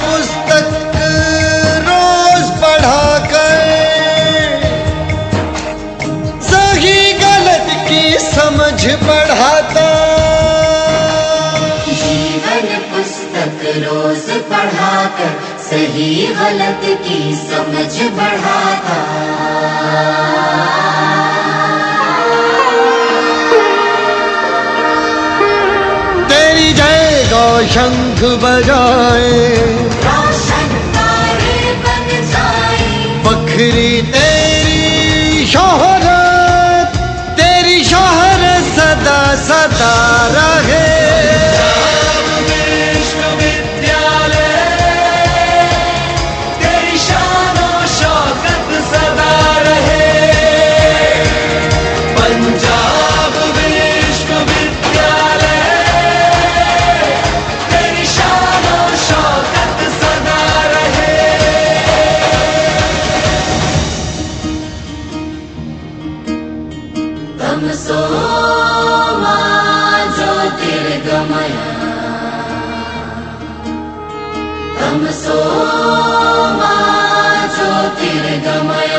पुस्तक रोज पढ़ाकर सही गलत की समझ बढ़ाता। जीवन पुस्तक रोज पढ़ाकर सही गलत की समझ बढ़ाता। तेरी जय गौ शंख बजाए, रोशन तारे बन जाए। बखरी तेरी शोहरत, तेरी शोहरत सदा सदा रहे। तमसो मा ज्योतिर्गमय, तमसो मा ज्योतिर्गमय।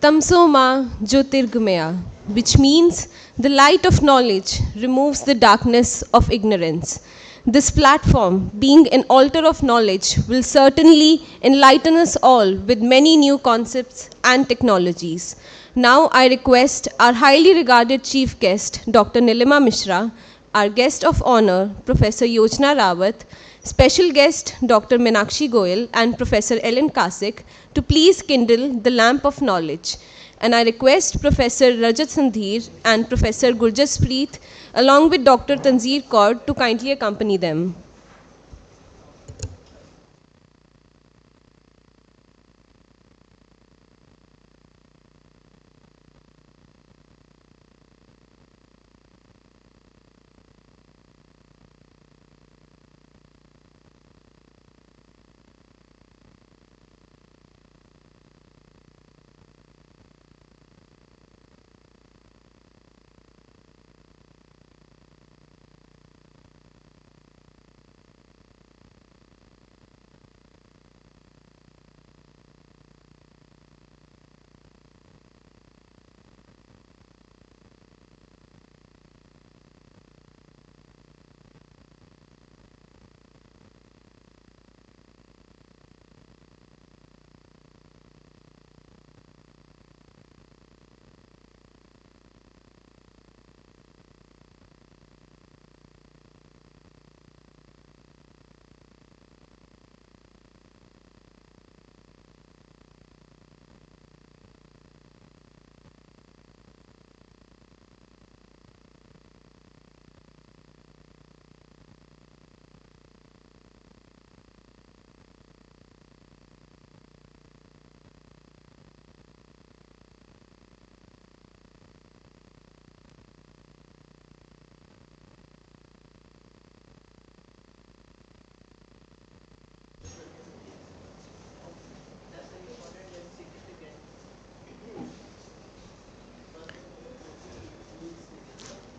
Tamso ma Jyotirgamaya, which means the light of knowledge removes the darkness of ignorance. This platform, being an altar of knowledge, will certainly enlighten us all with many new concepts and technologies. Now I request our highly regarded chief guest, Dr. Nilima Mishra, our guest of honor, Professor Yojna Rawat, special guest Dr. Meenakshi Goyal and Professor Ellen Kasik to please kindle the lamp of knowledge. And I request Professor Rajat Sandhir and Professor Gurjas Preet along with Dr. Tanzir Kaur to kindly accompany them.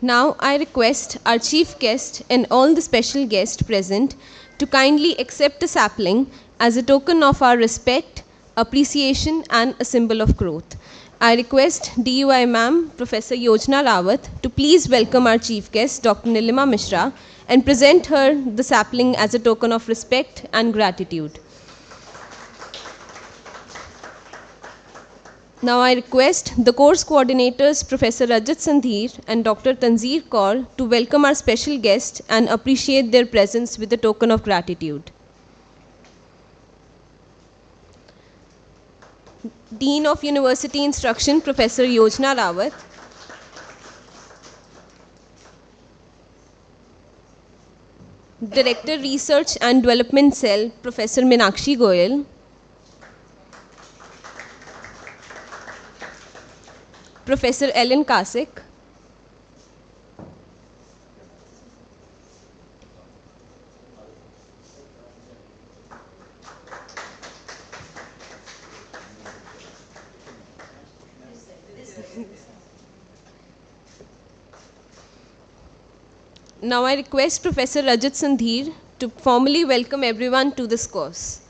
Now I request our chief guest and all the special guests present to kindly accept a sapling as a token of our respect, appreciation and a symbol of growth. I request DUI Ma'am Professor Yojna Rawat to please welcome our chief guest Dr. Nilima Mishra and present her the sapling as a token of respect and gratitude. Now I request the course coordinators Professor Rajat Sandhir and Dr. Tanzir Kaur to welcome our special guest and appreciate their presence with a token of gratitude. Dean of University Instruction Professor Yojna Rawat, Director Research and Development Cell Professor Meenakshi Goyal, Professor Ellen Kasik, Now I request Professor Rajat Sandhir to formally welcome everyone to this course.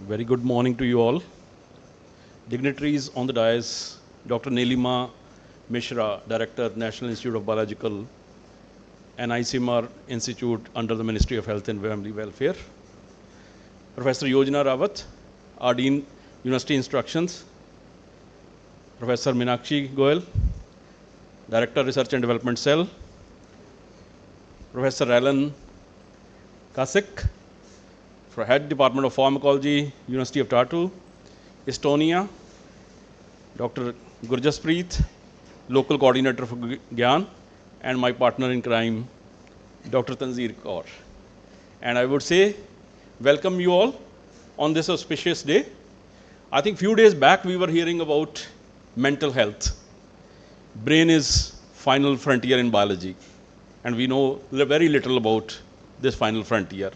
Very good morning to you all. Dignitaries on the dais, Dr. Nilima Mishra, Director, National Institute of Biological and ICMR Institute under the Ministry of Health and Family Welfare. Professor Yojana Rawat, our Dean, University Instructions. Professor Meenakshi Goyal, Director, Research and Development Cell. Professor Alan Kasik, for Head Department of Pharmacology, University of Tartu, Estonia. Dr. Gurjaspreet, Local Coordinator for GIAN, and my partner in crime, Dr. Tanzir Kaur. And I would say, welcome you all on this auspicious day. I think few days back we were hearing about mental health. Brain is final frontier in biology, and we know very little about this final frontier.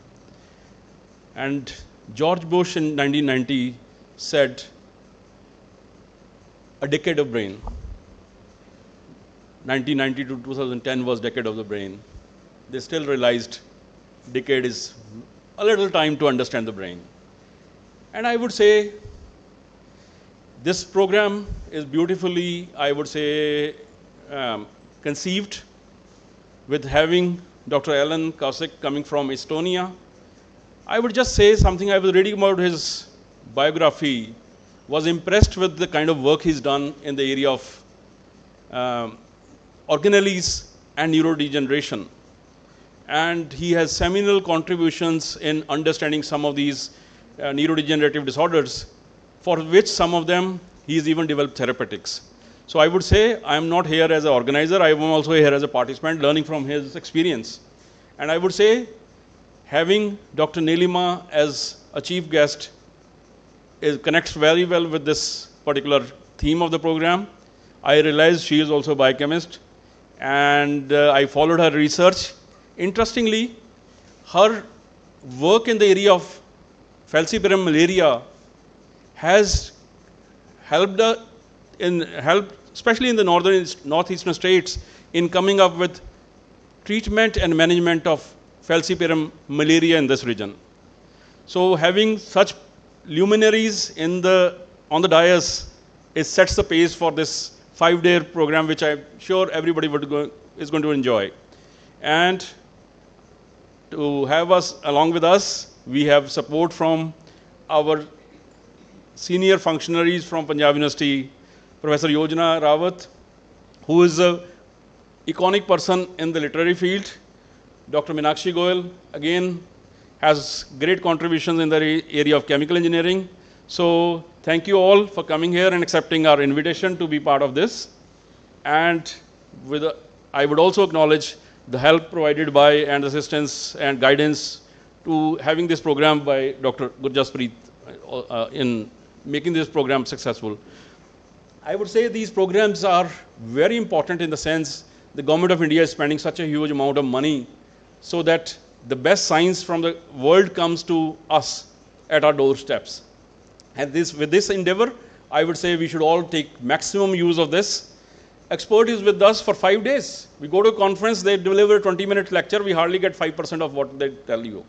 And George Bush in 1990 said, a decade of brain. 1990 to 2010 was decade of the brain. They still realized decade is a little time to understand the brain. And I would say this program is beautifully, I would say, conceived with having Dr. Alan Kasik coming from Estonia. I would just say something. I was reading about his biography, was impressed with the kind of work he's done in the area of organelles and neurodegeneration. And he has seminal contributions in understanding some of these neurodegenerative disorders, for which some of them he's even developed therapeutics. So I would say I'm not here as an organizer, I am also here as a participant learning from his experience. And I would say having Dr. Nilima as a chief guest connects very well with this particular theme of the program. I realized she is also a biochemist, and I followed her research. Interestingly, her work in the area of falciparum malaria has helped especially in the northeastern states, in coming up with treatment and management of falciparum malaria in this region. So having such luminaries on the dais, it sets the pace for this 5-day program, which I'm sure everybody is going to enjoy. And to have us along with us, we have support from our senior functionaries from Punjab University, Professor Yojana Rawat, who is an iconic person in the literary field. Dr. Meenakshi Goyal, again, has great contributions in the area of chemical engineering. So thank you all for coming here and accepting our invitation to be part of this. And I would also acknowledge the help provided by and assistance and guidance to having this program by Dr. Gurjaspreet in making this program successful. I would say these programs are very important in the sense the government of India is spending such a huge amount of money so that the best science from the world comes to us at our doorsteps. And with this endeavor, I would say we should all take maximum use of this. Expert is with us for 5 days. We go to a conference, they deliver a 20-minute lecture, we hardly get 5% of what they tell you.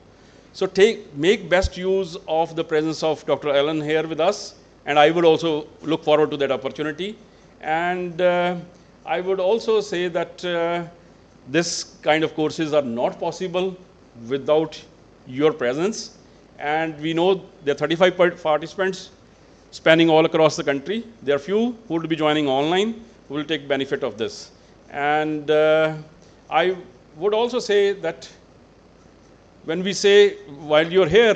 So make best use of the presence of Dr. Alan here with us, and I would also look forward to that opportunity. And I would also say that this kind of courses are not possible without your presence. And we know there are 35 participants spanning all across the country. There are few who will be joining online who will take benefit of this. And I would also say that when we say while you're here,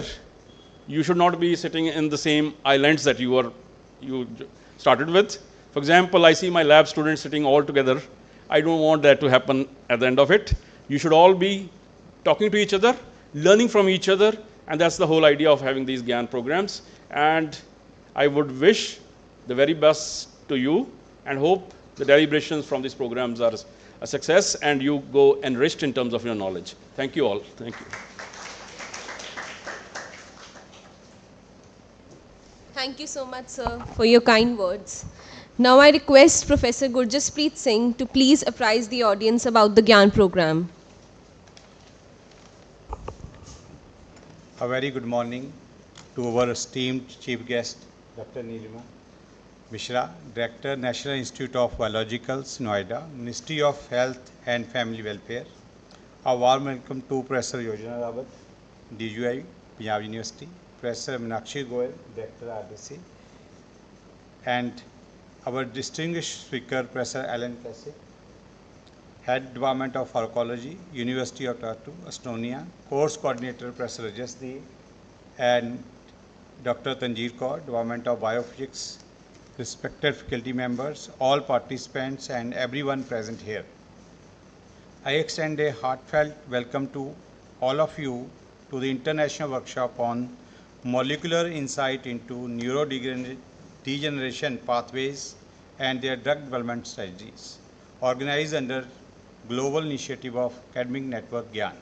you should not be sitting in the same islands that you started with. For example, I see my lab students sitting all together. I don't want that to happen at the end of it. You should all be talking to each other, learning from each other, and that's the whole idea of having these GIAN programs. And I would wish the very best to you and hope the deliberations from these programs are a success and you go enriched in terms of your knowledge. Thank you all. Thank you. Thank you so much, sir, for your kind words. Now I request Professor Gurjaspreet Singh to please apprise the audience about the GIAN program. A very good morning to our esteemed chief guest, Dr. Nilima Mishra, Director, National Institute of Biologicals, Noida, Ministry of Health and Family Welfare. A warm welcome to Professor Yojana Rawat, DGI, Punjab University, Professor Meenakshi Goyal, Director, RDC, and our distinguished speaker, Professor Alan Kasich, Head Department of Pharmacology, University of Tartu, Estonia, Course Coordinator, Professor Rajasdi, and Dr. Tanjeer Kaur, Department of Biophysics, respected faculty members, all participants, and everyone present here. I extend a heartfelt welcome to all of you to the International Workshop on Molecular Insight into Neurodegeneration Pathways and their Drug Development Strategies, organized under Global Initiative of Academic Network GIAN.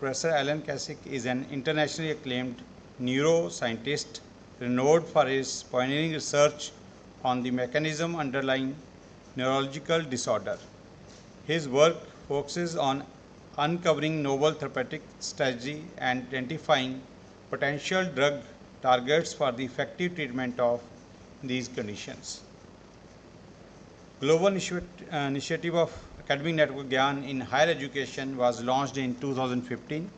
Professor Alan Kasich is an internationally acclaimed neuroscientist renowned for his pioneering research on the mechanism underlying neurological disorder. His work focuses on uncovering novel therapeutic strategy and identifying potential drug targets for the effective treatment of these conditions. Global Initiative of Academic Network GIAN in Higher Education was launched in 2015.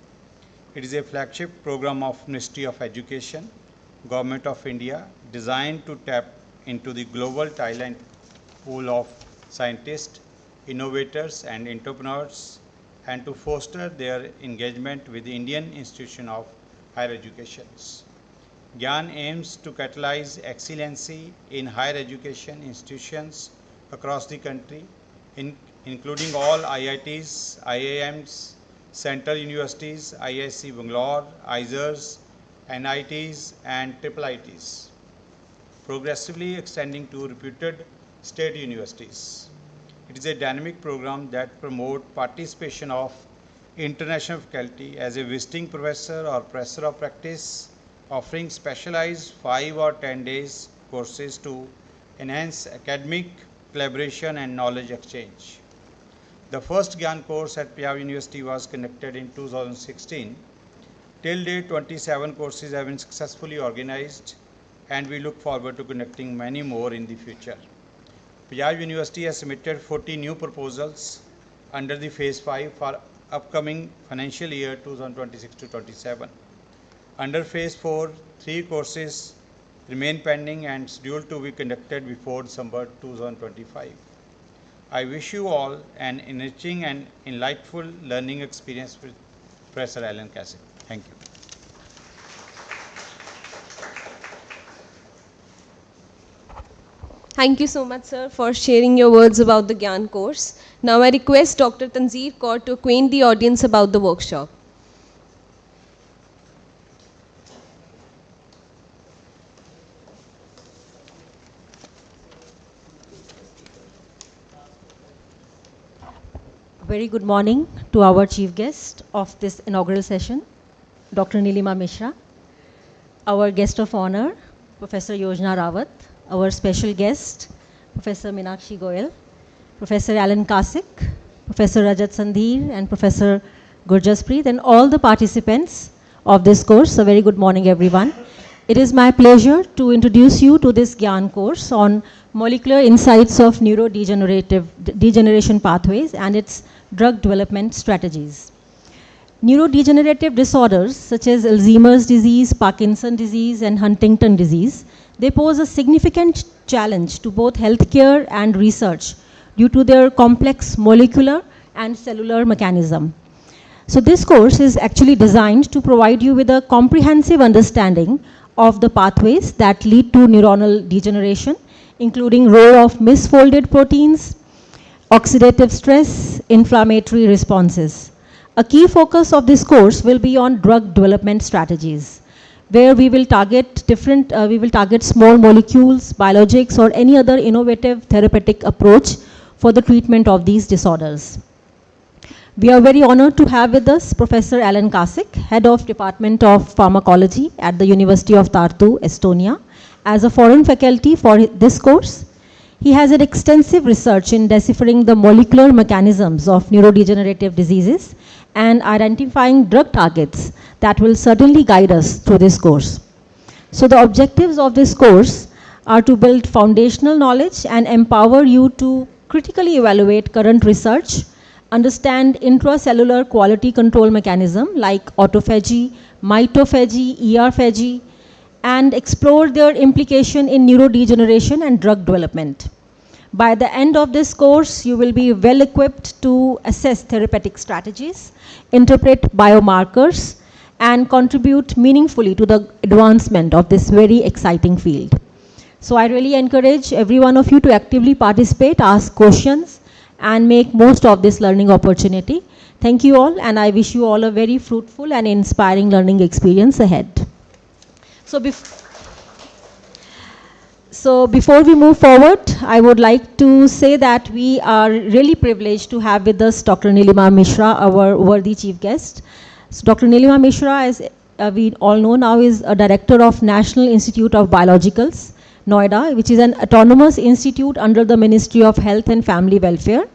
It is a flagship program of Ministry of Education, Government of India, designed to tap into the global talent pool of scientists, innovators, and entrepreneurs, and to foster their engagement with the Indian institution of higher education. GIAN aims to catalyze excellency in higher education institutions across the country, including all IITs, IIMs, Central Universities, IISc Bangalore, IISERs, NITs, and IIITs, progressively extending to reputed state universities. It is a dynamic program that promotes participation of international faculty as a visiting professor or professor of practice, offering specialized 5 or 10 days courses to enhance academic collaboration and knowledge exchange. The first GIAN course at Punjab University was conducted in 2016. Till date, 27 courses have been successfully organized, and we look forward to conducting many more in the future. Punjab University has submitted 40 new proposals under the Phase 5 for upcoming financial year 2026 to 27. Under Phase 4, 3 courses remain pending and scheduled to be conducted before December 2025. I wish you all an enriching and enlightful learning experience with Professor Alan Kasich. Thank you. Thank you so much, sir, for sharing your words about the GIAN course. Now I request Dr. Tanjeer Kaur to acquaint the audience about the workshop. Very good morning to our chief guest of this inaugural session, Dr. Nilima Mishra, our guest of honor, Professor Yojana Rawat, our special guest, Professor Meenakshi Goyal, Professor Alan Kasich, Professor Rajat Sandhir, and Professor Gurjaspreet, and all the participants of this course. A very good morning, everyone. It is my pleasure to introduce you to this GIAN course on molecular insights of neurodegeneration pathways and its drug development strategies. Neurodegenerative disorders such as Alzheimer's disease, Parkinson's disease, and Huntington disease, they pose a significant challenge to both healthcare and research due to their complex molecular and cellular mechanism. So this course is actually designed to provide you with a comprehensive understanding of the pathways that lead to neuronal degeneration, including role of misfolded proteins, oxidative stress, inflammatory responses. A key focus of this course will be on drug development strategies, where we will target small molecules, biologics, or any other innovative therapeutic approach for the treatment of these disorders. We are very honored to have with us Professor Alan Kasik, Head of Department of Pharmacology at the University of Tartu, Estonia, as a foreign faculty for this course. He has an extensive research in deciphering the molecular mechanisms of neurodegenerative diseases and identifying drug targets that will certainly guide us through this course. So the objectives of this course are to build foundational knowledge and empower you to critically evaluate current research, understand intracellular quality control mechanism like autophagy, mitophagy, ER-phagy, and explore their implication in neurodegeneration and drug development. By the end of this course, you will be well equipped to assess therapeutic strategies, interpret biomarkers, and contribute meaningfully to the advancement of this very exciting field. So I really encourage every one of you to actively participate, ask questions, and make most of this learning opportunity. Thank you all, and I wish you all a very fruitful and inspiring learning experience ahead. So before we move forward, I would like to say that we are really privileged to have with us Dr. Nilima Mishra, our worthy chief guest. So Dr. Nilima Mishra, as we all know now, is a director of National Institute of Biologicals, Noida, which is an autonomous institute under the Ministry of Health and Family Welfare,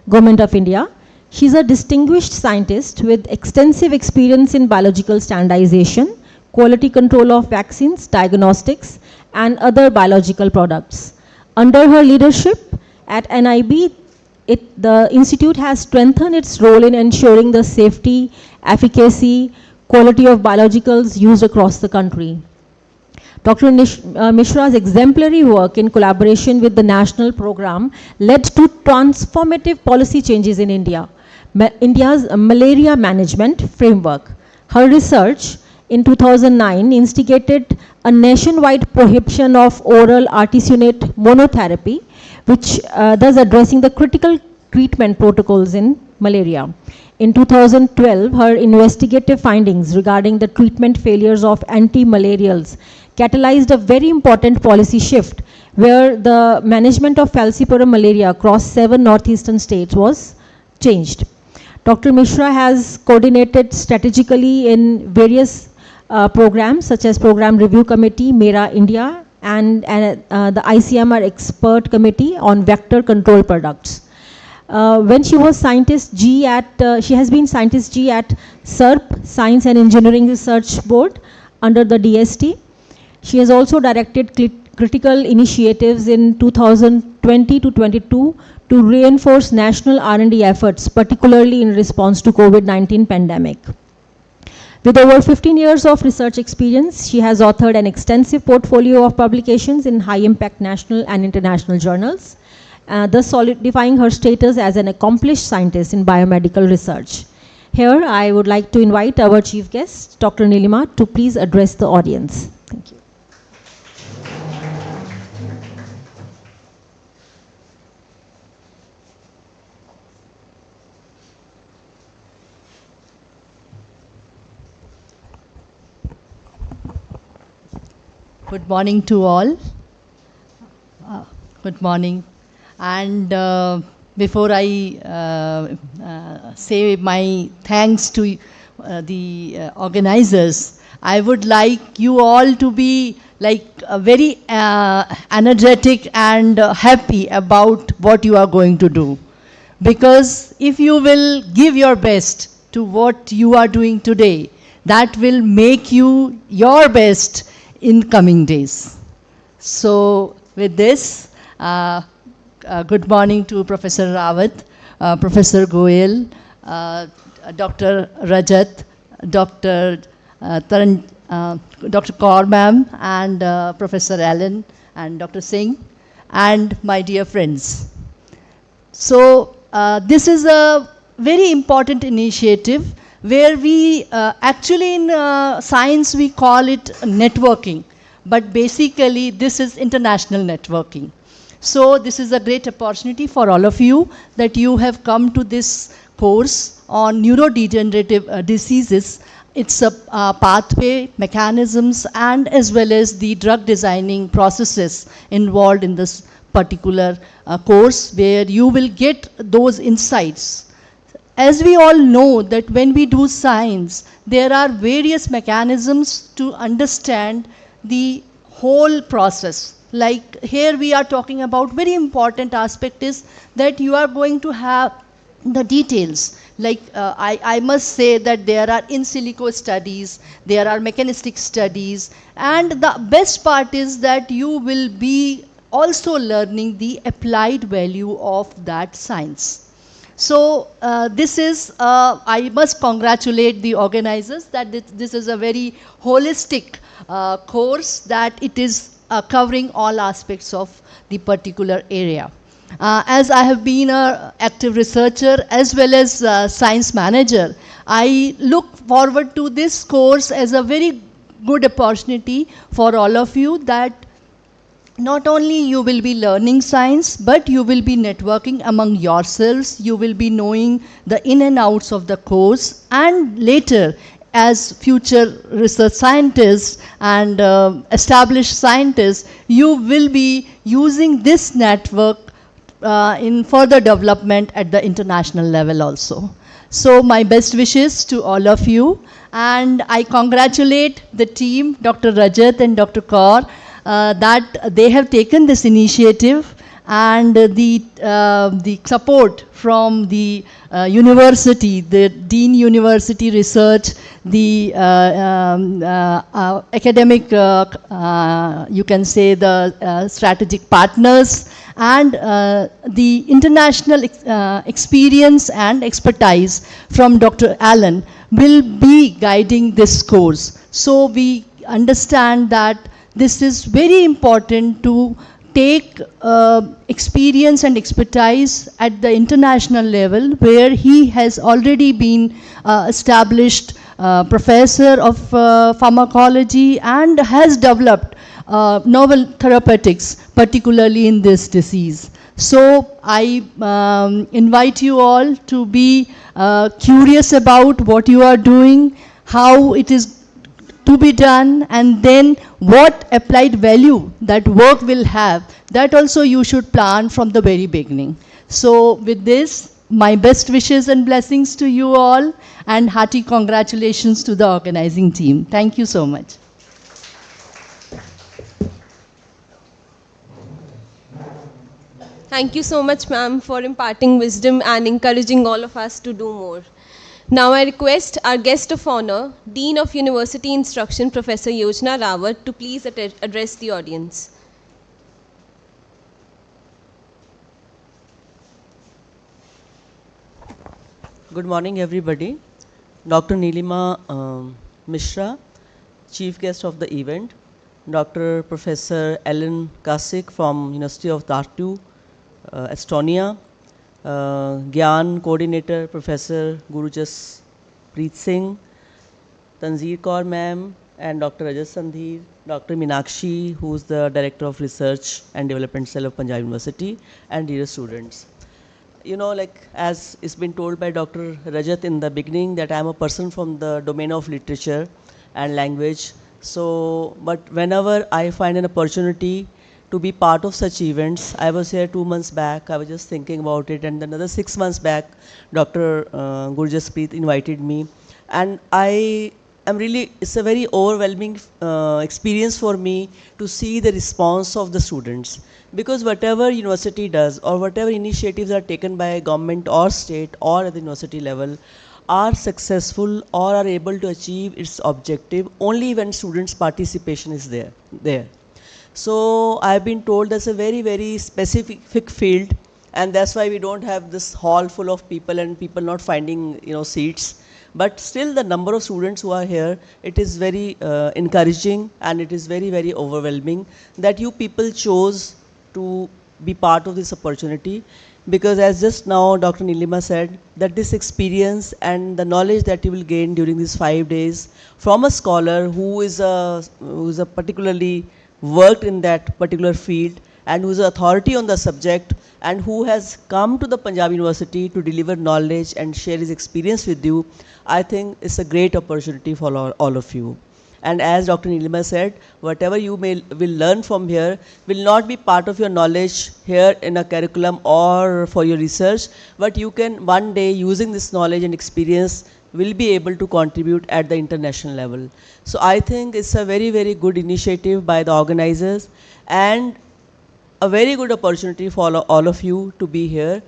Government of India. She's a distinguished scientist with extensive experience in biological standardization, quality control of vaccines, diagnostics, and other biological products. Under her leadership at NIB, the institute has strengthened its role in ensuring the safety, efficacy, quality of biologicals used across the country. Dr. Mishra's exemplary work in collaboration with the national program led to transformative policy changes in India's malaria management framework. Her research in 2009 instigated a nationwide prohibition of oral artesunate monotherapy, which thus addressing the critical treatment protocols in malaria. In 2012, her investigative findings regarding the treatment failures of anti-malarials catalyzed a very important policy shift where the management of falciparum malaria across 7 northeastern states was changed. Dr. Mishra has coordinated strategically in various programs such as Program Review Committee, MERA India, and the ICMR Expert Committee on Vector Control Products. When she was scientist G at, she has been scientist G at SERP, Science and Engineering Research Board, under the DST. She has also directed critical initiatives in 2020 to 22 to reinforce national R&D efforts, particularly in response to COVID-19 pandemic. With over 15 years of research experience, she has authored an extensive portfolio of publications in high-impact national and international journals, thus solidifying her status as an accomplished scientist in biomedical research. Here, I would like to invite our chief guest, Dr. Nilima, to please address the audience. Thank you. Good morning to all. Good morning. And before I say my thanks to the organizers, I would like you all to be like very energetic and happy about what you are going to do. Because if you will give your best to what you are doing today, that will make you your best in coming days. So with this, good morning to Professor Rawat, Professor Goyal, Dr. Rajat, Dr. Dr. Kaur ma'am, and Professor Allen, and Dr. Singh, and my dear friends. So this is a very important initiative where we actually in science we call it networking, but basically this is international networking. So this is a great opportunity for all of you that you have come to this course on neurodegenerative diseases. It's a pathway, mechanisms, and as well as the drug designing processes involved in this particular course, where you will get those insights as we all know that when we do science, there are various mechanisms to understand the whole process. Like here we are talking about very important aspect is that you are going to have the details. Like I must say that there are in silico studies, there are mechanistic studies, and the best part is that you will be also learning the applied value of that science. So this is, I must congratulate the organizers that this is a very holistic course, that it is covering all aspects of the particular area. As I have been an active researcher as well as science manager, I look forward to this course as a very good opportunity for all of you, that not only you will be learning science, but you will be networking among yourselves, you will be knowing the in and outs of the course, and later as future research scientists and established scientists, you will be using this network in further development at the international level also. So my best wishes to all of you, and I congratulate the team, Dr. Rajat and Dr. Kaur, that they have taken this initiative, and the support from the university, the Dean University Research, the academic, you can say the strategic partners, and the international experience and expertise from Dr. Allen will be guiding this course. So we understand that this is very important to take experience and expertise at the international level, where he has already been established professor of pharmacology and has developed novel therapeutics, particularly in this disease. So I invite you all to be curious about what you are doing, how it is to be done, and then what applied value that work will have. That also you should plan from the very beginning. So with this, my best wishes and blessings to you all, and hearty congratulations to the organizing team. Thank you so much. Thank you so much, ma'am, for imparting wisdom and encouraging all of us to do more. Now I request our guest of honor, Dean of University Instruction, Professor Yojana Rawat, to please address the audience. Good morning, everybody. Dr. Nilima Mishra, chief guest of the event, Dr. Professor Ellen Kasik from University of Tartu, Estonia, GIAN coordinator, Professor Gurujas Preet Singh, Tanzir Kaur ma'am, and Dr. Rajat Sandhir, Dr. Meenakshi, who is the Director of Research and Development Cell of Punjab University, and dear students. You know, like as it's been told by Dr. Rajat in the beginning, that I'm a person from the domain of literature and language. So, but whenever I find an opportunity to be part of such events, I was here 2 months back, I was just thinking about it, and another 6 months back, Dr. Gurjas Preet invited me, and I am really, it's a very overwhelming experience for me to see the response of the students. Because whatever university does, or whatever initiatives are taken by government or state or at the university level, are successful or are able to achieve its objective only when students' participation is there. So I've been told that's a very, very specific field, and that's why we don't have this hall full of people and people not finding seats. But still the number of students who are here, it is very encouraging, and it is very, very overwhelming that you people chose to be part of this opportunity. Because as just now Dr. Nilima said, that this experience and the knowledge that you will gain during these 5 days from a scholar who is a particularly worked in that particular field and who is an authority on the subject and who has come to the Punjab University to deliver knowledge and share his experience with you, I think it's a great opportunity for all of you. And as Dr. Nilima said, whatever you will learn from here will not be part of your knowledge here in a curriculum or for your research, but you can one day, using this knowledge and experience, will be able to contribute at the international level. So I think it's a very, very good initiative by the organizers and a very good opportunity for all of you to be here.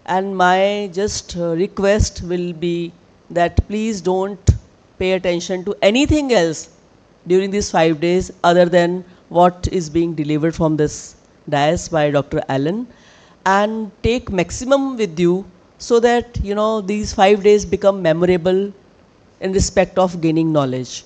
And my just request will be that please don't pay attention to anything else during these 5 days other than what is being delivered from this dais by Dr. Allen, and take maximum with you so that these 5 days become memorable in respect of gaining knowledge.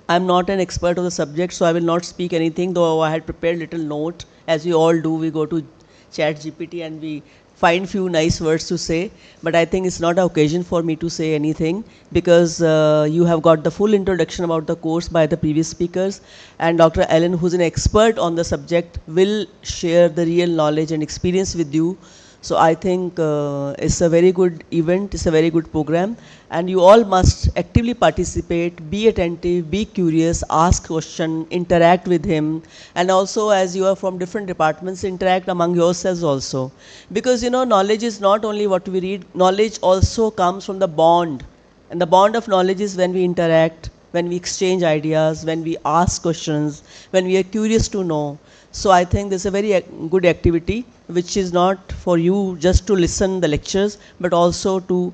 I'm not an expert of the subject, so I will not speak anything, though I had prepared little note. As we all do, we go to chat GPT and we find few nice words to say, but I think it's not an occasion for me to say anything because you have got the full introduction about the course by the previous speakers, and Dr. Allen, who's an expert on the subject, will share the real knowledge and experience with you. So I think it's a very good event, it's a very good program, and you all must actively participate, be attentive, be curious, ask questions, interact with him, and also as you are from different departments, interact among yourselves also. Because knowledge is not only what we read, knowledge also comes from the bond. And the bond of knowledge is when we interact, when we exchange ideas, when we ask questions, when we are curious to know. So I think this is a very good activity, which is not for you just to listen the lectures, but also to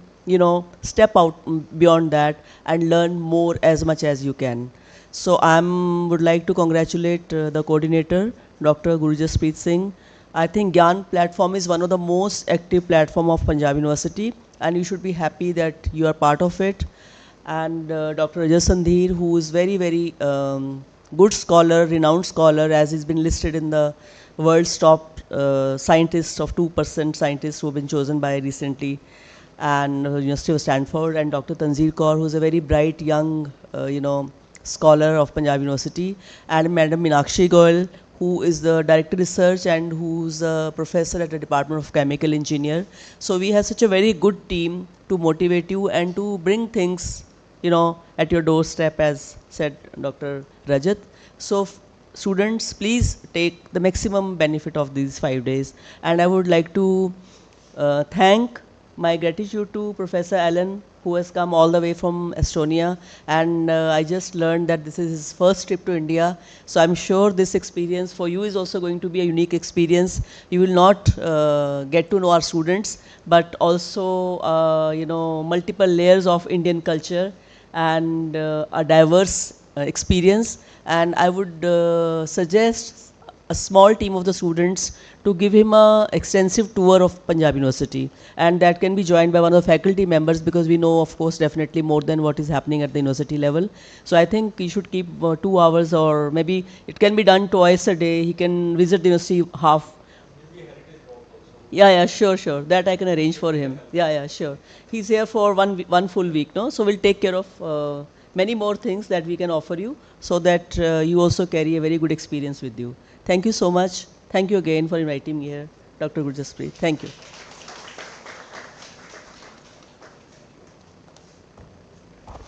step out beyond that and learn more as much as you can. So I would like to congratulate the coordinator, Dr. Gurjasprit Singh. I think GIAN platform is one of the most active platform of Punjab University, and you should be happy that you are part of it. And Dr. Rajat Sandhir, who is very, very good scholar, renowned scholar, as he's been listed in the world's top scientists of 2% scientists who have been chosen by recently, and University of Stanford, and Dr. Tanzir Kaur, who's a very bright young scholar of Punjab University, and Madam Meenakshi Goyal, who is the Director Research and who's a professor at the Department of Chemical Engineer. So we have such a very good team to motivate you and to bring things at your doorstep, as said Dr. Rajat. So students, please take the maximum benefit of these 5 days. And I would like to thank my gratitude to Professor Allen, who has come all the way from Estonia. And I just learned that this is his first trip to India. So I'm sure this experience for you is also going to be a unique experience. You will not get to know our students, but also multiple layers of Indian culture and a diverse experience. And I would suggest a small team of the students to give him a extensive tour of Punjab University, and that can be joined by one of the faculty members, because we know, of course, definitely more than what is happening at the university level. So I think you should keep 2 hours, or maybe it can be done twice a day. He can visit the university half. Yeah, sure. That I can arrange for him. Yeah, sure. He's here for one full week, no? So we'll take care of many more things that we can offer you, so that you also carry a very good experience with you. Thank you so much. Thank you again for inviting me here, Dr. Gurjasprit. Thank you.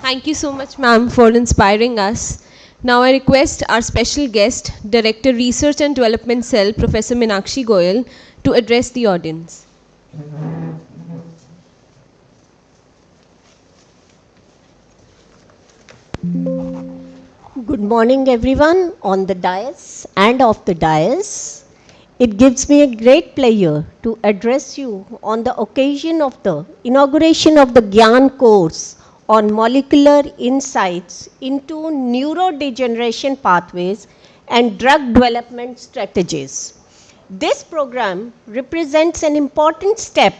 Thank you so much, ma'am, for inspiring us. Now I request our special guest, Director Research and Development Cell, Professor Meenakshi Goyal, to address the audience. Good morning, everyone on the dais and off the dais. It gives me a great pleasure to address you on the occasion of the inauguration of the GIAN course on molecular insights into neurodegeneration pathways and drug development strategies. This program represents an important step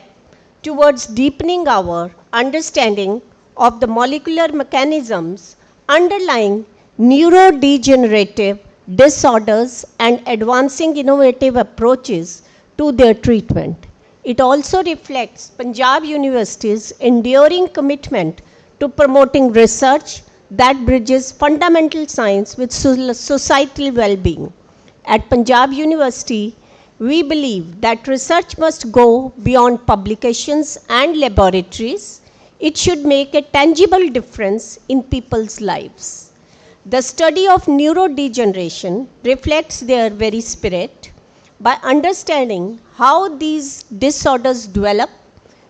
towards deepening our understanding of the molecular mechanisms underlying neurodegenerative disorders and advancing innovative approaches to their treatment. It also reflects Punjab University's enduring commitment to promoting research that bridges fundamental science with societal well-being. At Punjab University, we believe that research must go beyond publications and laboratories. It should make a tangible difference in people's lives. The study of neurodegeneration reflects their very spirit. By understanding how these disorders develop,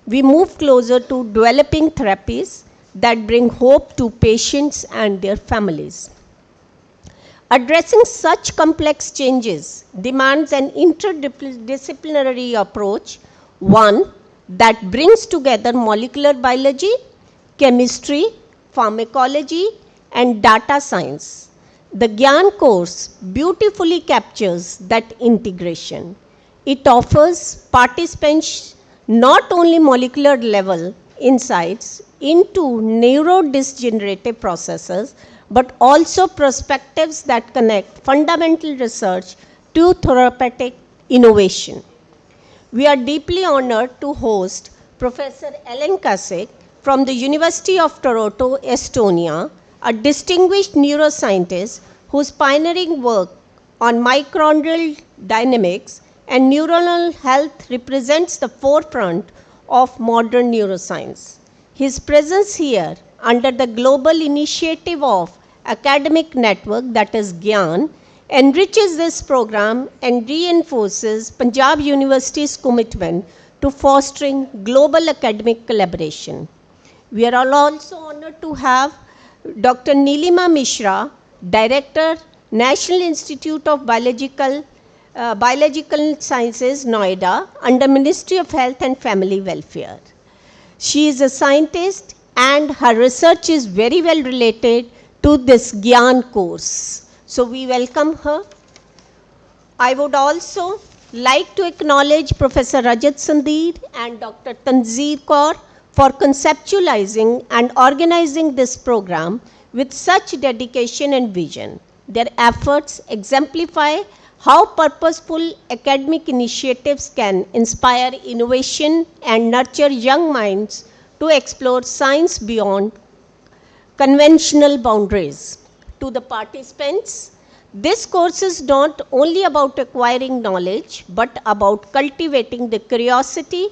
we move closer to developing therapies that bring hope to patients and their families. Addressing such complex changes demands an interdisciplinary approach, one that brings together molecular biology, chemistry, pharmacology, and data science. The GIAN course beautifully captures that integration. It offers participants not only molecular level insights into neurodegenerative processes, but also perspectives that connect fundamental research to therapeutic innovation. We are deeply honored to host Professor Ellen Kasich from the University of Toronto, Estonia, a distinguished neuroscientist whose pioneering work on mitochondrial dynamics and neuronal health represents the forefront of modern neuroscience. His presence here under the global initiative of academic network, that is GIAN, enriches this program and reinforces Punjab University's commitment to fostering global academic collaboration. We are also honored to have Dr. Nilima Mishra, Director, National Institute of Biological Sciences, Noida, under Ministry of Health and Family Welfare. She is a scientist and her research is very well related to this GIAN course. So we welcome her. I would also like to acknowledge Professor Rajat Sandhir and Dr. Tanzir Kaur for conceptualizing and organizing this program with such dedication and vision. Their efforts exemplify how purposeful academic initiatives can inspire innovation and nurture young minds to explore science beyond conventional boundaries. To the participants, this course is not only about acquiring knowledge, but about cultivating the curiosity,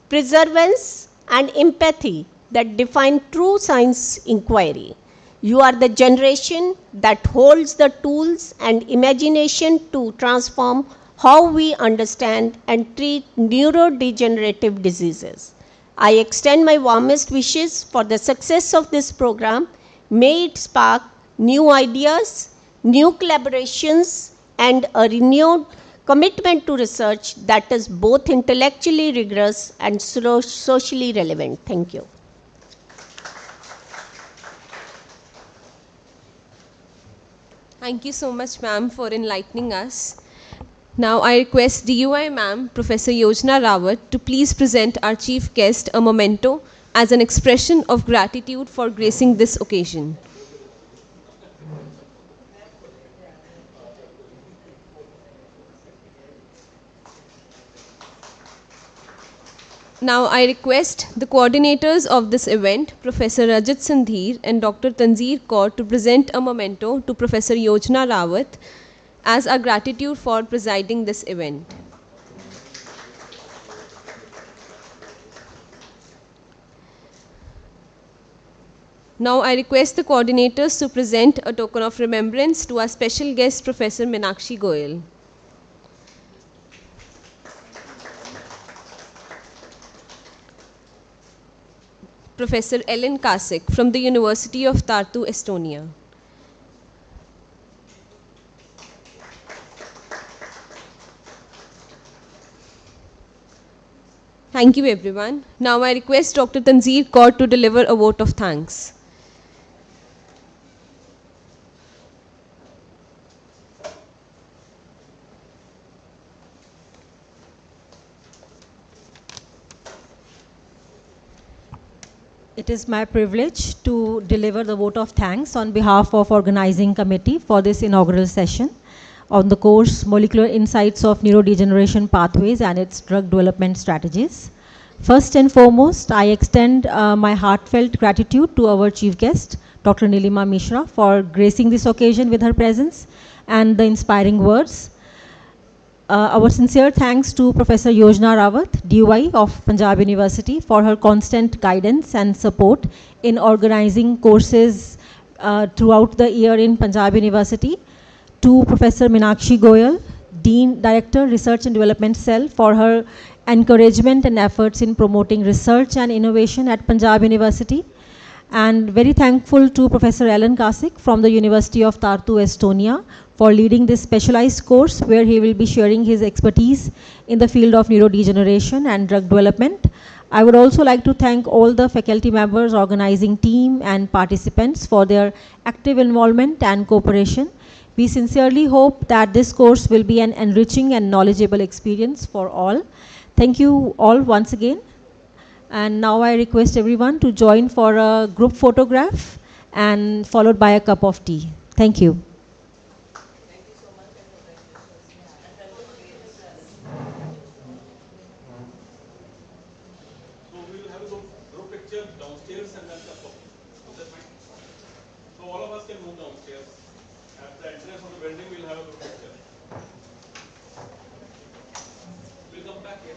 perseverance, and empathy that define true science inquiry. You are the generation that holds the tools and imagination to transform how we understand and treat neurodegenerative diseases. I extend my warmest wishes for the success of this program. May it spark new ideas, new collaborations, and a renewed commitment to research that is both intellectually rigorous and socially relevant. Thank you. Thank you so much, ma'am, for enlightening us. Now I request DUI ma'am, Professor Yojana Rawat, to please present our chief guest a memento as an expression of gratitude for gracing this occasion. Now I request the coordinators of this event, Professor Rajat Sandhir and Dr. Tanzir Kaur, to present a memento to Professor Yojana Rawat as our gratitude for presiding this event. Now I request the coordinators to present a token of remembrance to our special guest, Professor Meenakshi Goyal. Professor Ellen Kasich from the University of Tartu, Estonia. Thank you, everyone. Now I request Dr. Tanzir Kaur to deliver a vote of thanks. It is my privilege to deliver the vote of thanks on behalf of organizing committee for this inaugural session on the course Molecular Insights of Neurodegeneration Pathways and its Drug Development Strategies. First and foremost, I extend my heartfelt gratitude to our chief guest, Dr. Nilima Mishra, for gracing this occasion with her presence and the inspiring words. Our sincere thanks to Professor Yojana Rawat, DUI of Punjab University, for her constant guidance and support in organizing courses throughout the year in Punjab University, to Professor Meenakshi Goyal, Dean, Director, Research and Development Cell, for her encouragement and efforts in promoting research and innovation at Punjab University. And very thankful to Professor Alan Kasik from the University of Tartu, Estonia, for leading this specialized course where he will be sharing his expertise in the field of neurodegeneration and drug development. I would also like to thank all the faculty members, organizing team and participants for their active involvement and cooperation. We sincerely hope that this course will be an enriching and knowledgeable experience for all. Thank you all once again. And now I request everyone to join for a group photograph and followed by a cup of tea. Thank you. So we will have a group picture downstairs and then cup of tea. Is that fine? So all of us can move downstairs. At the entrance of the building, we'll have a group picture. We'll come back here.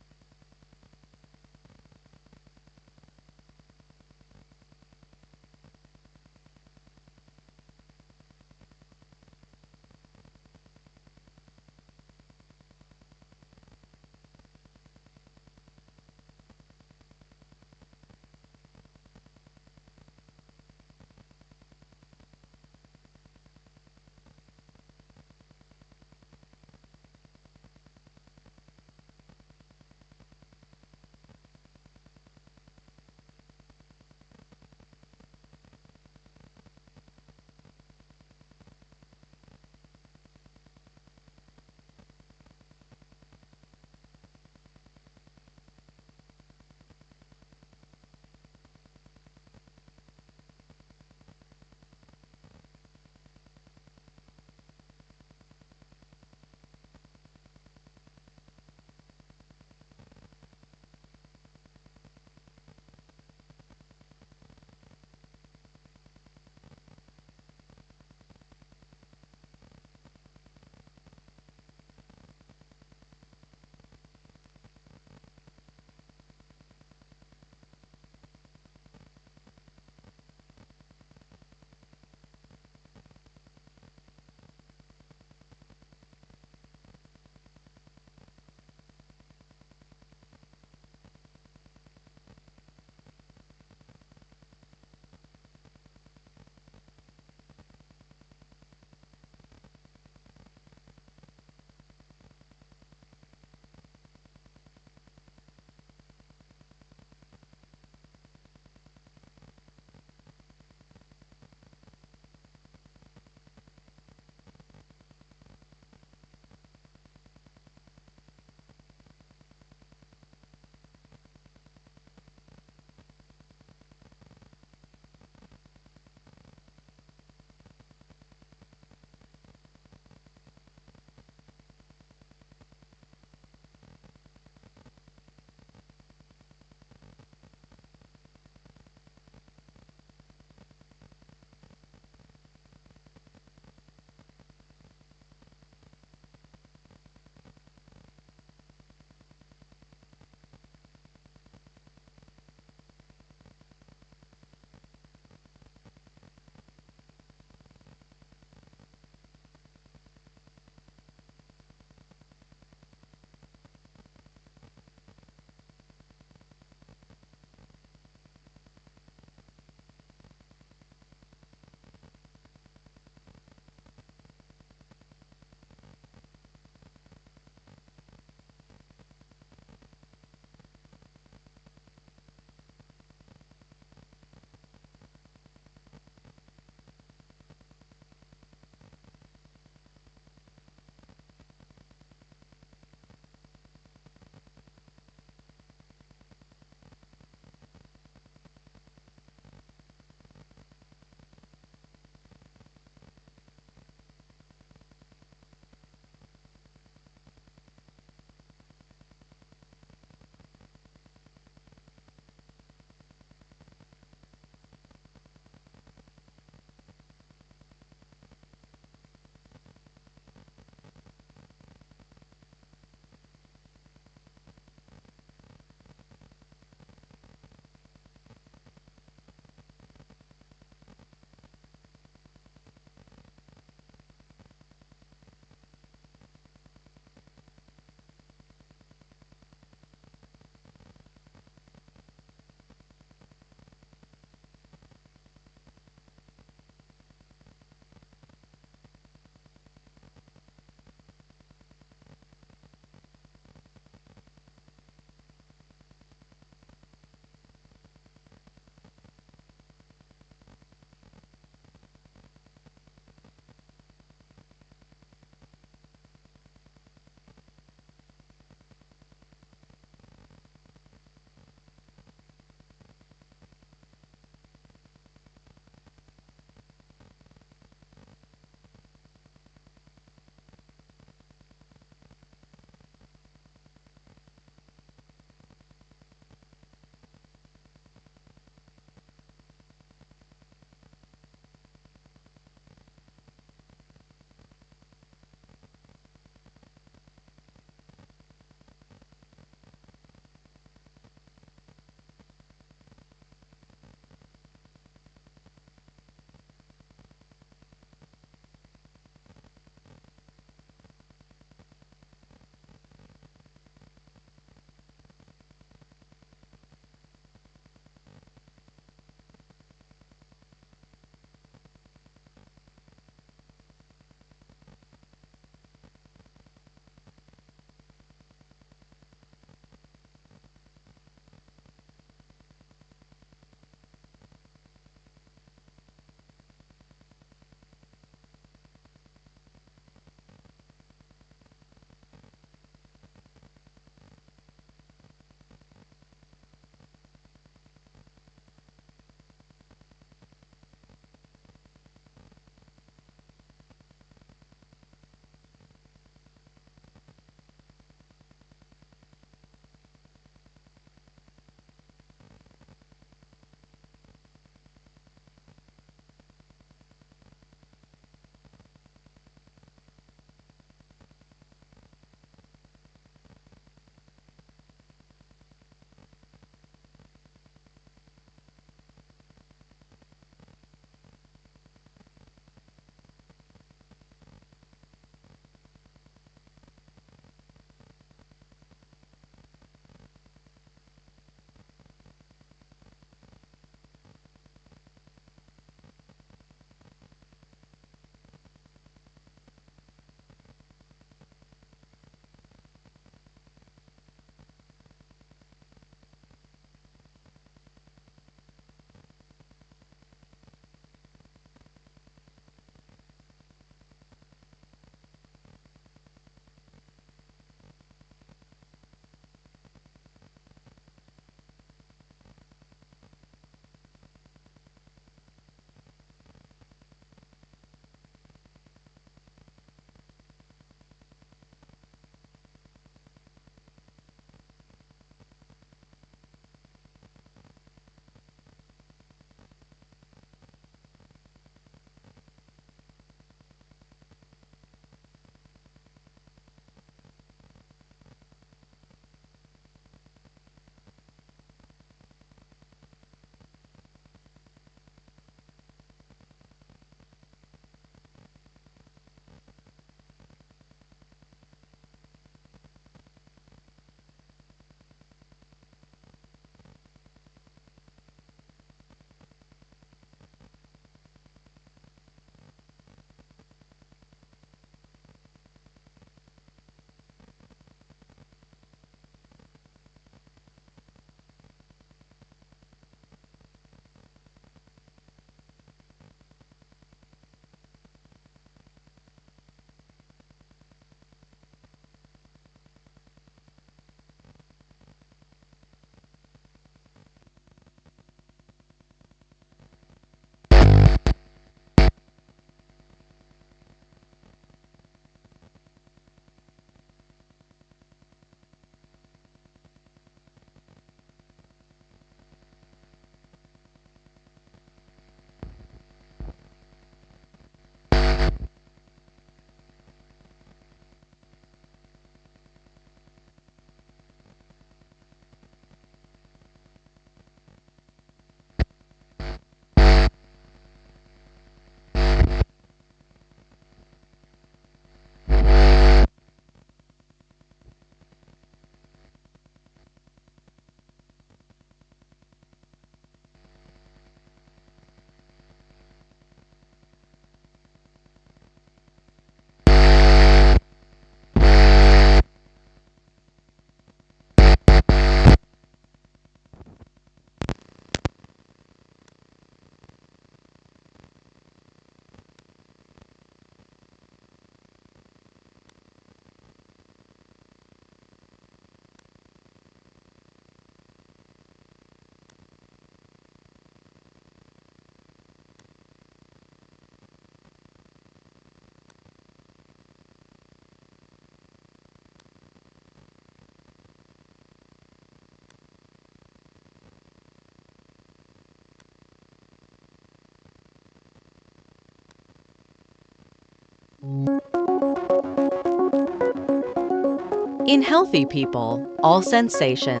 In healthy people, all sensation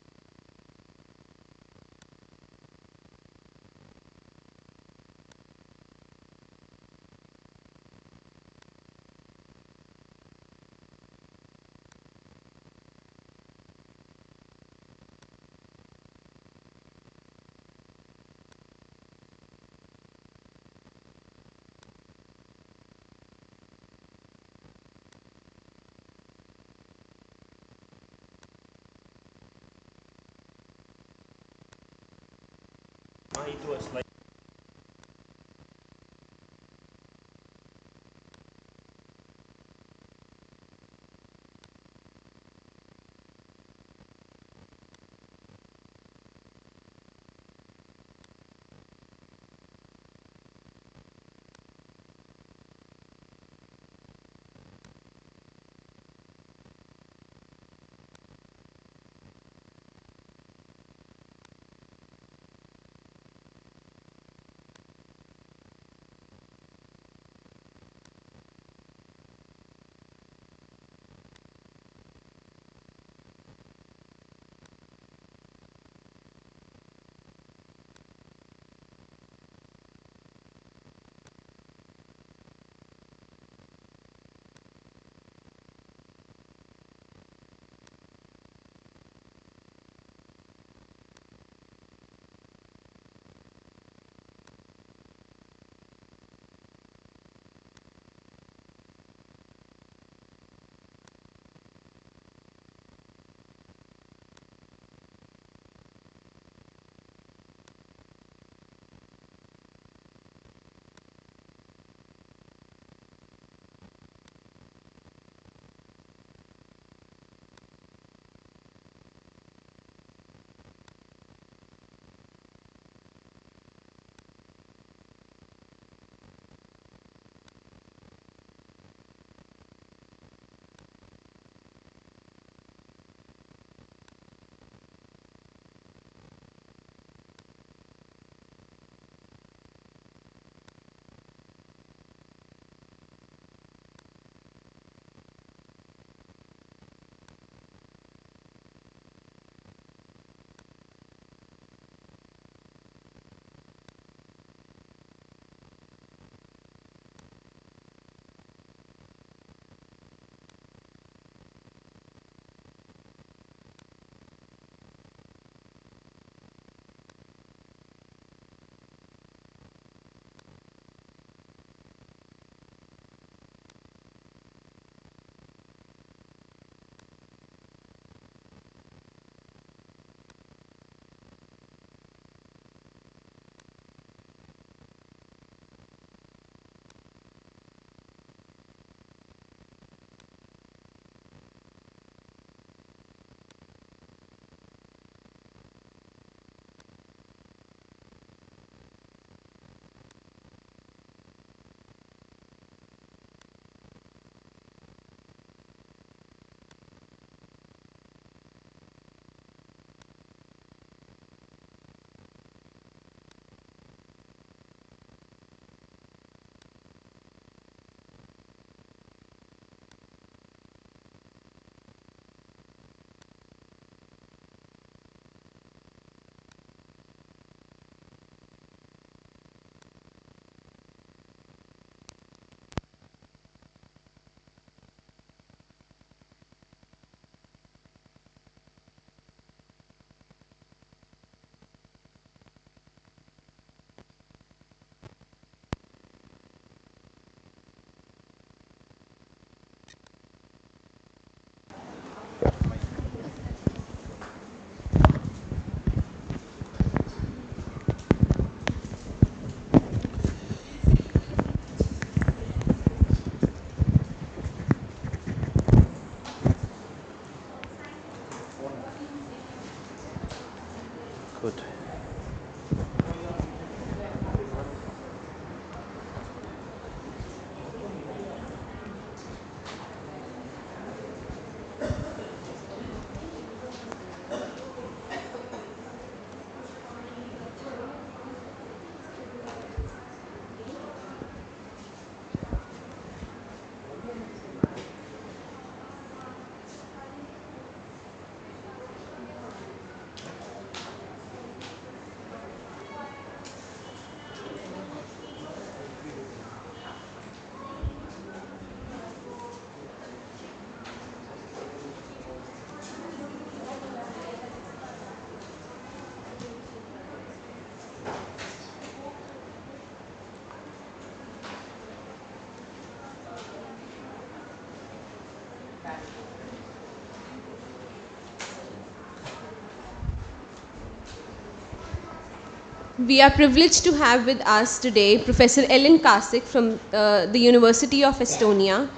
We are privileged to have with us today Professor Ellen Kasik from the University of Estonia,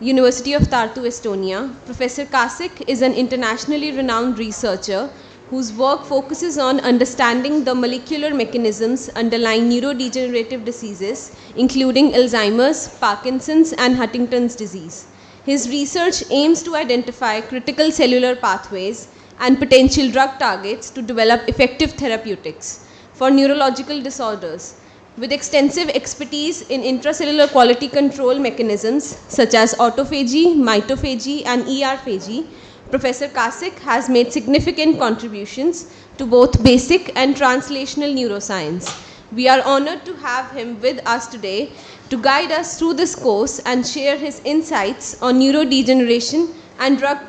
University of Tartu, Estonia. Professor Kasik is an internationally renowned researcher whose work focuses on understanding the molecular mechanisms underlying neurodegenerative diseases, including Alzheimer's, Parkinson's, and Huntington's disease. His research aims to identify critical cellular pathways and potential drug targets to develop effective therapeutics for neurological disorders. With extensive expertise in intracellular quality control mechanisms such as autophagy, mitophagy, and ER-phagy, Professor Kasik has made significant contributions to both basic and translational neuroscience. We are honored to have him with us today to guide us through this course and share his insights on neurodegeneration and drug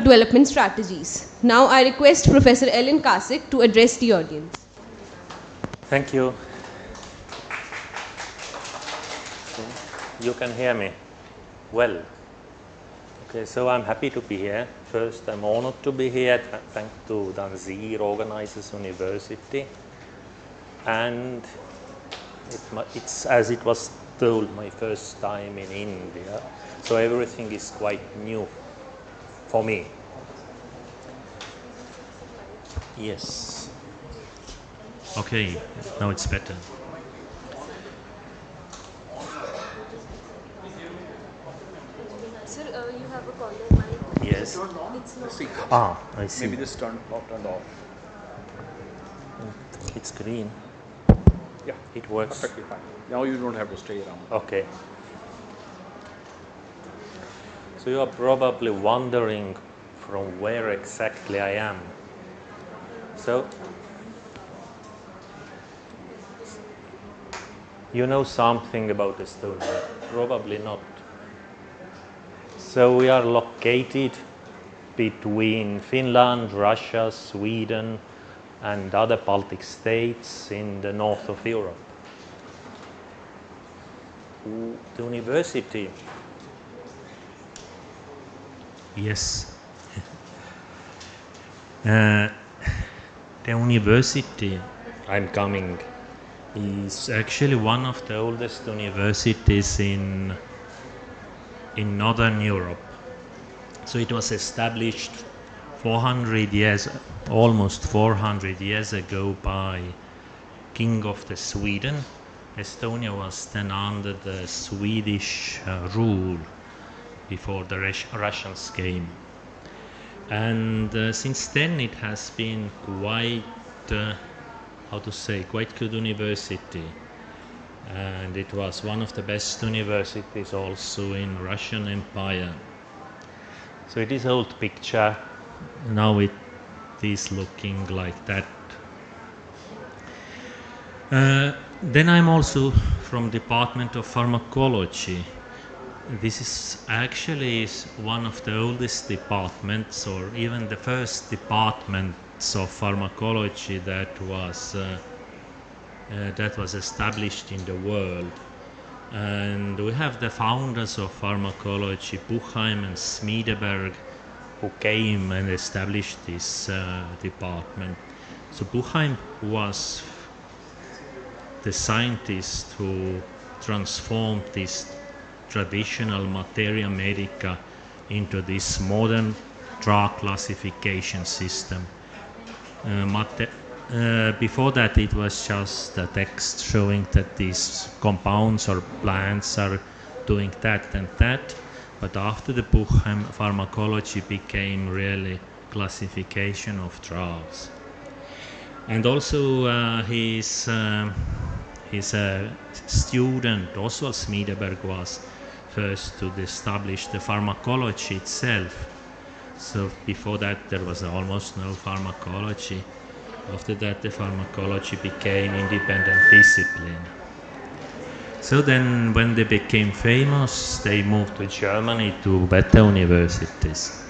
development strategies. Now I request Professor Ellen Kasik to address the audience. Thank you. You can hear me well. Okay, so I'm happy to be here. First, I'm honored to be here. Thanks to Danzig Organizers University. And it's, as it was told, my first time in India. So everything is quite new for me. Yes. Okay, now it's better. Sir, you have a caller mic. Yes. It's not. Ah, I see. Maybe this turned off. It's green. Yeah, It works. perfectly fine. Now you don't have to stay around. Okay. So you are probably wondering from where exactly I am. So you know something about Estonia? Probably not. So we are located between Finland, Russia, Sweden, and other Baltic states in the north of Europe. The university. Yes. The university I'm coming is actually one of the oldest universities in Northern Europe. So it was established 400 years, almost 400 years ago by King of the Sweden. Estonia was then under the Swedish rule before the Russians came. And since then it has been quite, quite good university. And it was one of the best universities also in Russian Empire. So it is old picture. Now it is looking like that. Then I'm also from Department of Pharmacology. This is actually one of the oldest departments, or even the first departments of pharmacology that was established in the world. And we have the founders of pharmacology, Buchheim and Smedeberg, who came and established this department. So Buchheim was the scientist who transformed this traditional materia medica into this modern drug classification system. Before that it was just a text showing that these compounds or plants are doing that and that, but after the Buchheim, pharmacology became really classification of drugs. And also his student Oswald Smedeberg was first to establish the pharmacology itself. So before that there was almost no pharmacology. After that the pharmacology became independent discipline. So then when they became famous, they moved to Germany to better universities.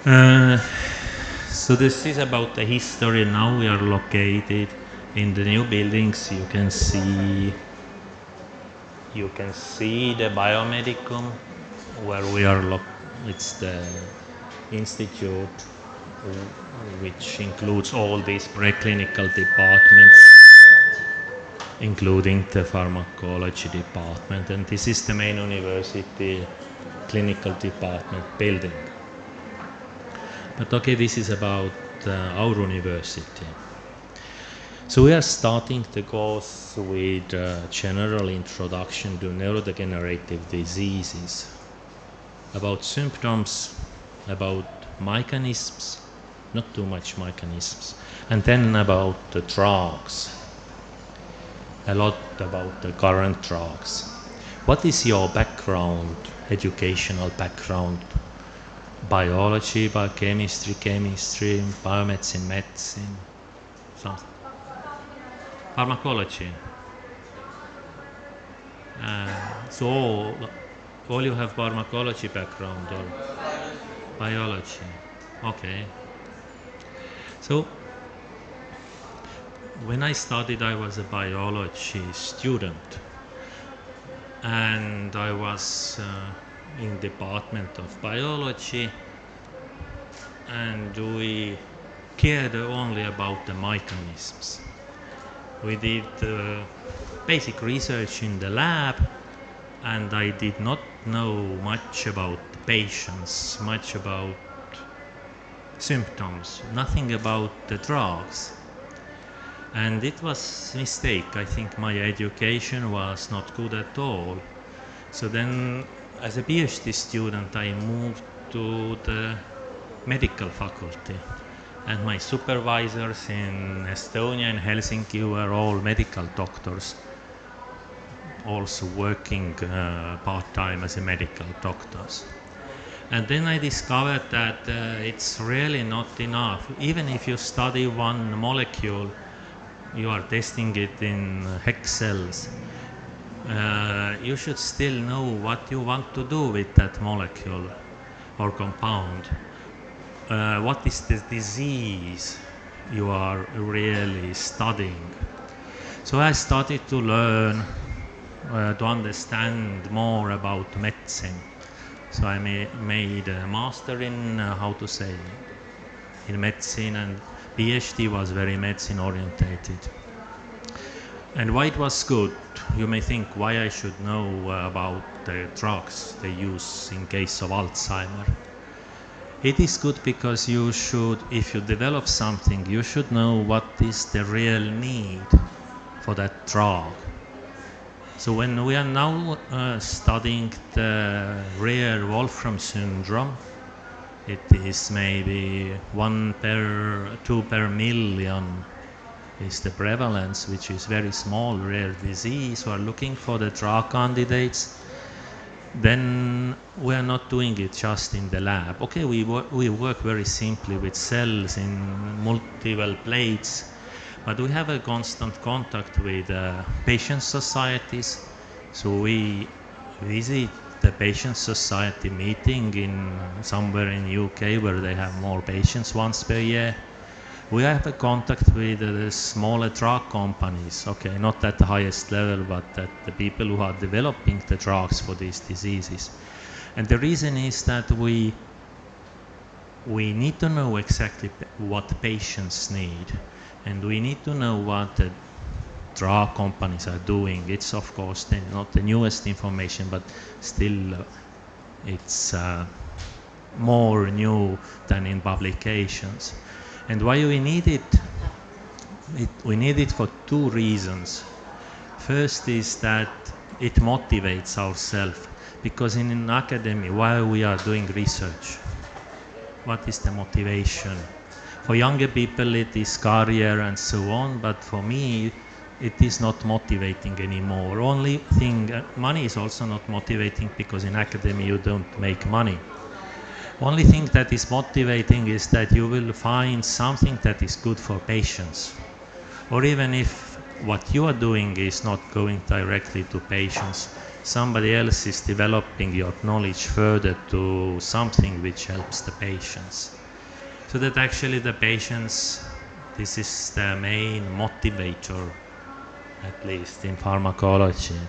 So this is about the history. Now we are located in the new buildings. You can see the Biomedicum, where we are it's the institute which includes all these preclinical departments, including the pharmacology department, and this is the main university clinical department building. But okay, this is about our university. So we are starting the course with a general introduction to neurodegenerative diseases, about symptoms, about mechanisms, not too much mechanisms, and then about the drugs, a lot about the current drugs. What is your background, educational background? Biology, biochemistry, chemistry, biomedicine, medicine, something. Pharmacology. So all you have pharmacology background or biology? Okay. So when I started, I was a biology student, and I was in department of biology, and we cared only about the mechanisms. We did basic research in the lab, and I did not know much about patients, much about symptoms, nothing about the drugs. And it was a mistake. I think my education was not good at all. So then, as a PhD student, I moved to the medical faculty. And my supervisors in Estonia and Helsinki were all medical doctors, also working part-time as a medical doctors. And then I discovered that it's really not enough. Even if you study one molecule, you are testing it in hex cells, you should still know what you want to do with that molecule or compound. What is the disease you are really studying? So I started to learn, to understand more about medicine. So I made a master in in medicine, and PhD was very medicine orientated. And why it was good? You may think why I should know about the drugs they use in case of Alzheimer. It is good because you should, if you develop something, you should know what is the real need for that drug. So when we are now studying the rare Wolfram syndrome, it is maybe 2 per million is the prevalence, which is very small, rare disease. We are looking for the drug candidates. Then we are not doing it just in the lab. Okay, we work very simply with cells in multiple plates, but we have a constant contact with patient societies. So we visit the patient society meeting in somewhere in UK where they have more patients once per year. We have a contact with the smaller drug companies, okay, not at the highest level, but at the people who are developing the drugs for these diseases. And the reason is that we need to know exactly what patients need, and we need to know what the drug companies are doing. It's of course not the newest information, but still it's more new than in publications. And why we need it? We need it for two reasons. First is that it motivates ourselves, because in academy, while we are doing research, what is the motivation? For younger people it is career and so on, but for me it is not motivating anymore. Only thing, money is also not motivating, because in academy you don't make money. Only thing that is motivating is that you will find something that is good for patients. Or even if what you are doing is not going directly to patients, somebody else is developing your knowledge further to something which helps the patients. So that actually the patients, this is the main motivator, at least in pharmacology.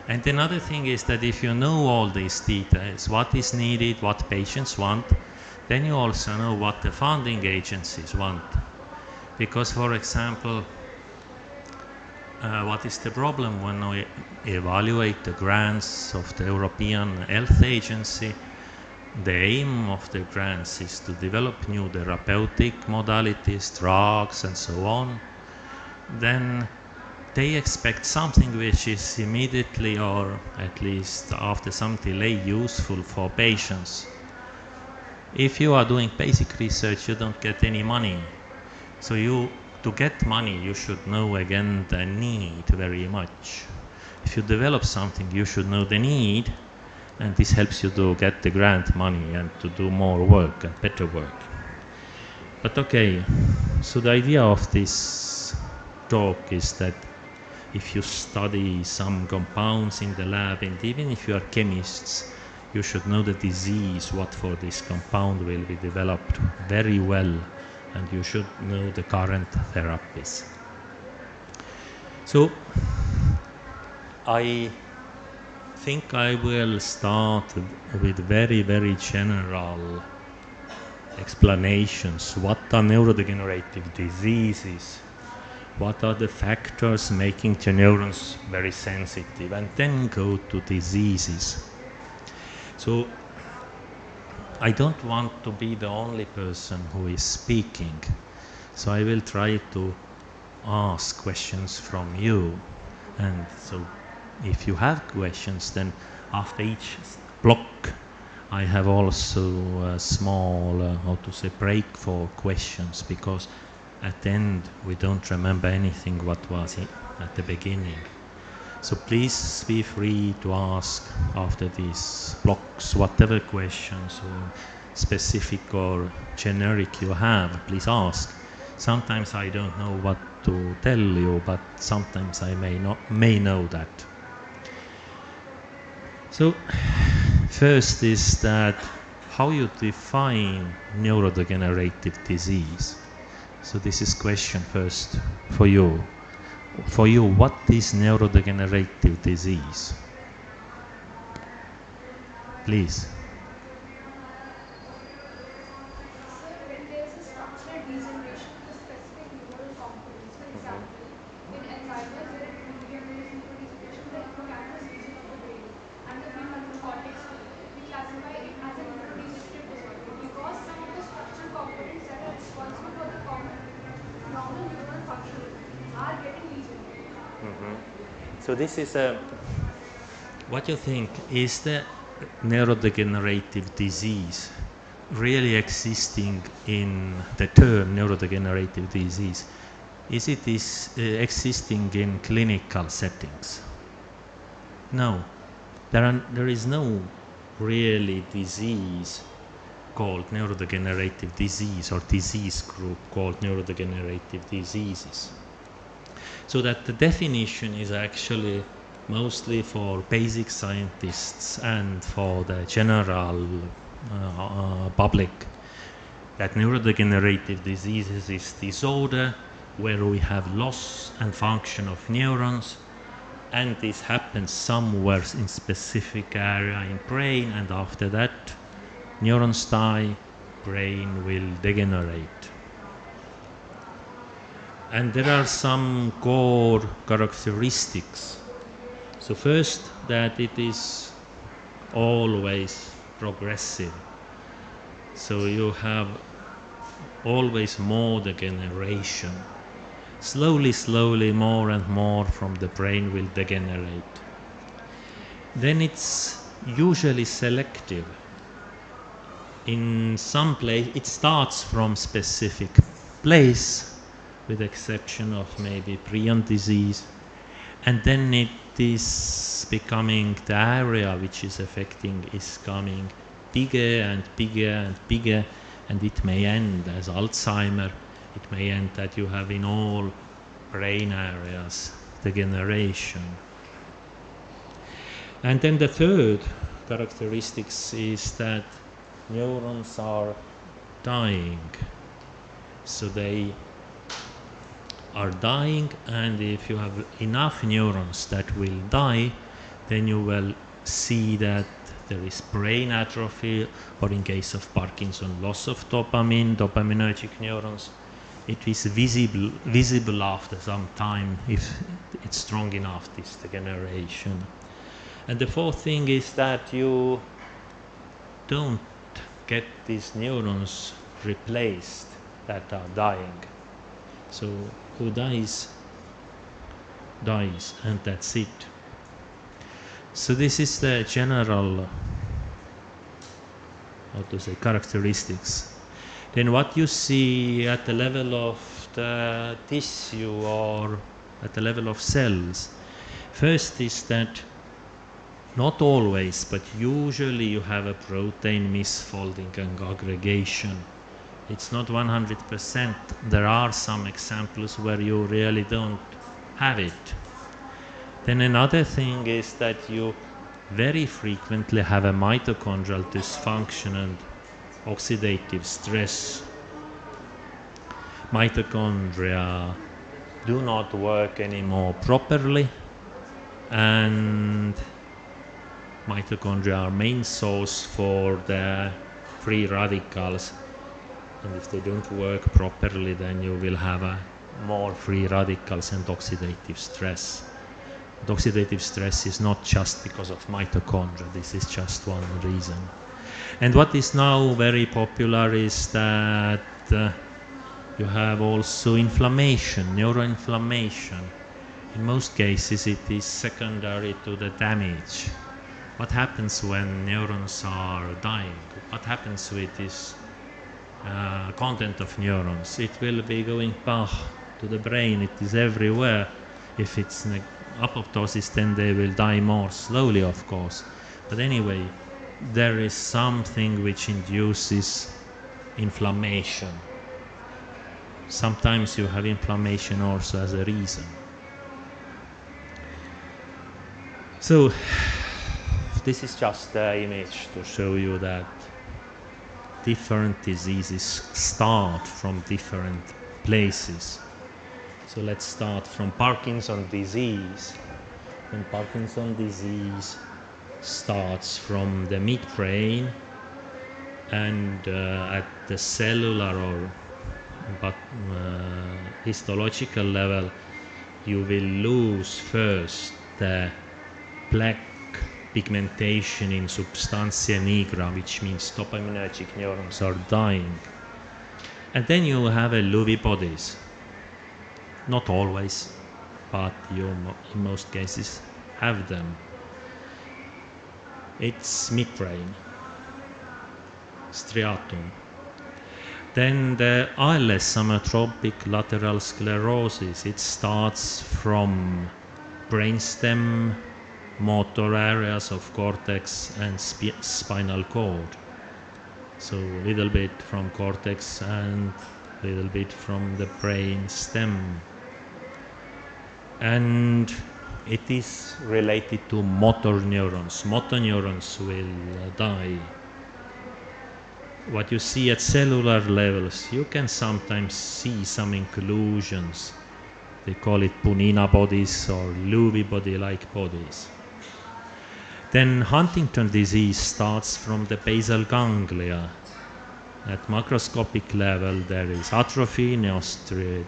And another thing is that if you know all these details, what is needed, what patients want, then you also know what the funding agencies want. Because, for example, what is the problem when we evaluate the grants of the European Health Agency? The aim of the grants is to develop new therapeutic modalities, drugs, and so on. Then they expect something which is immediately, or at least after some delay, useful for patients. If you are doing basic research, you don't get any money. So to get money, you should know again the need very much. If you develop something, you should know the need, and this helps you to get the grant money and to do more work and better work. But okay, so the idea of this talk is that if you study some compounds in the lab, and even if you are chemists, you should know the disease, what for this compound will be developed very well, and you should know the current therapies. So I think I will start with very, very general explanations. What are neurodegenerative diseases? What are the factors making the neurons very sensitive? And then go to diseases. So I don't want to be the only person who is speaking. So I will try to ask questions from you. And so if you have questions, then after each block, I have also a small, break for questions, because at the end we don't remember anything what was at the beginning. So please be free to ask after these blocks whatever questions or specific or generic you have, please ask. Sometimes I don't know what to tell you, but sometimes I may know that. So first is that how you define neurodegenerative disease. So this is question first for you. For you, what is neurodegenerative disease? Please. When there is a structural degeneration of the specific neural components, for example, in Alzheimer's, there is neurodegeneration in the hippocampus region of the brain and the prefrontal cortex too. We classify it as a neurodegenerative disorder because some of the structural components that are responsible for the normal neural functioning are getting degenerated. So this is what you think, is the neurodegenerative disease really existing in the term neurodegenerative disease? Is it existing in clinical settings? No. There is no really disease called neurodegenerative disease or disease group called neurodegenerative diseases. So that the definition is actually mostly for basic scientists and for the general public, that neurodegenerative diseases is disorder where we have loss and function of neurons, and this happens somewhere in specific area in brain, and after that neurons die, brain will degenerate. And there are some core characteristics. So first, that it is always progressive. So you have always more degeneration. Slowly, more and more from the brain will degenerate. Then it's usually selective. In some place, it starts from specific place, with exception of maybe prion disease, and then it is becoming, the area which is affecting is coming bigger and bigger and bigger, and it may end as Alzheimer. It may end that you have in all brain areas degeneration. And then the third characteristics is that neurons are dying. So they are dying, and if you have enough neurons that will die, then you will see that there is brain atrophy, or in case of Parkinson, loss of dopamine, dopaminergic neurons. It is visible after some time if it's strong enough, this degeneration. And the fourth thing is that you don't get these neurons replaced that are dying. So who dies, and that's it. So this is the general, characteristics. Then what you see at the level of the tissue or at the level of cells, first is that not always, but usually you have a protein misfolding and aggregation. It's not 100%. There are some examples where you really don't have it. Then another thing is that you very frequently have a mitochondrial dysfunction and oxidative stress. Mitochondria do not work anymore properly, and mitochondria are main source for the free radicals, and if they don't work properly, then you will have more free radicals and oxidative stress. And oxidative stress is not just because of mitochondria, this is just one reason. And what is now very popular is that you have also inflammation, neuroinflammation. In most cases it is secondary to the damage. What happens when neurons are dying? What happens with this content of neurons? It will be going back to the brain, it is everywhere. If it's apoptosis, then they will die more slowly, of course. But anyway, there is something which induces inflammation. Sometimes you have inflammation also as a reason. So this is just the image to show you that different diseases start from different places. So let's start from Parkinson's disease. And Parkinson's disease starts from the midbrain, and at the cellular or histological level, you will lose first the black pigmentation in substantia nigra, which means dopaminergic neurons are dying. And then you have a Lewy bodies. Not always, but you in most cases have them. It's midbrain, striatum. Then the ALS, amyotrophic lateral sclerosis, it starts from brainstem, motor areas of cortex and spinal cord. So a little bit from cortex and a little bit from the brain stem. And it is related to motor neurons. Motor neurons will die. What you see at cellular levels, you can sometimes see some inclusions. They call it Punina bodies or Lewy body-like bodies. Then Huntington disease starts from the basal ganglia. At macroscopic level, there is atrophy, neostrial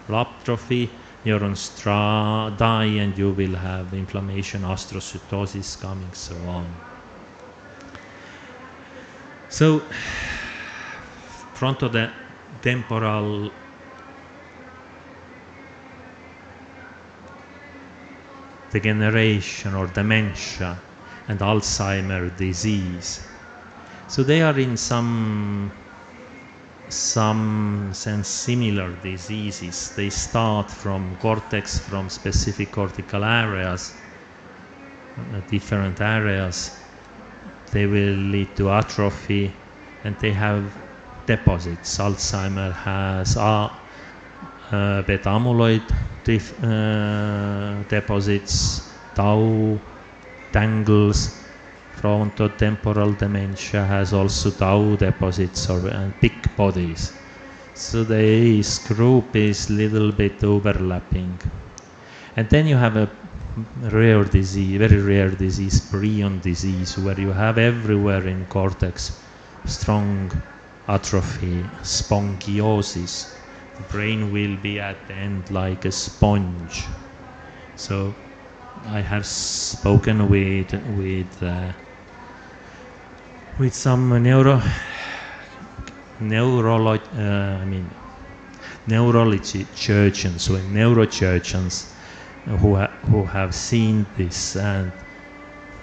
atrophy, neurons die, and you will have inflammation, astrocytosis coming, so on. So, frontotemporal degeneration or dementia and Alzheimer's disease. So they are in some sense similar diseases. They start from cortex, from specific cortical areas, different areas. They will lead to atrophy, and they have deposits. Alzheimer has beta amyloid deposits, tau tangles. Frontotemporal dementia has also tau deposits and big bodies. So this group is little bit overlapping. And then you have a rare disease, very rare disease, prion disease, where you have everywhere in cortex strong atrophy, spongiosis. The brain will be at the end like a sponge. So I have spoken with some neurology surgeons or neurosurgeons who have seen this, and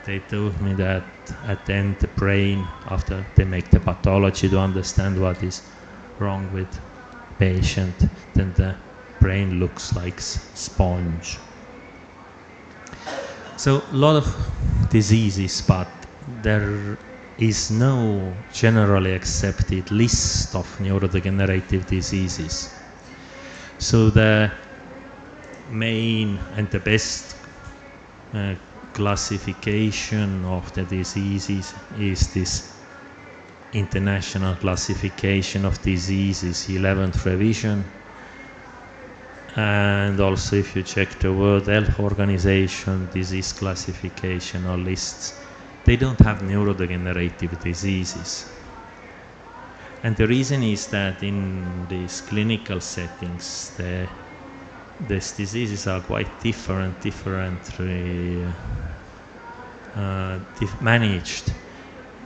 they told me that at the end the brain, after they make the pathology to understand what is wrong with patient, then the brain looks like sponge. So a lot of diseases, but there is no generally accepted list of neurodegenerative diseases. So the main and the best classification of the diseases is this International Classification of Diseases 11th revision. And also if you check the World Health Organization disease classification or lists, they don't have neurodegenerative diseases. And the reason is that in these clinical settings, these diseases are quite differently managed.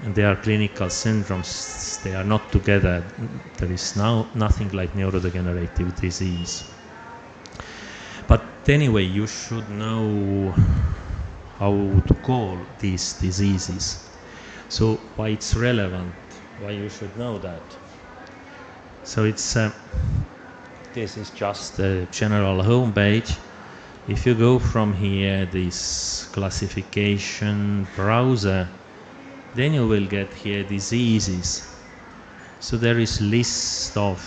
And they are clinical syndromes, they are not together. There is now nothing like neurodegenerative disease. But anyway, you should know how to call these diseases. So why it's relevant, why you should know that. So it's this is just a general homepage. If you go from here, this classification browser, then you will get here diseases. So there is list of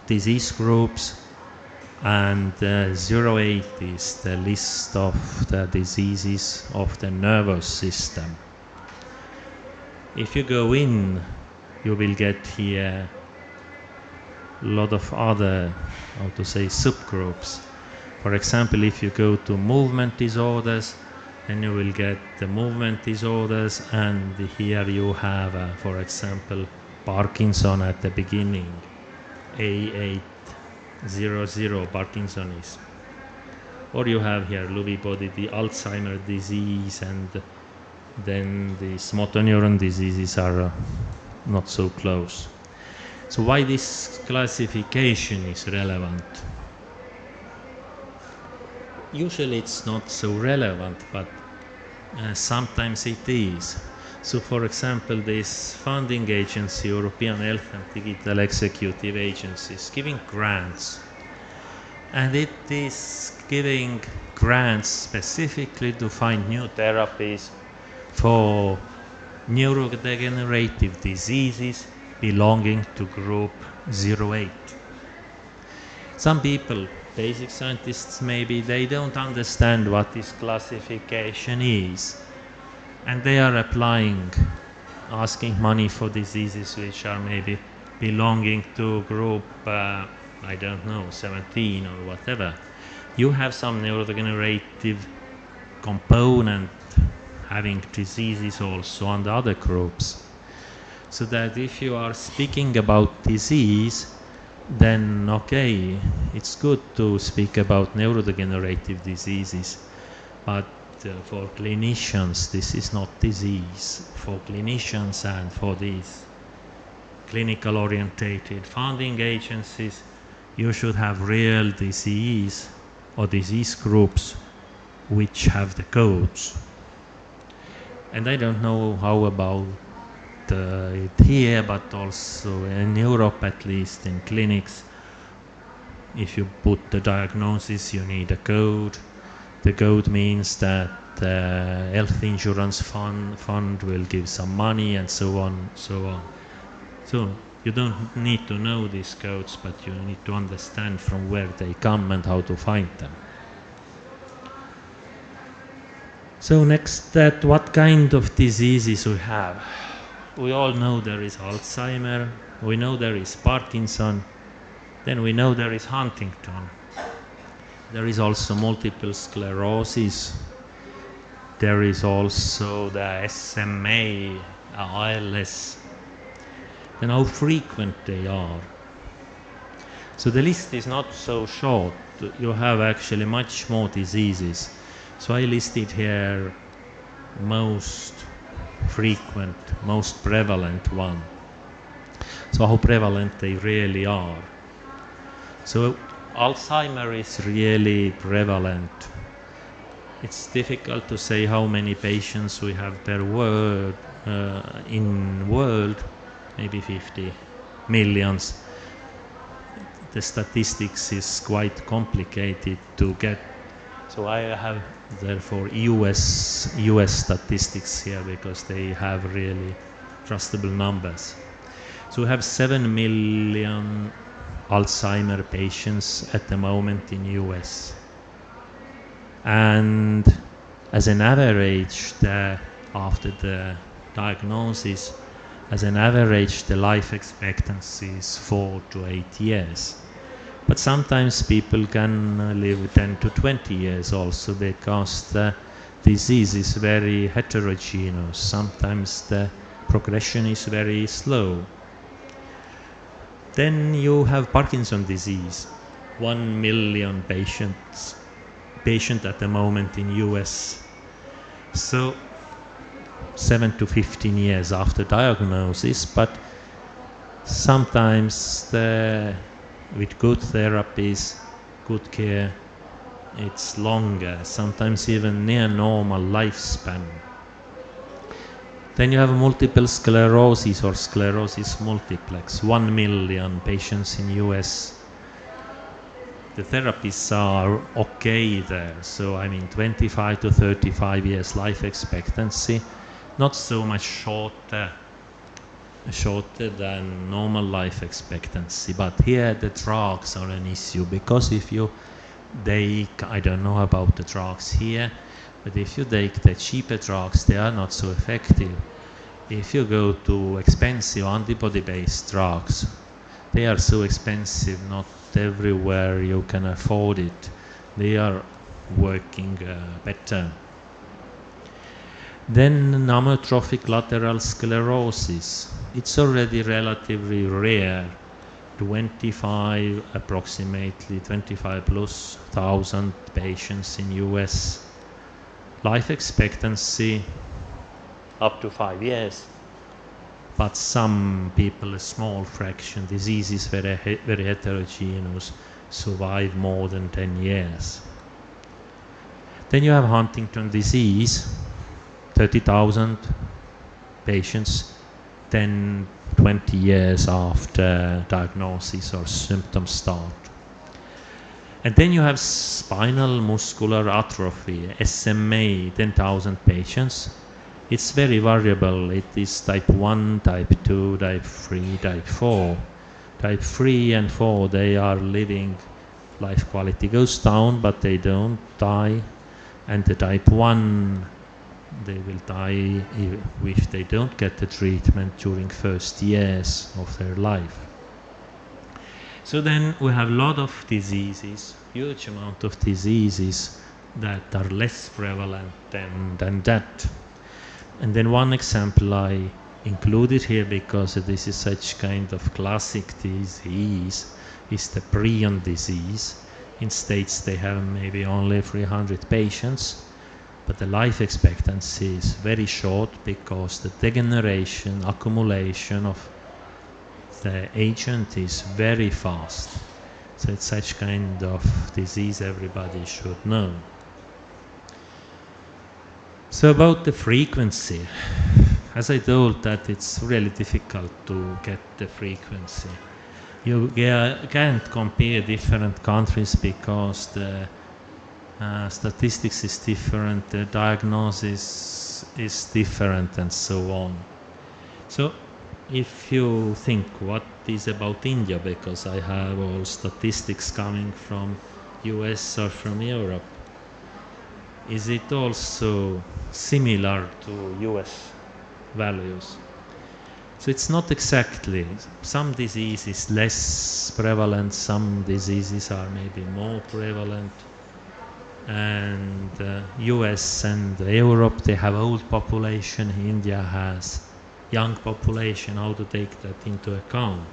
disease groups, and 08 is the list of the diseases of the nervous system. If you go in, you will get here a lot of other, how to say, subgroups. For example, if you go to movement disorders, then you will get the movement disorders, and here you have, for example, Parkinson at the beginning, A800 Parkinsonism. Or you have here Lewy body, the Alzheimer's disease, and then these motor neuron diseases are not so close. So why this classification is relevant? Usually it's not so relevant, but sometimes it is. So for example, this funding agency, European Health and Digital Executive Agency, is giving grants. And it is giving grants specifically to find new therapies for neurodegenerative diseases belonging to group 08. Some people, basic scientists maybe, they don't understand what this classification is. And they are applying, asking money for diseases which are maybe belonging to group, I don't know, 17 or whatever. You have some neurodegenerative component having diseases also on the other groups. So that if you are speaking about disease, then okay, it's good to speak about neurodegenerative diseases, but for clinicians, this is not disease. For clinicians and for these clinical orientated funding agencies, you should have real disease or disease groups which have the codes. And I don't know how about it here, but also in Europe, at least in clinics, if you put the diagnosis, you need a code. The code means that the health insurance fund will give some money, and so on, so on. So you don't need to know these codes, but you need to understand from where they come and how to find them. So next, that what kind of diseases we have. We all know there is Alzheimer, we know there is Parkinson, then we know there is Huntington. There is also multiple sclerosis. There is also the SMA, ALS, and how frequent they are. So the list is not so short. You have actually much more diseases. So I listed here most frequent, most prevalent one. So how prevalent they really are. So Alzheimer is really prevalent. It's difficult to say how many patients we have per world in world, maybe 50 millions. The statistics is quite complicated to get. So I have therefore US statistics here because they have really trustable numbers. So we have 7 million Alzheimer patients at the moment in US. And as an average, after the diagnosis, as an average, the life expectancy is 4 to 8 years. But sometimes people can live 10 to 20 years also because the disease is very heterogeneous. Sometimes the progression is very slow. Then you have Parkinson's disease, 1 million patient at the moment in US. So 7 to 15 years after diagnosis, but sometimes with good therapies, good care, it's longer, sometimes even near normal lifespan. Then you have multiple sclerosis or sclerosis multiplex, 1 million patients in US. The therapies are okay there, so I mean 25 to 35 years life expectancy, not so much shorter than normal life expectancy, but here the drugs are an issue because if you take, I don't know about the drugs here, but if you take the cheaper drugs, they are not so effective. If you go to expensive antibody-based drugs, they are so expensive, not everywhere you can afford it. They are working better. Then amyotrophic lateral sclerosis. It's already relatively rare. Approximately 25 plus thousand patients in US. Life expectancy up to 5 years. But some people, a small fraction, disease is very heterogeneous, survive more than 10 years. Then you have Huntington disease, 30,000 patients, 10, 20 years after diagnosis or symptoms start. And then you have spinal muscular atrophy, SMA, 10,000 patients. It's very variable. It is type 1, type 2, type 3, type 4. Type 3 and 4, they are living, life quality goes down, but they don't die. And the type 1, they will die if they don't get the treatment during first years of their life. So then we have a lot of diseases, huge amount of diseases that are less prevalent than that. And then one example I included here because this is such kind of classic disease is the prion disease. In States they have maybe only 300 patients, but the life expectancy is very short because the degeneration, accumulation of the agent is very fast. So it's such kind of disease everybody should know. So about the frequency, as I told that it's really difficult to get the frequency. You can't compare different countries because the statistics is different, the diagnosis is different and so on. So if you think what is about India, because I have all statistics coming from US or from Europe, is it also similar to US values? So it's not exactly. Some disease is less prevalent, some diseases are maybe more prevalent. and US and Europe, they have old population. India has young population. How to take that into account?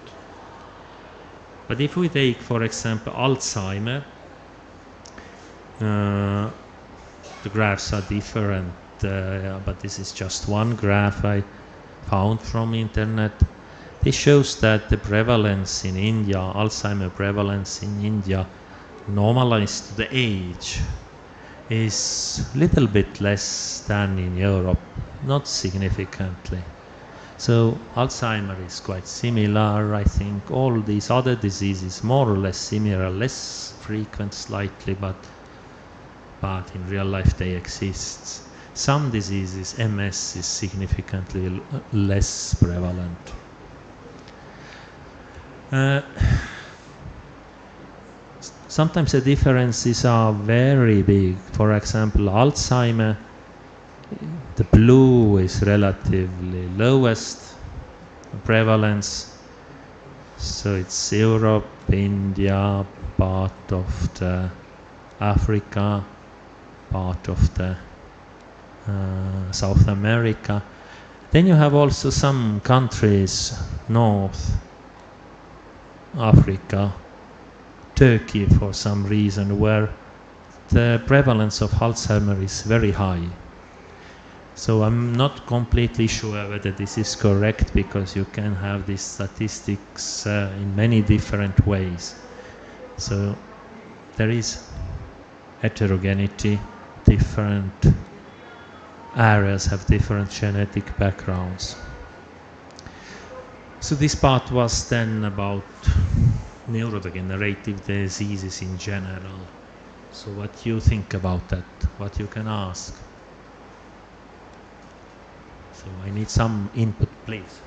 But if we take, for example, Alzheimer, the graphs are different, but this is just one graph I found from internet. This shows that the prevalence in India, Alzheimer prevalence in India, normalized to the age, is a little bit less than in Europe, not significantly. So Alzheimer is quite similar. I think all these other diseases more or less similar, less frequent slightly, but in real life they exist. Some diseases, MS is significantly less prevalent. Sometimes the differences are very big. For example, Alzheimer, the blue is relatively lowest prevalence. So it's Europe, India, part of the Africa, part of the South America. Then you have also some countries, North Africa, Turkey for some reason, where the prevalence of Alzheimer is very high. So I'm not completely sure whether this is correct, because you can have these statistics in many different ways. So there is heterogeneity, different areas have different genetic backgrounds. So this part was then about neurodegenerative diseases in general. So what do you think about that? What you can ask? So I need some input, please.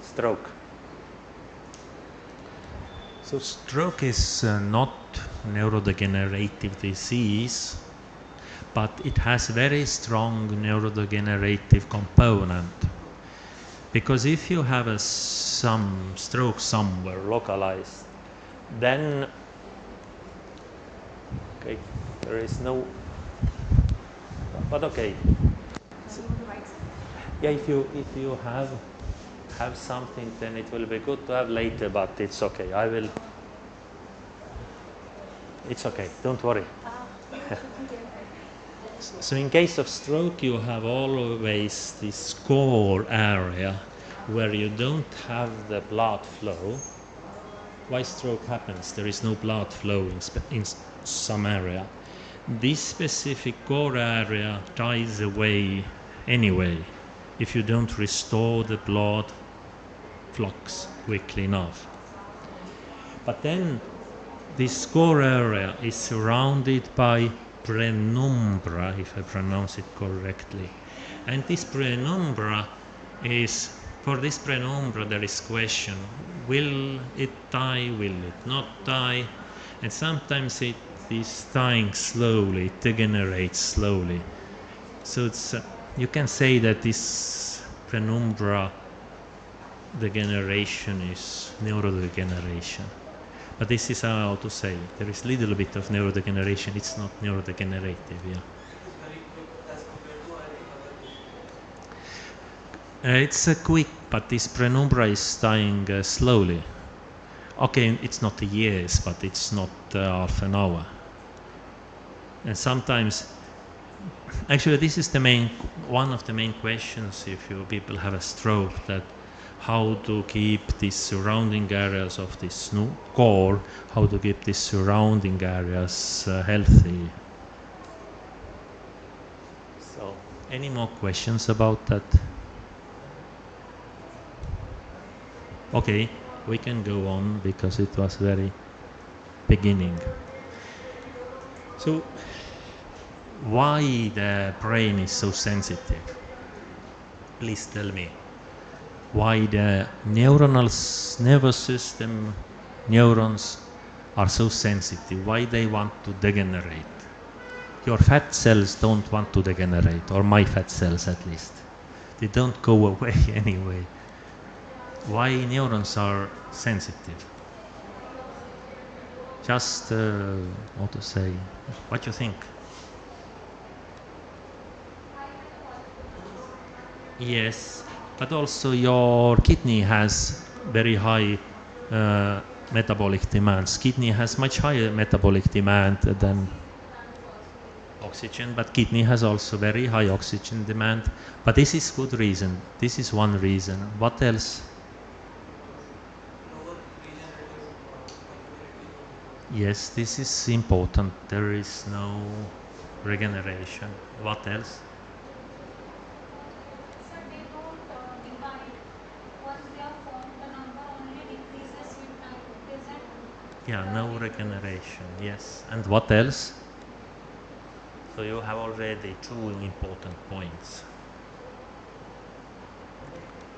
Stroke. So stroke is not neurodegenerative disease, but it has very strong neurodegenerative component. Because if you have some stroke somewhere localized, then okay, there is no. But okay. Yeah, if you have something, then it will be good to have later. But it's okay. I will. It's okay. Don't worry. So in case of stroke, you have always this core area where you don't have the blood flow. Why stroke happens? There is no blood flow in some area. This specific core area dies away anyway if you don't restore the blood flux quickly enough. But then this core area is surrounded by penumbra, if I pronounce it correctly. And this penumbra is, for this penumbra there is question, will it die, will it not die? And sometimes it is dying slowly, it degenerates slowly. So it's, you can say that this penumbra degeneration is neurodegeneration. But this is how to say, there is a little bit of neurodegeneration, it's not neurodegenerative, yeah. It's quick, but this penumbra is dying slowly. Okay, it's not years, but it's not half an hour. And sometimes, actually this is one of the main questions if people have a stroke, that how to keep these surrounding areas of this core, how to keep these surrounding areas healthy. So, any more questions about that? Okay, we can go on because it was very beginning. So, why the brain is so sensitive? Please tell me. Why the nervous system, neurons are so sensitive, why they want to degenerate. Your fat cells don't want to degenerate, or my fat cells at least. They don't go away anyway. Why neurons are sensitive? Just what to say? What you think? Yes, but also your kidney has very high metabolic demands. Kidney has much higher metabolic demand than oxygen, but kidney has also very high oxygen demand. But this is good reason. This is one reason. What else? Yes, this is important. There is no regeneration. What else? So they don't divide. Once they are formed, the number only decreases with time. Is that Yeah, no regeneration. Yes. And what else? So you have already two important points.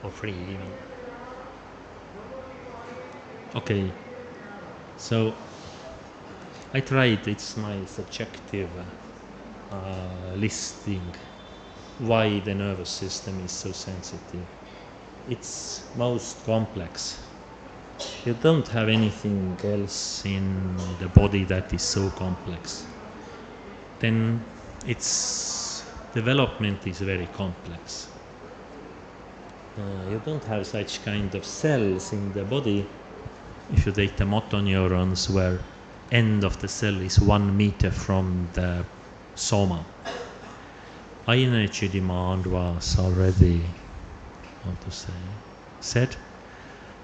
Or three even. Okay. So I tried, it's my subjective listing why the nervous system is so sensitive. It's most complex. You don't have anything else in the body that is so complex. Then its development is very complex. You don't have such kind of cells in the body. If you take the motoneurons, where end of the cell is 1 meter from the soma. Energy demand was already, how to say, said.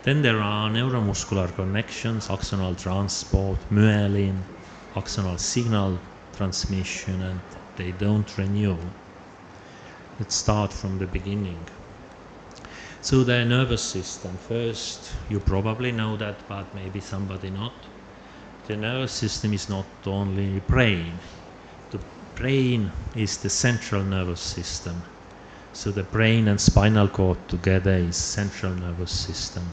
Then there are neuromuscular connections, axonal transport, myelin, axonal signal transmission, and they don't renew. Let's start from the beginning. So the nervous system, first, you probably know that, but maybe somebody not. The nervous system is not only brain. The brain is the central nervous system. So the brain and spinal cord together is central nervous system.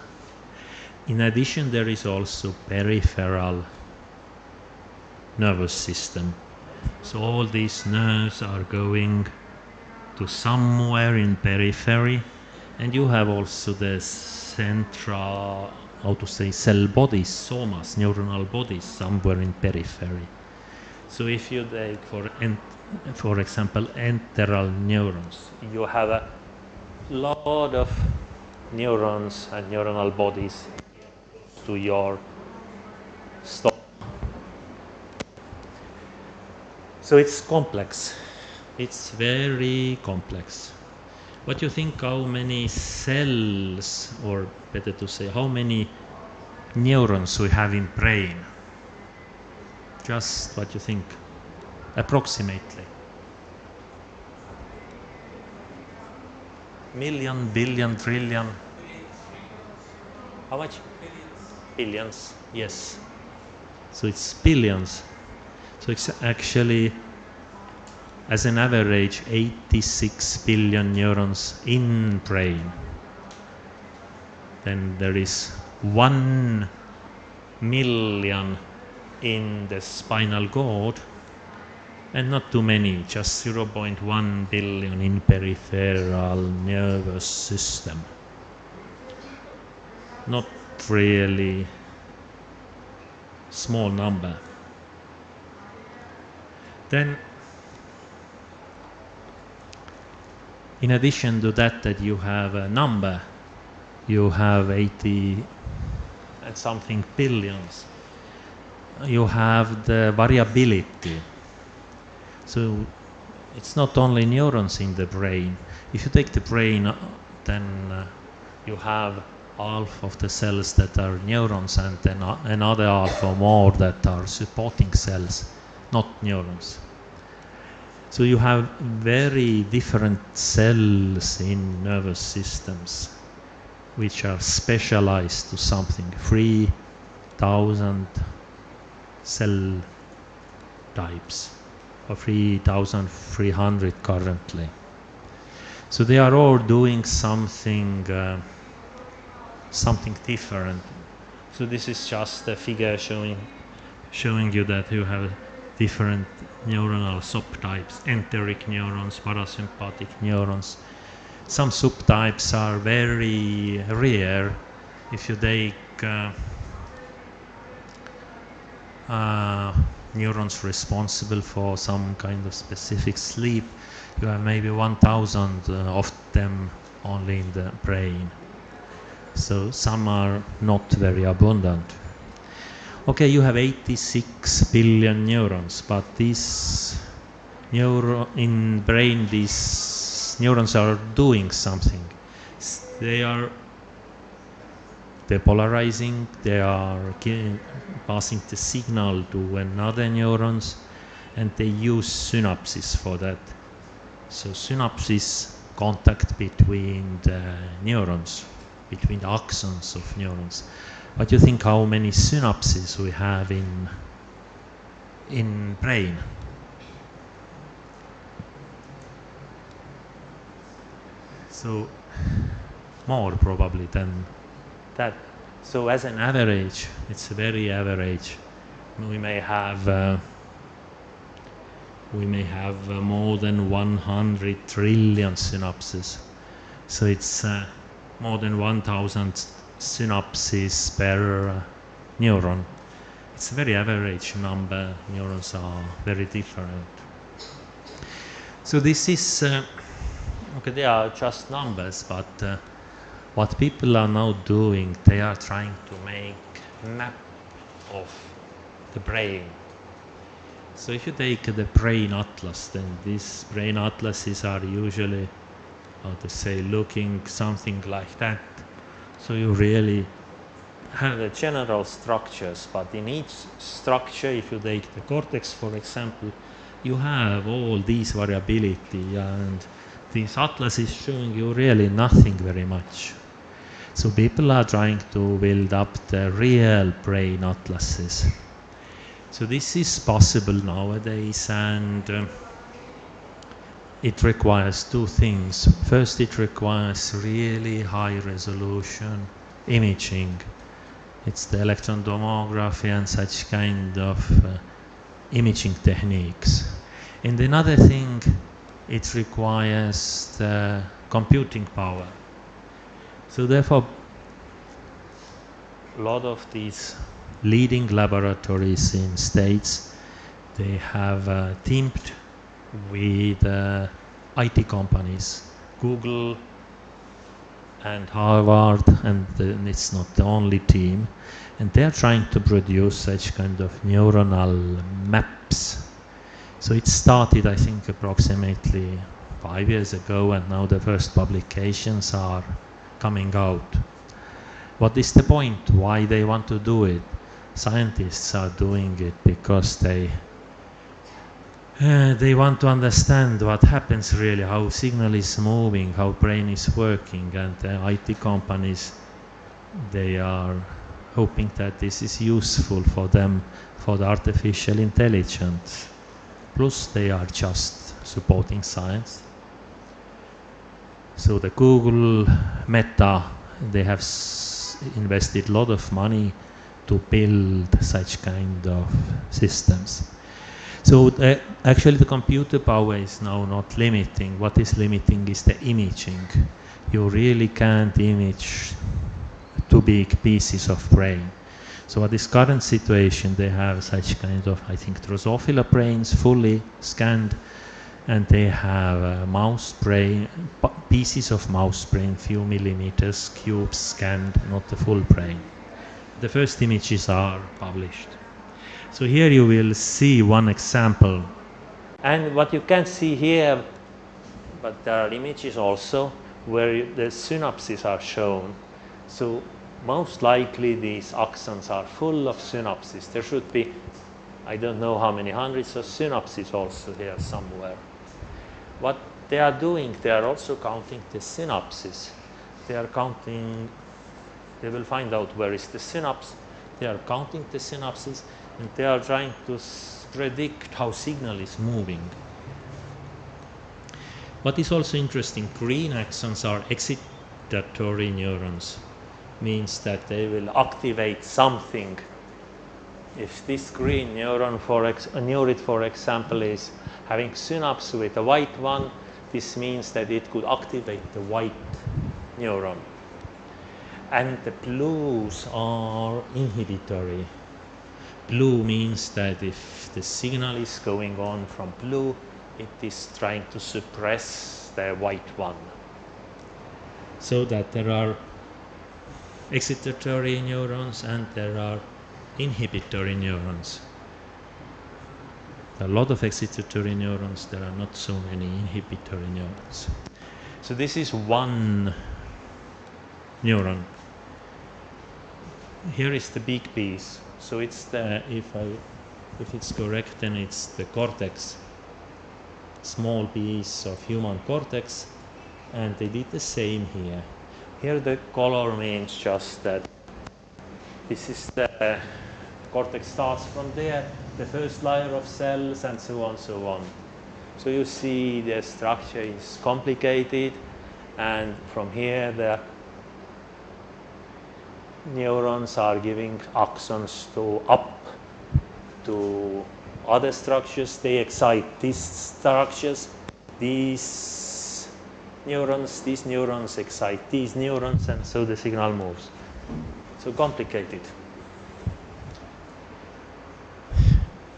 In addition, there is also peripheral nervous system. So all these nerves are going to somewhere in periphery, and you have also the central, how to say, cell bodies, somas, neuronal bodies, somewhere in periphery. So if you take, for example, enteral neurons, you have a lot of neurons and neuronal bodies to your stop. So it's complex. It's very complex. What do you think, how many cells, or better to say, how many neurons we have in brain? Just what you think, approximately. Million, billion, trillion? How much? Billions, yes. So it's billions. So it's actually, as an average, 86 billion neurons in brain. Then there is 1 million in the spinal cord, and not too many, just 0.1 billion in peripheral nervous system. Not really small number. Then, in addition to that you have a number, you have 80 and something billions. You have the variability. So it's not only neurons in the brain. If you take the brain, then you have half of the cells that are neurons, and then another half or more that are supporting cells, not neurons. So you have very different cells in nervous systems which are specialized to something. 3,000 cell types, or 3,300 currently. So they are all doing something different. So this is just a figure showing you that you have different neuronal subtypes, enteric neurons, parasympathetic neurons. Some subtypes are very rare. If you take neurons responsible for some kind of specific sleep. You have maybe 1,000 of them only in the brain. So some are not very abundant. Okay, you have 86 billion neurons, but these in brain, these neurons are doing something. They are depolarizing, they are passing the signal to another neurons, and they use synapses for that. So synapses contact between the neurons, between the axons of neurons. What do you think how many synapses we have in brain? So more probably than that. So as an average, it's a very average. We may have more than 100 trillion synapses. So it's more than 1,000 synapses per neuron. It's a very average number. Neurons are very different. So this is okay. They are just numbers, but what people are now doing, they are trying to make a map of the brain. So if you take the brain atlas, then these brain atlases are usually, how to say, looking something like that. So you really have the general structures, but in each structure, if you take the cortex, for example, you have all these variability, and this atlas is showing you really nothing very much. So people are trying to build up the real brain atlases. So this is possible nowadays, and it requires two things. First, it requires really high resolution imaging. It's the electron tomography and such kind of imaging techniques. And another thing, it requires the computing power. So therefore, a lot of these leading laboratories in States, they have teamed with IT companies, Google and Harvard, and it's not the only team, and they are trying to produce such kind of neuronal maps. So it started, I think, approximately 5 years ago, and now the first publications are coming out. What is the point? Why they want to do it? Scientists are doing it because they want to understand what happens really, how signal is moving, how brain is working, and the IT companies, they are hoping that this is useful for them for the artificial intelligence. Plus they are just supporting science. So the Google, Meta, they have invested a lot of money to build such kind of systems. So actually the computer power is now not limiting. What is limiting is the imaging. You really can't image too big pieces of brain. So at this current situation, they have such kind of, I think, Drosophila brains fully scanned, and they have mouse brain, pieces of mouse brain, few millimeters cubes scanned, not the full brain. The first images are published. So here you will see one example. And what you can see here, but there are images also where the synapses are shown. So most likely these axons are full of synapses. There should be, I don't know how many hundreds of synapses also here somewhere. What they are doing, they are also counting the synapses. They are counting, they will find out where is the synapse. They are counting the synapses, and they are trying to predict how signal is moving. What is also interesting, green axons are excitatory neurons. Means that they will activate something. If this green neuron, neurid for example, is having synapse with a white one, this means that it could activate the white neuron. And the blues are inhibitory. blue means that if the signal is going on from blue, it is trying to suppress the white one. So that there are excitatory neurons and there are inhibitory neurons. There are a lot of excitatory neurons, there are not so many inhibitory neurons. So this is one neuron. Here is the big piece. So it's the, if it's correct, then it's the cortex, small piece of human cortex, and they did the same here. Here the color means just that this is the cortex starts from there, the first layer of cells, and so on, so on. So you see the structure is complicated, and from here the neurons are giving axons to up to other structures. They excite these structures, these neurons excite these neurons, and so the signal moves. So complicated.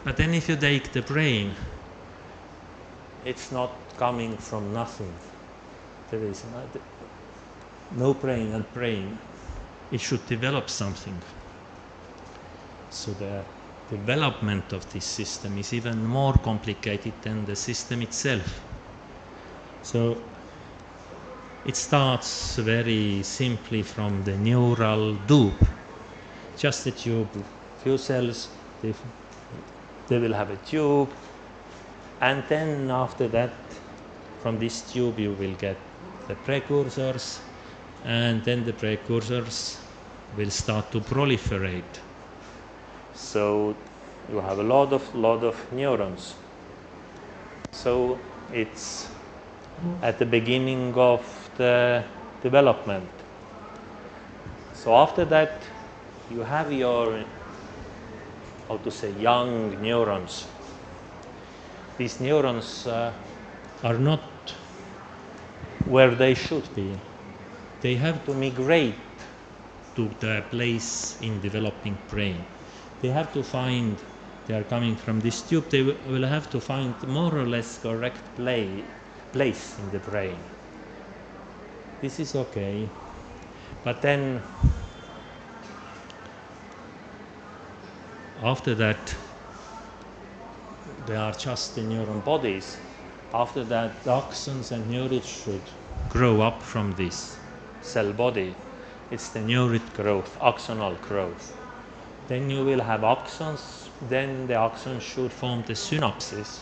But then if you take the brain, it's not coming from nothing. There is no brain and brain. It should develop something. So the development of this system is even more complicated than the system itself. So it starts very simply from the neural tube. Just a tube, few cells, they will have a tube, and then after that, from this tube you will get the precursors, and then the precursors will start to proliferate. So you have a lot of neurons. So it's at the beginning of the development. So after that, you have your, how to say, young neurons. These neurons are not where they should be. They have to migrate to the place in developing brain. They have to find, they are coming from this tube, they will have to find more or less correct place in the brain. This is okay, but then after that they are just the neuron bodies. After that, the axons and neurids should grow up from this cell body. It's the neurid growth, axonal growth. Then you will have axons, then the axons should form the synapses.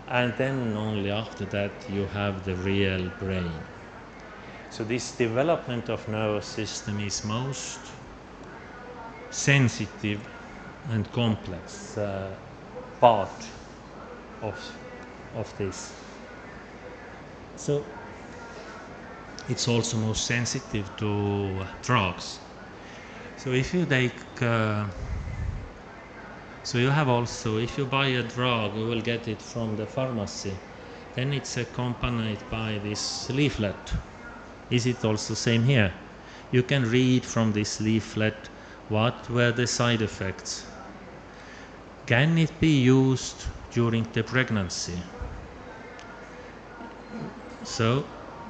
And then only after that you have the real brain. So this development of nervous system is most sensitive and complex part of this. So it's also most sensitive to drugs. So if you take, so you have also, if you buy a drug, you will get it from the pharmacy. Then it's accompanied by this leaflet. Is it also same here? You can read from this leaflet what were the side effects. Can it be used during the pregnancy? So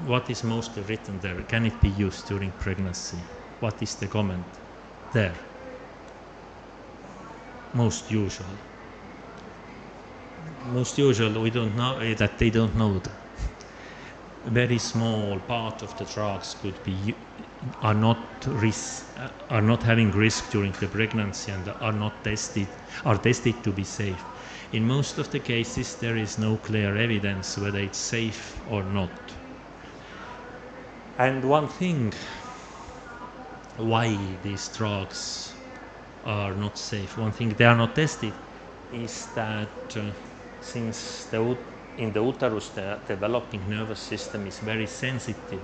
what is mostly written there? Can it be used during pregnancy? What is the comment there? Most usual. Most usual, we don't know that they don't know that. A very small part of the drugs could be are not having risk during the pregnancy and are tested to be safe. In most of the cases, there is no clear evidence whether it's safe or not. And one thing why these drugs are not safe, one thing they are not tested, is that since in the uterus the developing nervous system is very sensitive,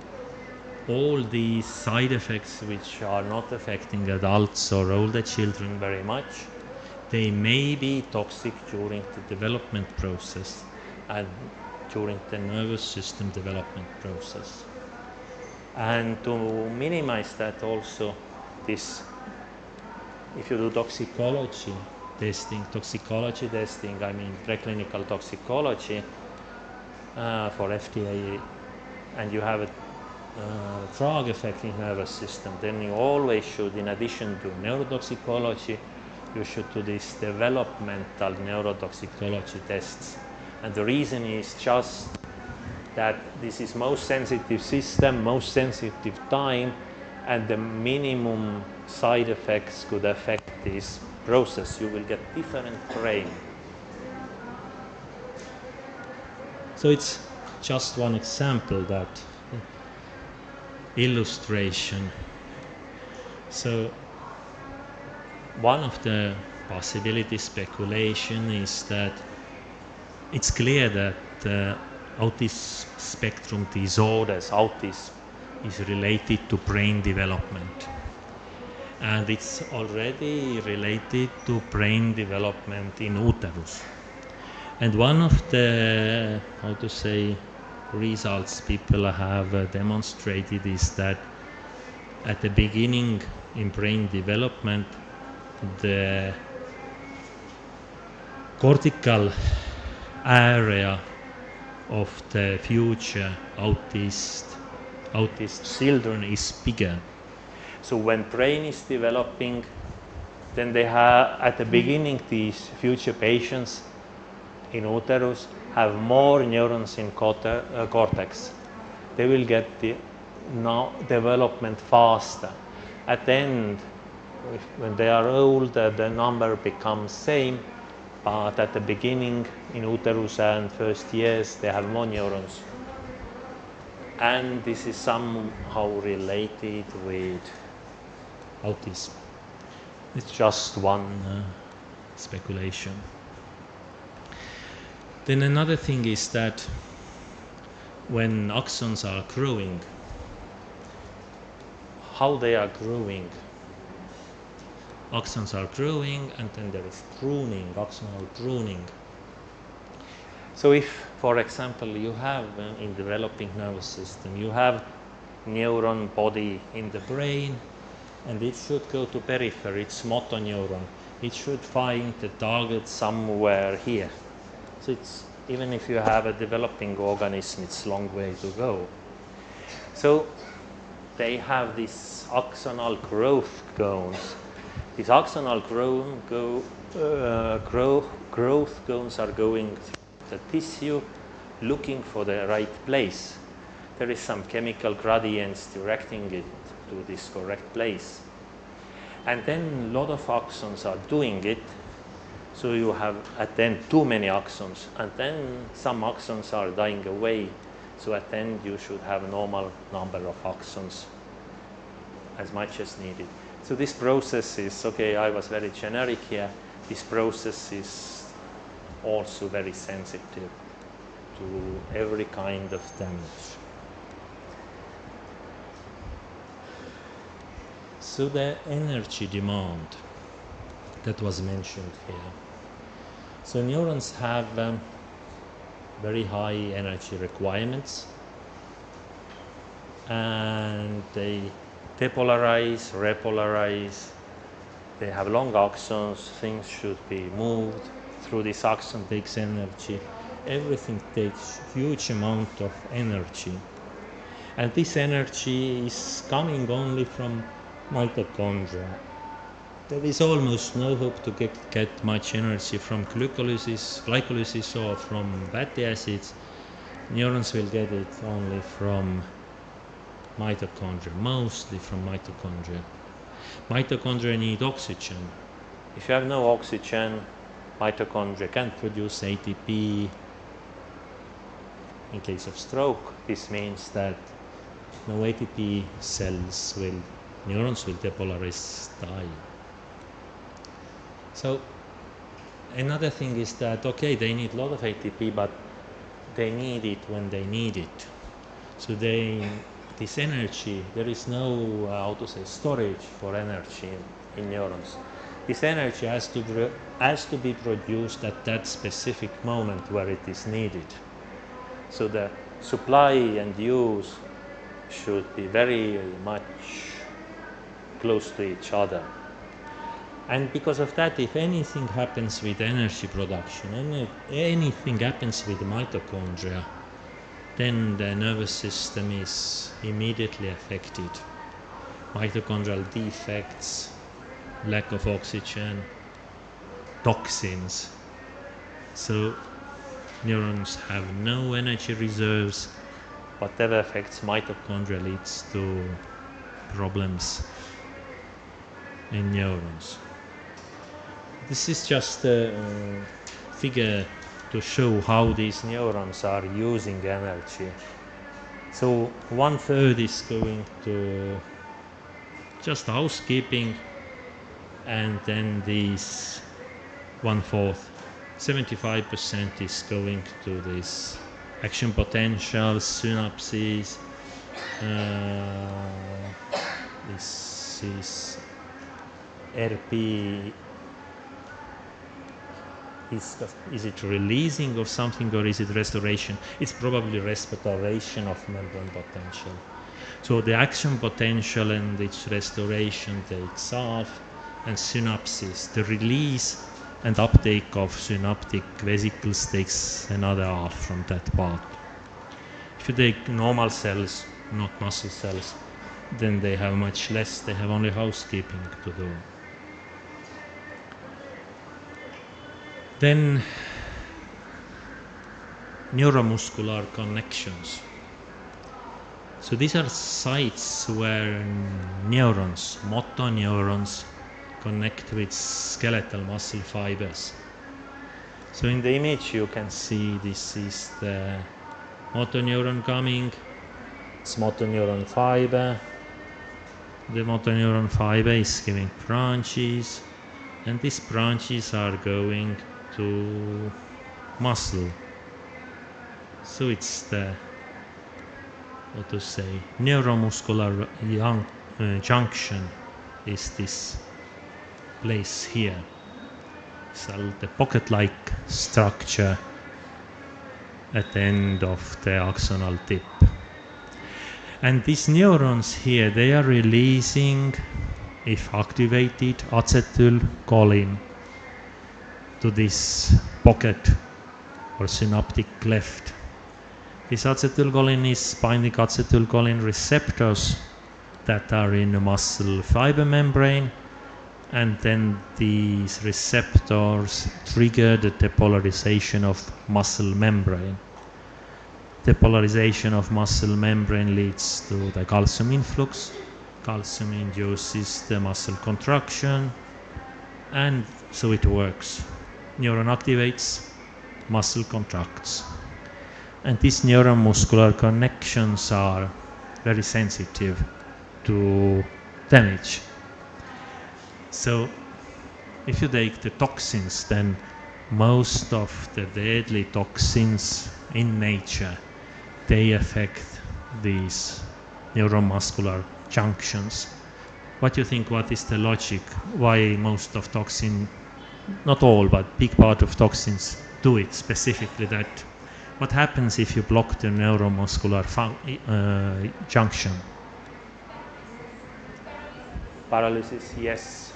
all these side effects which are not affecting adults or older children very much, they may be toxic during the development process and during the nervous system development process. And to minimize that also, this if you do toxicology testing, I mean preclinical toxicology for FDA, and you have a drug affecting nervous system, then you always should, in addition to neurotoxicology, you should do these developmental neurotoxicology tests. And the reason is just that this is most sensitive system, most sensitive time, and the minimum side effects could affect this process. You will get different brain. So it's just one example, that illustration. So one of the possibility speculation is that it's clear that autism spectrum disorders, autism, is related to brain development. And it's already related to brain development in uterus. And one of the, how to say, results people have demonstrated is that at the beginning in brain development, the cortical area of the future autist children is bigger. So when brain is developing, then they have, at the beginning, these future patients in uterus have more neurons in cortex. They will get the development faster. At the end, when they are older, the number becomes same, but at the beginning in uterus and first years, they have more neurons. And this is somehow related with autism. It's just one speculation. Then another thing is that when axons are growing, how they are growing. Axons are growing, and then there is pruning, axonal pruning. So if, for example, you have in developing nervous system, you have neuron body in the brain, and it should go to periphery, it's motor neuron. It should find the target somewhere here. So it's, even if you have a developing organism, it's a long way to go. So they have these axonal growth cones. These axonal growth cones are going through the tissue, looking for the right place. There is some chemical gradients directing it to this correct place. And then a lot of axons are doing it. So you have at the end too many axons, and then some axons are dying away. So at the end you should have a normal number of axons, as much as needed. So this process is, okay, I was very generic here, this process is also very sensitive to every kind of damage. So the energy demand that was mentioned here. So neurons have very high energy requirements, and they depolarize, repolarize, they have long axons, things should be moved through this axon, takes energy. Everything takes huge amount of energy. And this energy is coming only from mitochondria. There is almost no hope to get much energy from glycolysis or from fatty acids. Neurons will get it only from mitochondria, mostly from mitochondria. Mitochondria need oxygen. If you have no oxygen, mitochondria can't produce ATP. In case of stroke, this means that no ATP neurons will depolarize, die. So another thing is that, okay, they need a lot of ATP, but they need it when they need it. So this energy, there is no, storage for energy in neurons. This energy has to be produced at that specific moment where it is needed. So the supply and use should be very much close to each other. And because of that, if anything happens with energy production, anything happens with mitochondria, then the nervous system is immediately affected. Mitochondrial defects, lack of oxygen, toxins. So neurons have no energy reserves. Whatever affects mitochondria leads to problems in neurons. This is just a figure to show how these neurons are using energy. So 1/3 is going to just housekeeping, and then these 1/4, 75% is going to this action potentials, synapses. This is RP. Is it releasing or something, or is it restoration? It's probably restoration of membrane potential. So the action potential and its restoration takes half, and synapses, the release and uptake of synaptic vesicles, takes another half from that part. If you take normal cells, not muscle cells, then they have much less, they have only housekeeping to do. Then neuromuscular connections. So these are sites where neurons, motoneurons, connect with skeletal muscle fibers. So in the image you can see this is the motoneuron coming, it's motoneuron fiber. The motoneuron fiber is giving branches, and these branches are going to muscle. So it's the, what to say, neuromuscular junction is this place here. So the pocket-like structure at the end of the axonal tip. And these neurons here, they are releasing, if activated, acetylcholine to this pocket or synaptic cleft. This acetylcholine is binding acetylcholine receptors that are in the muscle fiber membrane, and then these receptors trigger the depolarization of muscle membrane. Depolarization of muscle membrane leads to the calcium influx. Calcium induces the muscle contraction, and so it works. Neuron activates, muscle contracts. And these neuromuscular connections are very sensitive to damage. So if you take the toxins, then most of the deadly toxins in nature, they affect these neuromuscular junctions. What do you think, what is the logic? Why most of toxin, not all, but big part of toxins do it specifically that? What happens if you block the neuromuscular junction? Paralysis, yes.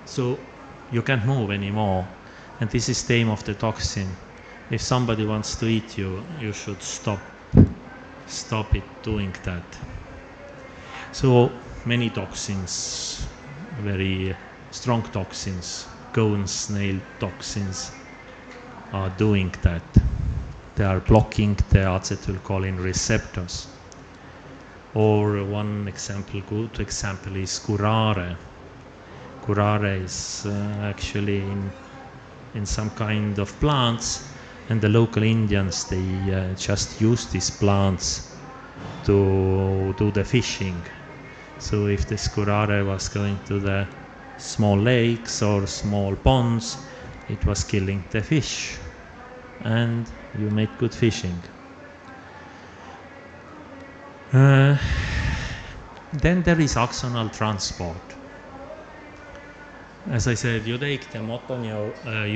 So you can't move anymore, and this is the aim of the toxin. If somebody wants to eat you, you should stop it doing that. So many toxins, very strong toxins, cone snail toxins, are doing that. They are blocking the acetylcholine receptors. Or one example, good example, is curare. Curare is actually in some kind of plants, and the local Indians, they just use these plants to do the fishing. So if this curare was going to the small lakes or small ponds, it was killing the fish, and you made good fishing. Then there is axonal transport. As I said, you take the motoneuron,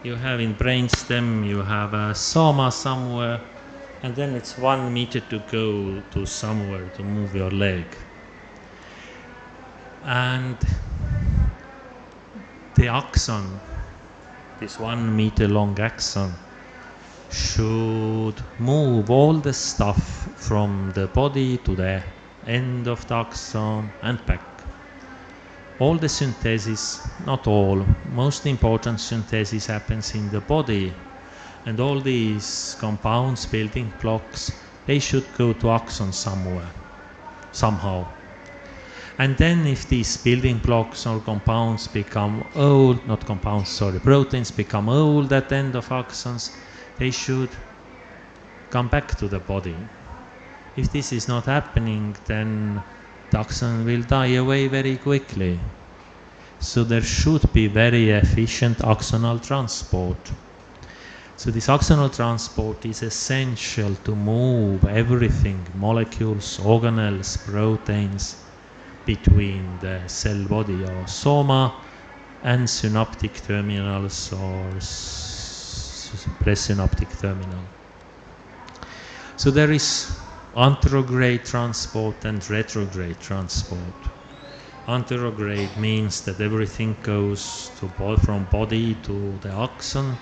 you have in brainstem, you have a soma somewhere, and then it's 1 meter to go to somewhere to move your leg. And the axon, this 1 meter long axon, should move all the stuff from the body to the end of the axon and back. All the synthesis, not all, most important synthesis happens in the body, and all these compounds, building blocks, they should go to axon somewhere, somehow. And then if these building blocks or compounds become old, not compounds, sorry, proteins become old at the end of axons, they should come back to the body. If this is not happening, then the axon will die away very quickly. So there should be very efficient axonal transport. So this axonal transport is essential to move everything, molecules, organelles, proteins, between the cell body or soma and synaptic terminals or presynaptic terminal. So there is anterograde transport and retrograde transport. Anterograde means that everything goes from body to the axon,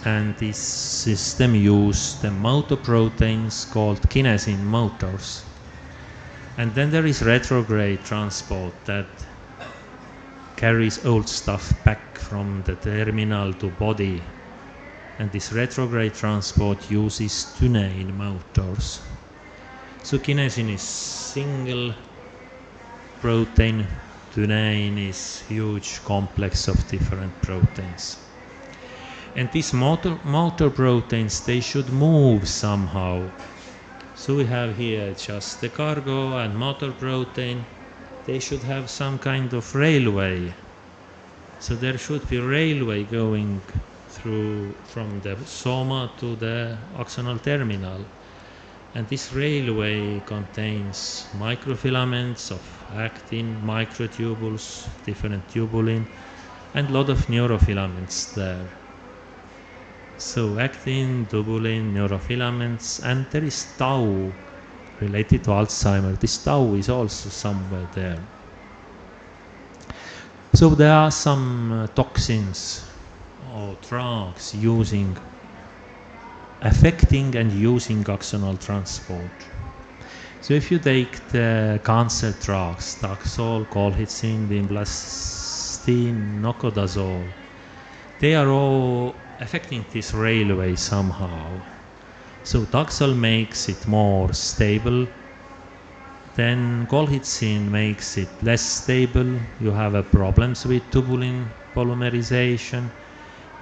and this system uses the motor proteins called kinesin motors. And then there is retrograde transport that carries old stuff back from the terminal to body. And this retrograde transport uses tunane motors. So kinesin is single protein, tunane is huge complex of different proteins. And these motor proteins, they should move somehow. So we have here just the cargo and motor protein. They should have some kind of railway. So there should be railway going through from the soma to the axonal terminal. And this railway contains microfilaments of actin, microtubules, different tubulin, and a lot of neurofilaments there. So actin, tubulin, neurofilaments, and there is tau related to Alzheimer. This tau is also somewhere there. So there are some toxins or drugs affecting and using axonal transport. So if you take the cancer drugs, Taxol, colchicine, vinblastine, nocodazole, they are all affecting this railway somehow. So Taxol makes it more stable, then colchicine makes it less stable. You have problems with tubulin polymerization.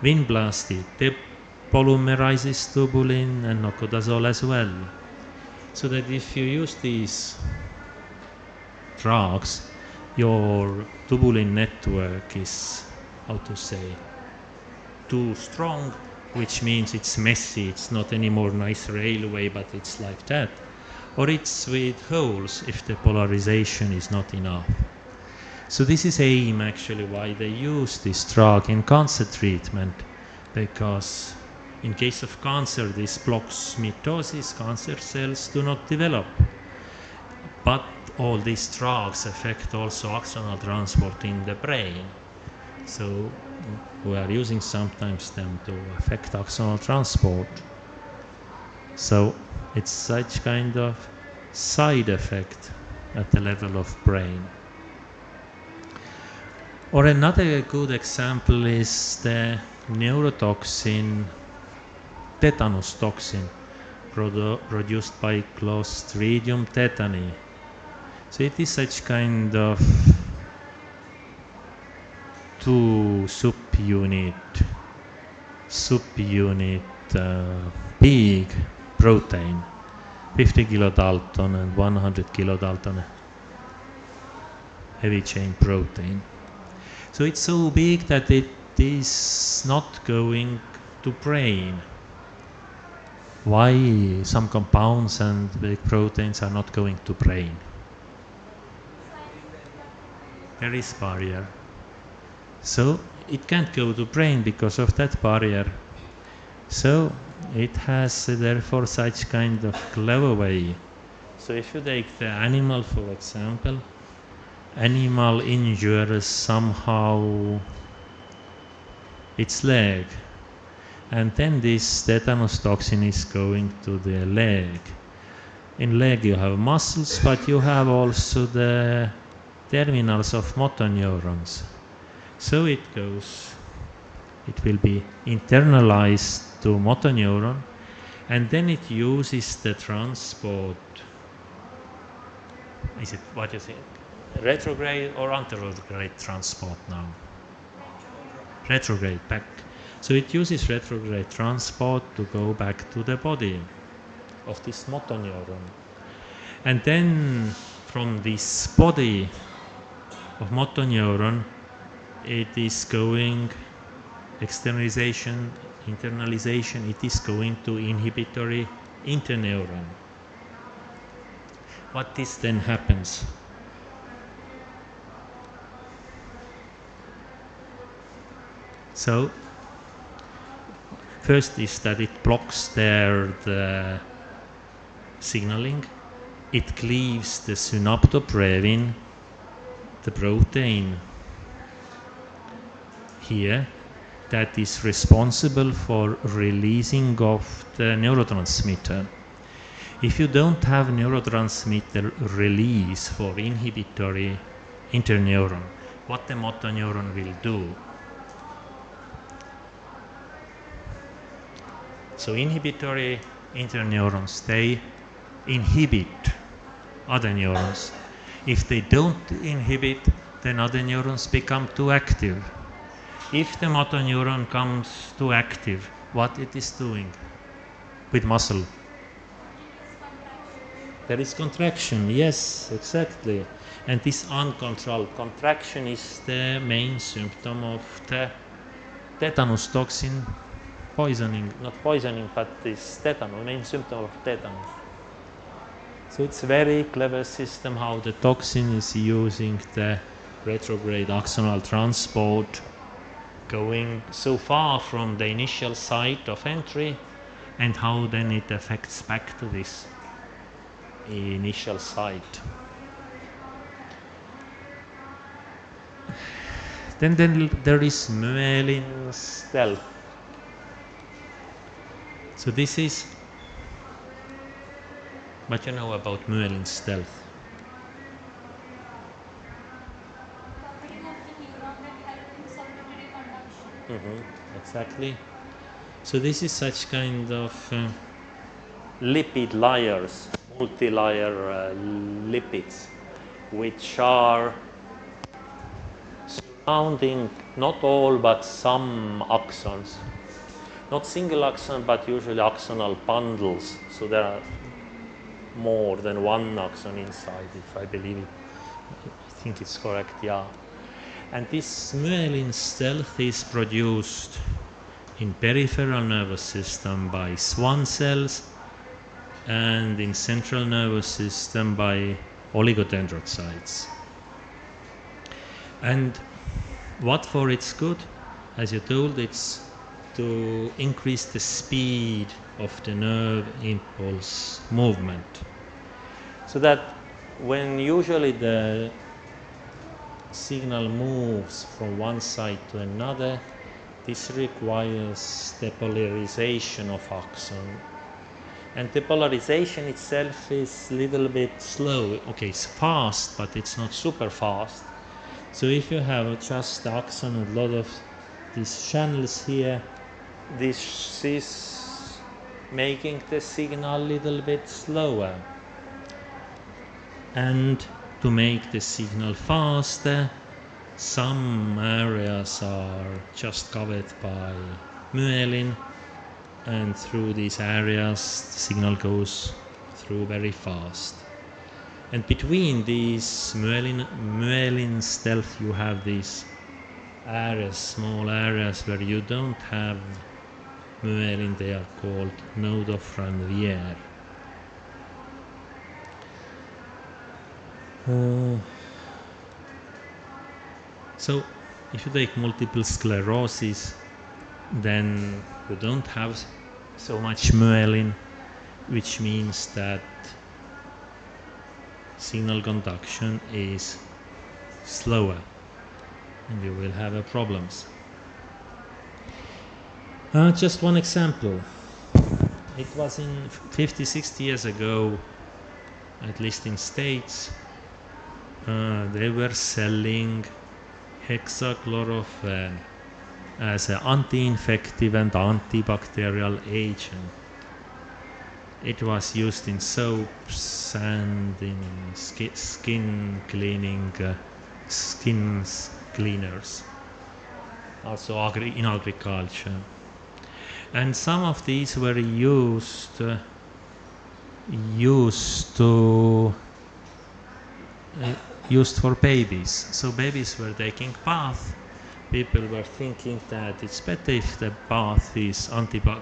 Vinblastine depolymerizes tubulin and nocodazole as well. So that if you use these drugs, your tubulin network is, too strong, which means it's messy, it's not anymore nice railway, but it's like that. Or it's with holes if the polarization is not enough. So this is aim actually why they use this drug in cancer treatment, because in case of cancer this blocks mitosis, cancer cells do not develop. But all these drugs affect also axonal transport in the brain. So we are using sometimes them to affect axonal transport. So it's such kind of side effect at the level of brain. Or another good example is the neurotoxin, tetanus toxin, produced by Clostridium tetani. So it is such kind of two subunit big protein, 50 kilodalton and 100 kilodalton heavy chain protein. So it's so big that it is not going to brain. Why some compounds and big proteins are not going to brain? There is barrier. So it can't go to brain because of that barrier. So it has therefore such kind of clever way. So if you take the animal, for example, animal injures somehow its leg, and then this tetanus toxin is going to the leg. In leg you have muscles, but you have also the terminals of motor neurons. So it will be internalized to motor neuron, and then it uses the transport. Is it what you think? Retrograde or anterograde transport now? Retrograde back. So it uses retrograde transport to go back to the body of this motor neuron. And then from this body of motor neuron, it is going externalization, internalization, it is going to inhibitory interneuron. What this then happens? So first is that it blocks the signaling. It cleaves the synaptobrevin, the protein here that is responsible for releasing of the neurotransmitter. If you don't have neurotransmitter release for inhibitory interneuron, what the motor neuron will do? So inhibitory interneurons, they inhibit other neurons. If they don't inhibit, then other neurons become too active. If the motor neuron comes too active, what it is doing with muscle? There is contraction, yes, exactly. And this uncontrolled contraction is the main symptom of the tetanus toxin poisoning, not poisoning, but this tetanus, main symptom of tetanus. So it's a very clever system how the toxin is using the retrograde axonal transport going so far from the initial site of entry, and how then it affects back to this initial site. Then there is myelin stealth. So this is what you know about myelin stealth. Exactly. So this is such kind of lipid layers, multi-layer lipids, which are surrounding not all but some axons. Not single axon, but usually axonal bundles. So there are more than one axon inside, if I believe it. I think it's correct, yeah. And this myelin stealth is produced in peripheral nervous system by Schwann cells and in central nervous system by oligodendrocytes. And what for it's good? As you told, it's to increase the speed of the nerve impulse movement. So that when usually the signal moves from one side to another, this requires depolarization of axon. And depolarization itself is a little bit slow. Okay, it's fast, but it's not super fast. So if you have just the axon with a lot of these channels here, this is making the signal a little bit slower. And to make the signal faster, some areas are just covered by myelin, and through these areas the signal goes through very fast. And between these myelin stealth you have these areas, small areas where you don't have myelin, they are called node of Ranvier. So if you take multiple sclerosis, then you don't have so much myelin, which means that signal conduction is slower, and you will have problems. Just one example. It was in 50, 60 years ago, at least in States, they were selling hexachlorophene as an anti-infective and antibacterial agent. It was used in soaps and in skin cleaning, skin cleaners, also in agriculture. And some of these were used for babies. So babies were taking bath. People were thinking that it's better if the bath is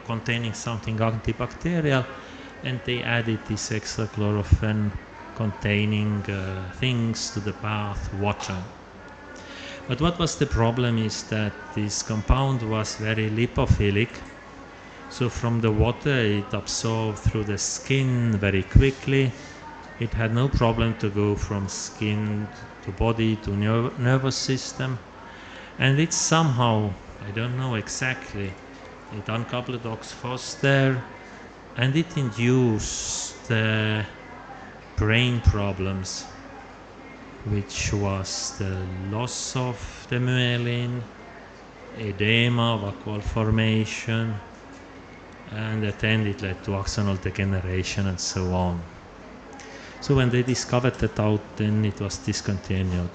containing something antibacterial, and they added this hexachlorophene containing things to the bath water. But what was the problem is that this compound was very lipophilic. So from the water it absorbed through the skin very quickly. It had no problem to go from skin to body to nervous system. And it somehow, I don't know exactly, it uncoupled OX there, and it induced brain problems, which was the loss of the myelin, edema, vacuole formation, and at the end it led to axonal degeneration and so on. So when they discovered that out, then it was discontinued.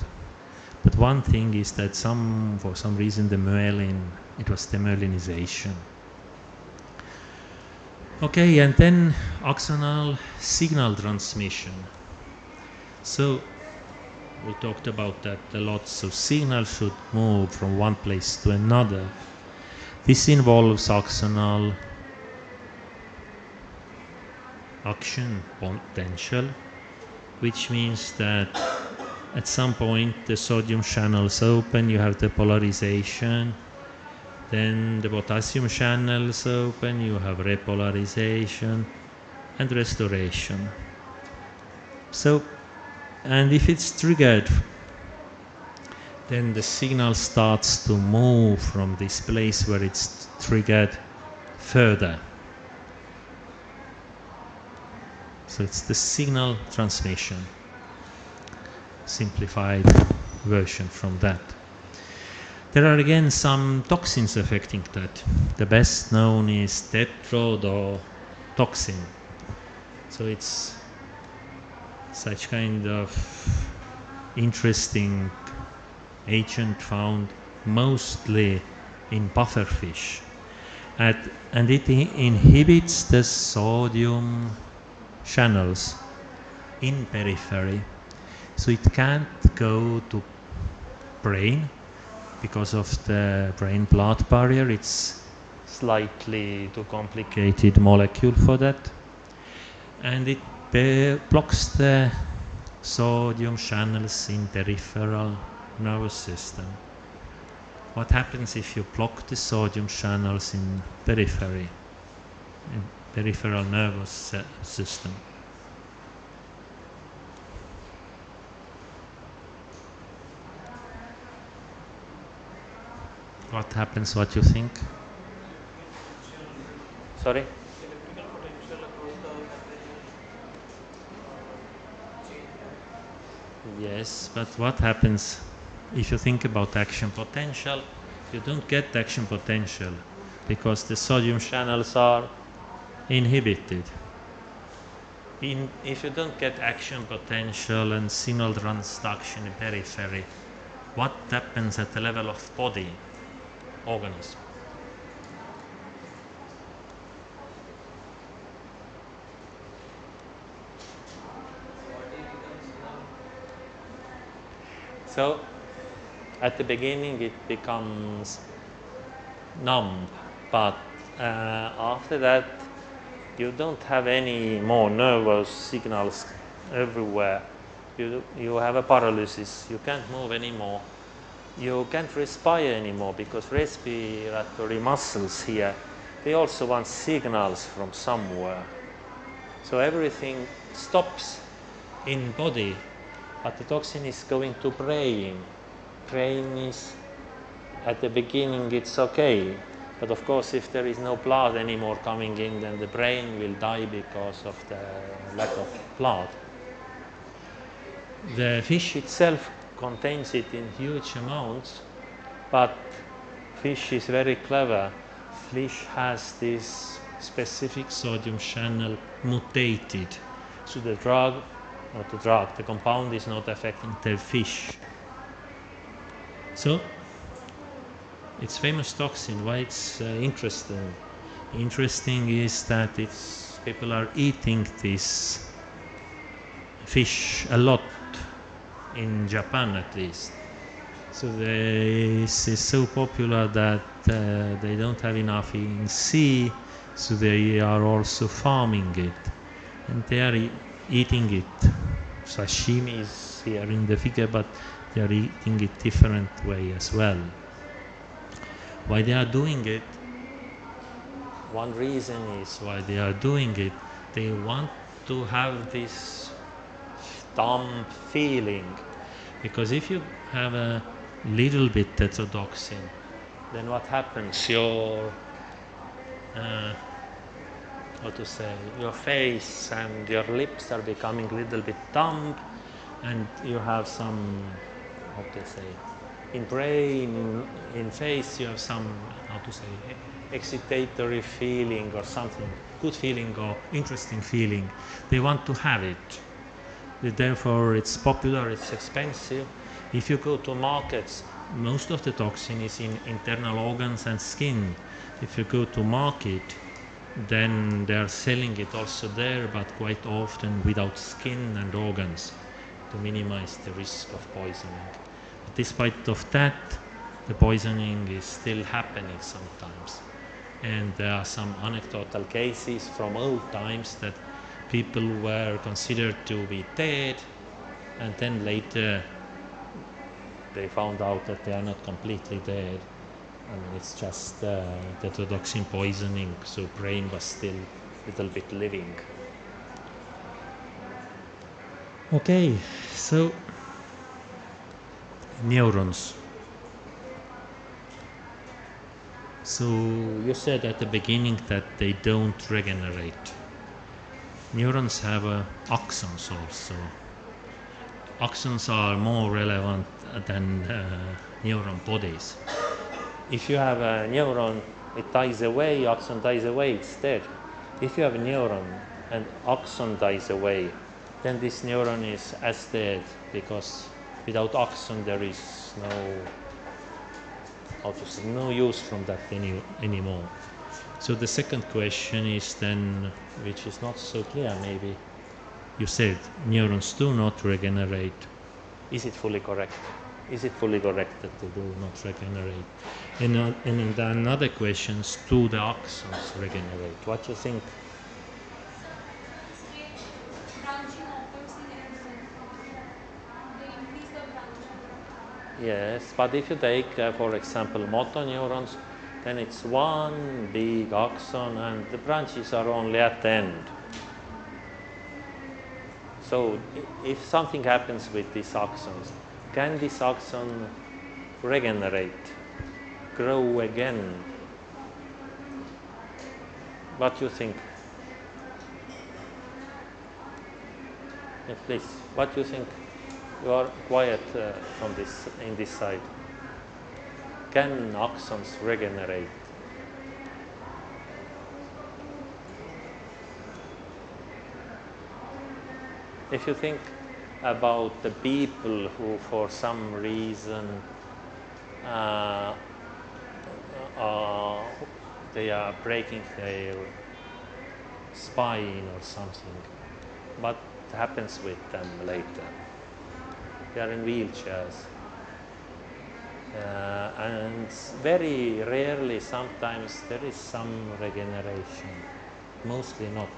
But one thing is that for some reason the myelin, it was demyelinization. Okay, and then axonal signal transmission. So we talked about that a lot. So signals should move from one place to another. This involves axonal action potential, which means that at some point the sodium channels open, you have the polarization, then the potassium channels open, you have repolarization and restoration. So, and if it's triggered, then the signal starts to move from this place where it's triggered further. So it's the signal transmission, simplified version from that. There are again some toxins affecting that. The best known is tetrodotoxin. So it's such kind of interesting agent found mostly in pufferfish. And it inhibits the sodium channels in periphery. So it can't go to brain because of the brain-blood barrier. It's slightly too complicated molecule for that. And it blocks the sodium channels in peripheral nervous system. What happens if you block the sodium channels in periphery, in peripheral nervous system? What happens, what you think? Sorry? Yes, but what happens if you think about action potential? You don't get action potential because the sodium channels are inhibited. If you don't get action potential and signal transduction in periphery, what happens at the level of body, organism? So, at the beginning it becomes numb, but after that you don't have any more nervous signals everywhere. You have a paralysis, you can't move anymore. You can't respire anymore because respiratory muscles here, they also want signals from somewhere. So everything stops in body but the toxin is going to brain. Brain is, at the beginning it's okay, but of course if there is no blood anymore coming in, then the brain will die because of the lack of blood. The fish itself contains it in huge amounts, but fish is very clever. Fish has this specific sodium channel mutated, so the compound is not affecting the fish. So it's famous toxin. Why it's interesting? Interesting is that people are eating this fish a lot, in Japan at least. So this is so popular that they don't have enough in sea, so they are also farming it, and they are eating it. Sashimi is here in the figure, but they are eating it different way as well. Why they are doing it? One reason is why they are doing it. They want to have this dumb feeling, because if you have a little bit tetrodotoxin, then what happens? Your your face and your lips are becoming a little bit dumb, and you have some, in brain, in face, you have some, excitatory feeling or something, good feeling or interesting feeling. They want to have it. Therefore, it's popular, it's expensive. If you go to markets, most of the toxin is in internal organs and skin. If you go to market, then they are selling it also there, but quite often without skin and organs, to minimize the risk of poisoning. But despite of that, the poisoning is still happening sometimes. And there are some anecdotal cases from old times that people were considered to be dead, and then later they found out that they are not completely dead, and it's just tetrodotoxin poisoning, so brain was still a little bit living. Okay, so neurons. So you said at the beginning that they don't regenerate. Neurons have axons also. Axons are more relevant than neuron bodies. If you have a neuron, it dies away, axon dies away, it's dead. If you have a neuron and axon dies away, then this neuron is as dead, because without axon there is no use from that anymore. So the second question is then, which is not so clear maybe, you said neurons do not regenerate. Is it fully correct? Is it fully correct that they do not regenerate? And another question is, do the axons regenerate? What do you think? Yes, but if you take, for example, motor neurons, then it's one big axon and the branches are only at the end. So if something happens with these axons, can this axon regenerate, grow again? What do you think? Yes, please, what do you think? You are quiet from in this side. Can axons regenerate? If you think about the people who for some reason they are breaking their spine or something, what happens with them later? They are in wheelchairs. And very rarely, sometimes there is some regeneration, mostly not.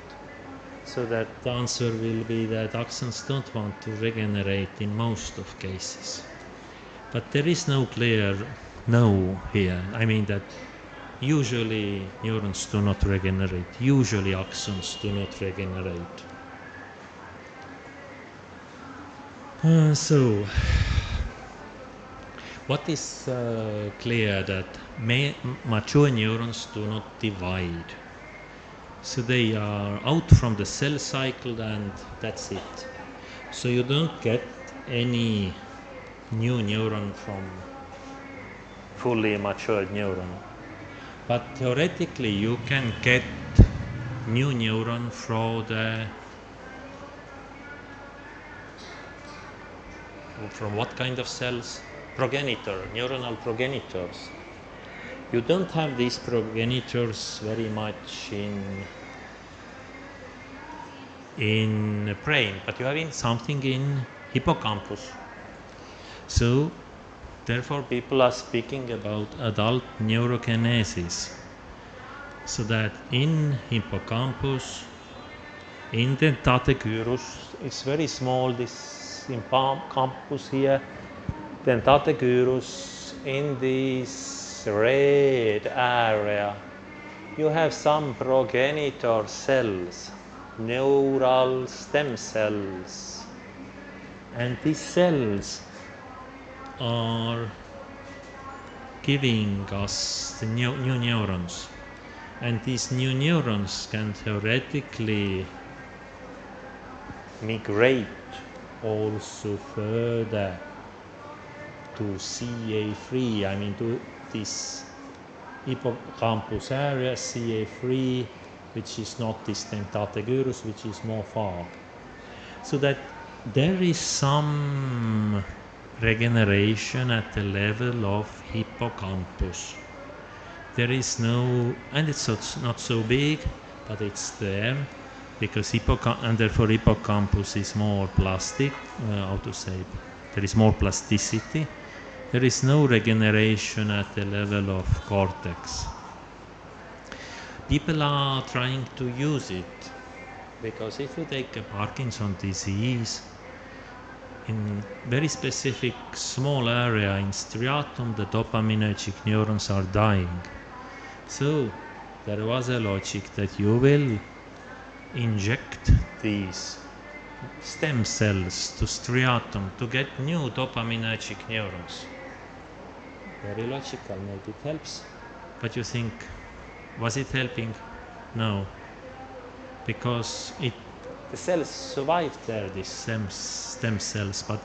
So that the answer will be that axons don't want to regenerate in most of cases. But there is no clear no here. I mean that usually neurons do not regenerate. Usually axons do not regenerate. So, what is clear that mature neurons do not divide. So they are out from the cell cycle and that's it. So you don't get any new neuron from fully matured neuron. But theoretically you can get new neuron from what kind of cells? Progenitor, neuronal progenitors. You don't have these progenitors very much in brain, but you have something in hippocampus. So therefore people are speaking about adult neurokinesis. So that in hippocampus, in dentate gyrus, it's very small, this hippocampus here, dentate gyrus, in this red area, you have some progenitor cells, neural stem cells. And these cells are giving us the new neurons. And these new neurons can theoretically migrate also further to CA3, I mean to this hippocampus area, CA3, which is not this dentate gyrus, which is more far. So that there is some regeneration at the level of hippocampus. There is no, and it's not so big, but it's there, because and therefore hippocampus is more plastic, how to say, there is more plasticity. There is no regeneration at the level of cortex. People are trying to use it, because if you take a Parkinson's disease, in very specific small area in striatum, the dopaminergic neurons are dying. So there was a logic that you will inject these stem cells to striatum to get new dopaminergic neurons. Very logical, maybe it helps. But you think, was it helping? No. Because the cells survived there, these stem cells, but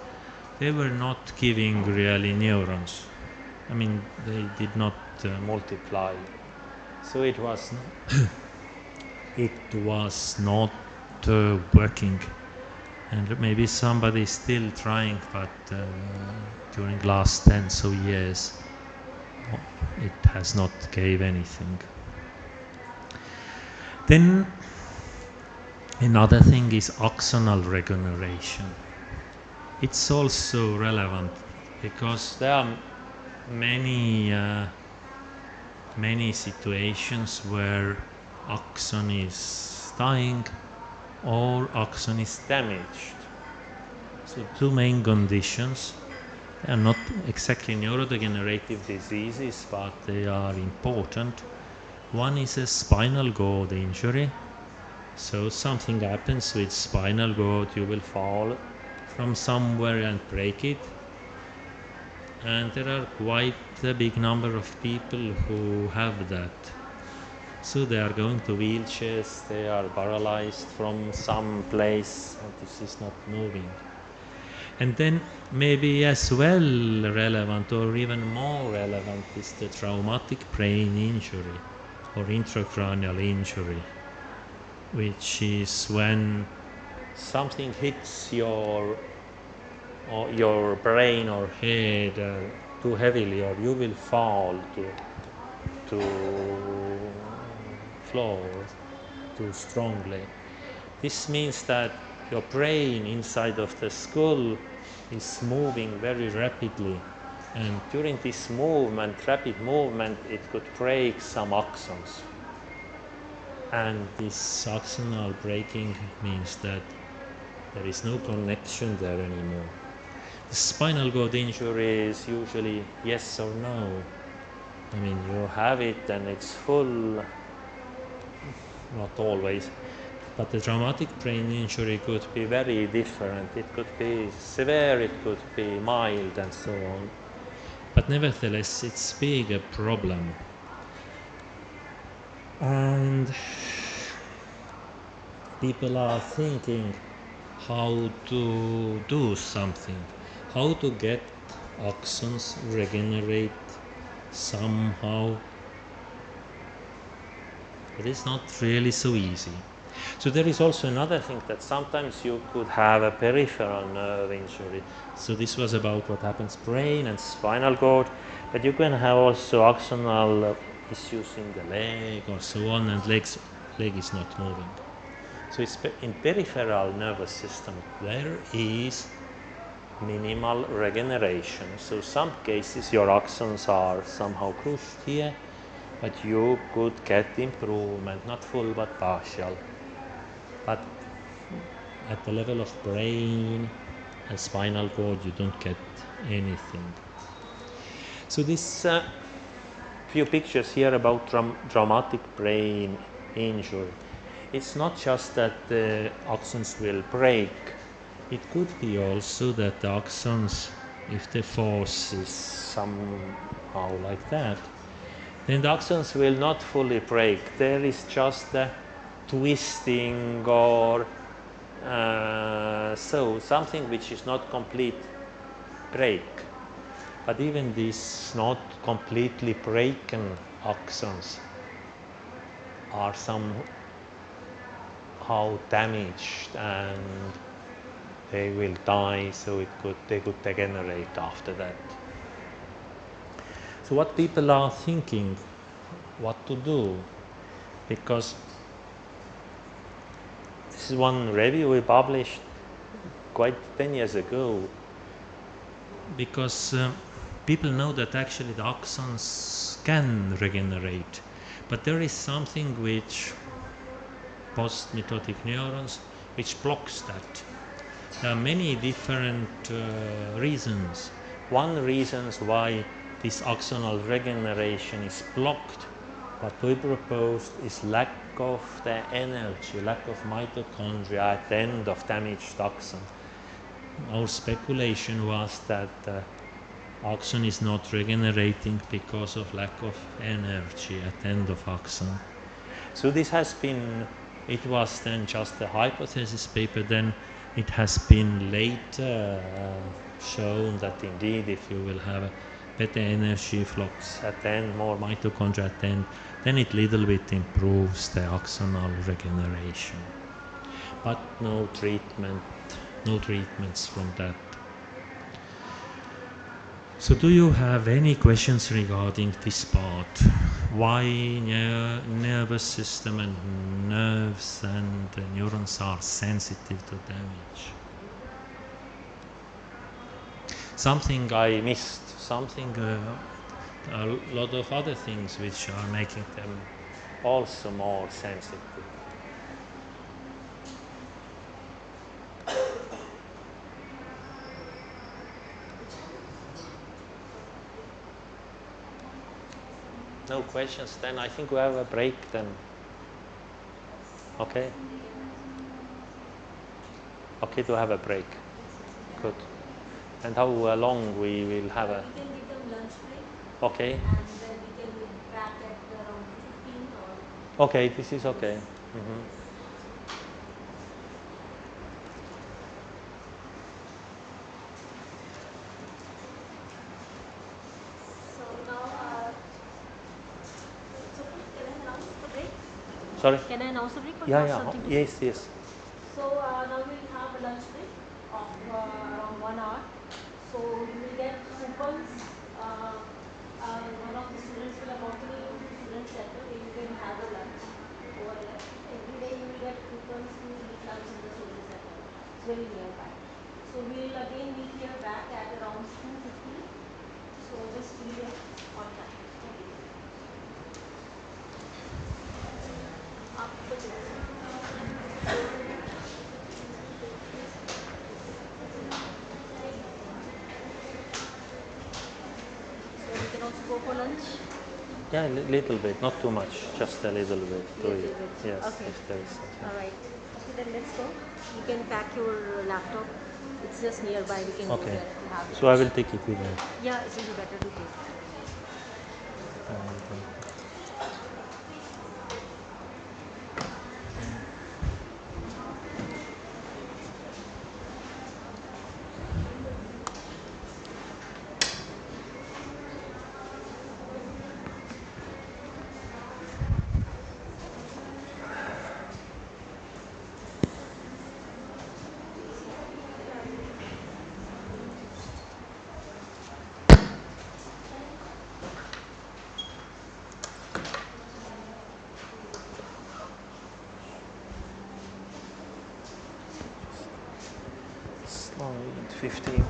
they were not giving really neurons. I mean, they did not multiply. So it was not working. And maybe somebody is still trying, but during last 10 so years, it has not gave anything. Then another thing is axonal regeneration. It's also relevant because there are many situations where axon is dying or axon is damaged. So two main conditions. They are not exactly neurodegenerative diseases, but they are important. One is a spinal cord injury. So something happens with spinal cord, you will fall from somewhere and break it. And there are quite a big number of people who have that. So they are going to wheelchairs, they are paralyzed from some place, and this is not moving. And then maybe as well relevant or even more relevant is the traumatic brain injury or intracranial injury, which is when something hits your brain or head too heavily, or you will fall to floor too strongly. This means that your brain inside of the skull is moving very rapidly, and during this rapid movement, it could break some axons. And this axonal breaking means that there is no connection there anymore. The spinal cord injury is usually yes or no. I mean, you have it and it's full, not always. But the traumatic brain injury could be very different. It could be severe, it could be mild, and so on. But nevertheless, it's being a problem. And people are thinking how to do something, how to get axons regenerate somehow. It is not really so easy. So there is also another thing, that sometimes you could have a peripheral nerve injury. So this was about what happens brain and spinal cord, but you can have also axonal issues in the leg or so on, and leg is not moving. So it's in peripheral nervous system there is minimal regeneration. So some cases your axons are somehow crushed here, but you could get improvement, not full but partial. But at the level of brain and spinal cord, you don't get anything. So this few pictures here about traumatic brain injury. It's not just that the axons will break. It could be also that the axons, if the force is somehow like that, then the axons will not fully break. There is just a twisting or so something which is not complete break. But even these not completely broken axons are somehow damaged and they will die, so they could degenerate after that. So what people are thinking, what to do, because this is one review we published quite 10 years ago. Because people know that actually the axons can regenerate, but there is something which post-mitotic neurons which blocks that. There are many different reasons. One reason why this axonal regeneration is blocked, what we proposed, is lack of the energy, lack of mitochondria at the end of damaged axon. Our speculation was that axon is not regenerating because of lack of energy at the end of axon. So this has been, it was then just a hypothesis paper, then it has been later shown that indeed if you will have a better energy flux at the end, more mitochondria at the end, then it little bit improves the axonal regeneration. But no treatments from that. So do you have any questions regarding this part? Why nervous system and nerves and neurons are sensitive to damage? Something I missed, something, a lot of other things which are making them also more sensitive. No questions, then I think we have a break then. Okay? Okay to have a break. Good. And how long we will have a... We can give them lunch break. Okay. And then we can be back at around 15 or... Okay, this is okay. Sorry? Can I announce the break? Yeah. Yes. So now we'll have a lunch break of around 1 hour. So you will get coupons. One of the students will accompany you to student center where you can have a lunch over there. Every day you will get coupons to eat lunch in the student center. It's very nearby. So we'll again meet here back at around 2:15. So just be there on time. So we can also go for lunch? Yeah, a little bit, not too much, just a little bit to eat. Yes, okay. if there is something. All right. Okay, then let's go. You can pack your laptop. It's just nearby. We can go Okay. there if you have it. So I will take it with me. Yeah, it will be better to take. Slide 15.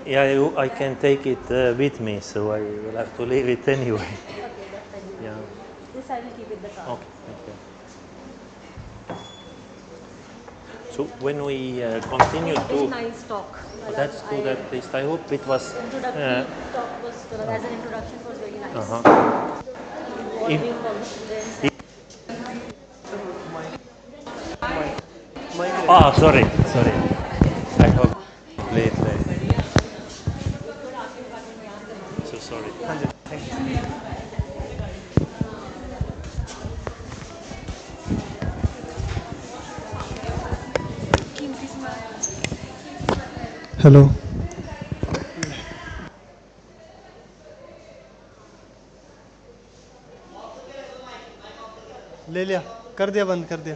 Yeah, I can take it with me, so I will have to leave it anyway. Okay, that's fine. Yeah. This I will keep in the car. Okay, thank you. So when we continue Very to, nice talk. that's good at least. I hope it was. Introductory talk was, as an introduction, was very nice. If- Involving all the students. sorry. I hope late. So sorry. Hello ले लिया कर दिया बंद कर दिया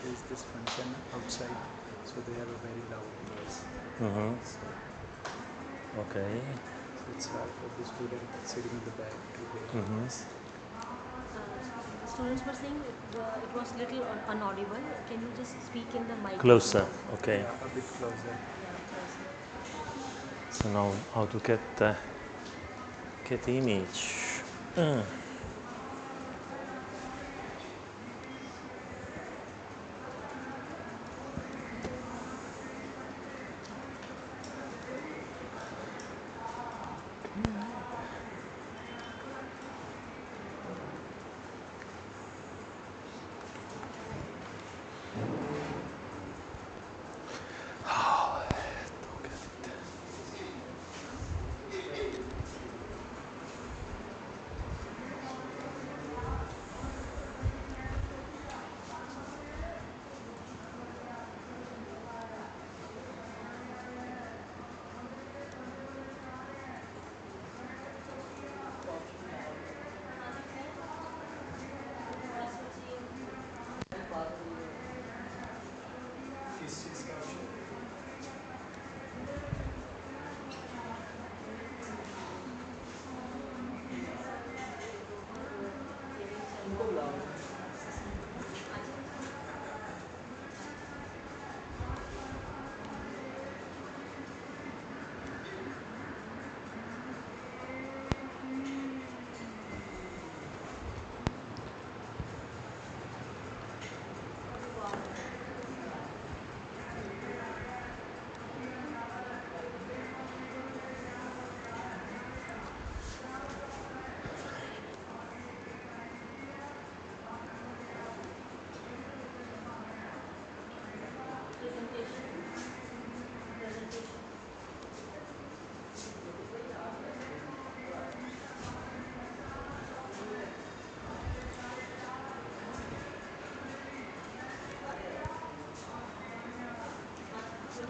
there is this function outside, so they have a very loud noise. Mm-hmm. So Okay. it's hard for the student sitting in the back to hear Mm-hmm. this. The students were saying it was little unaudible. Can you just speak in the mic? Closer. Okay. Yeah, a bit closer. So now how to get the image.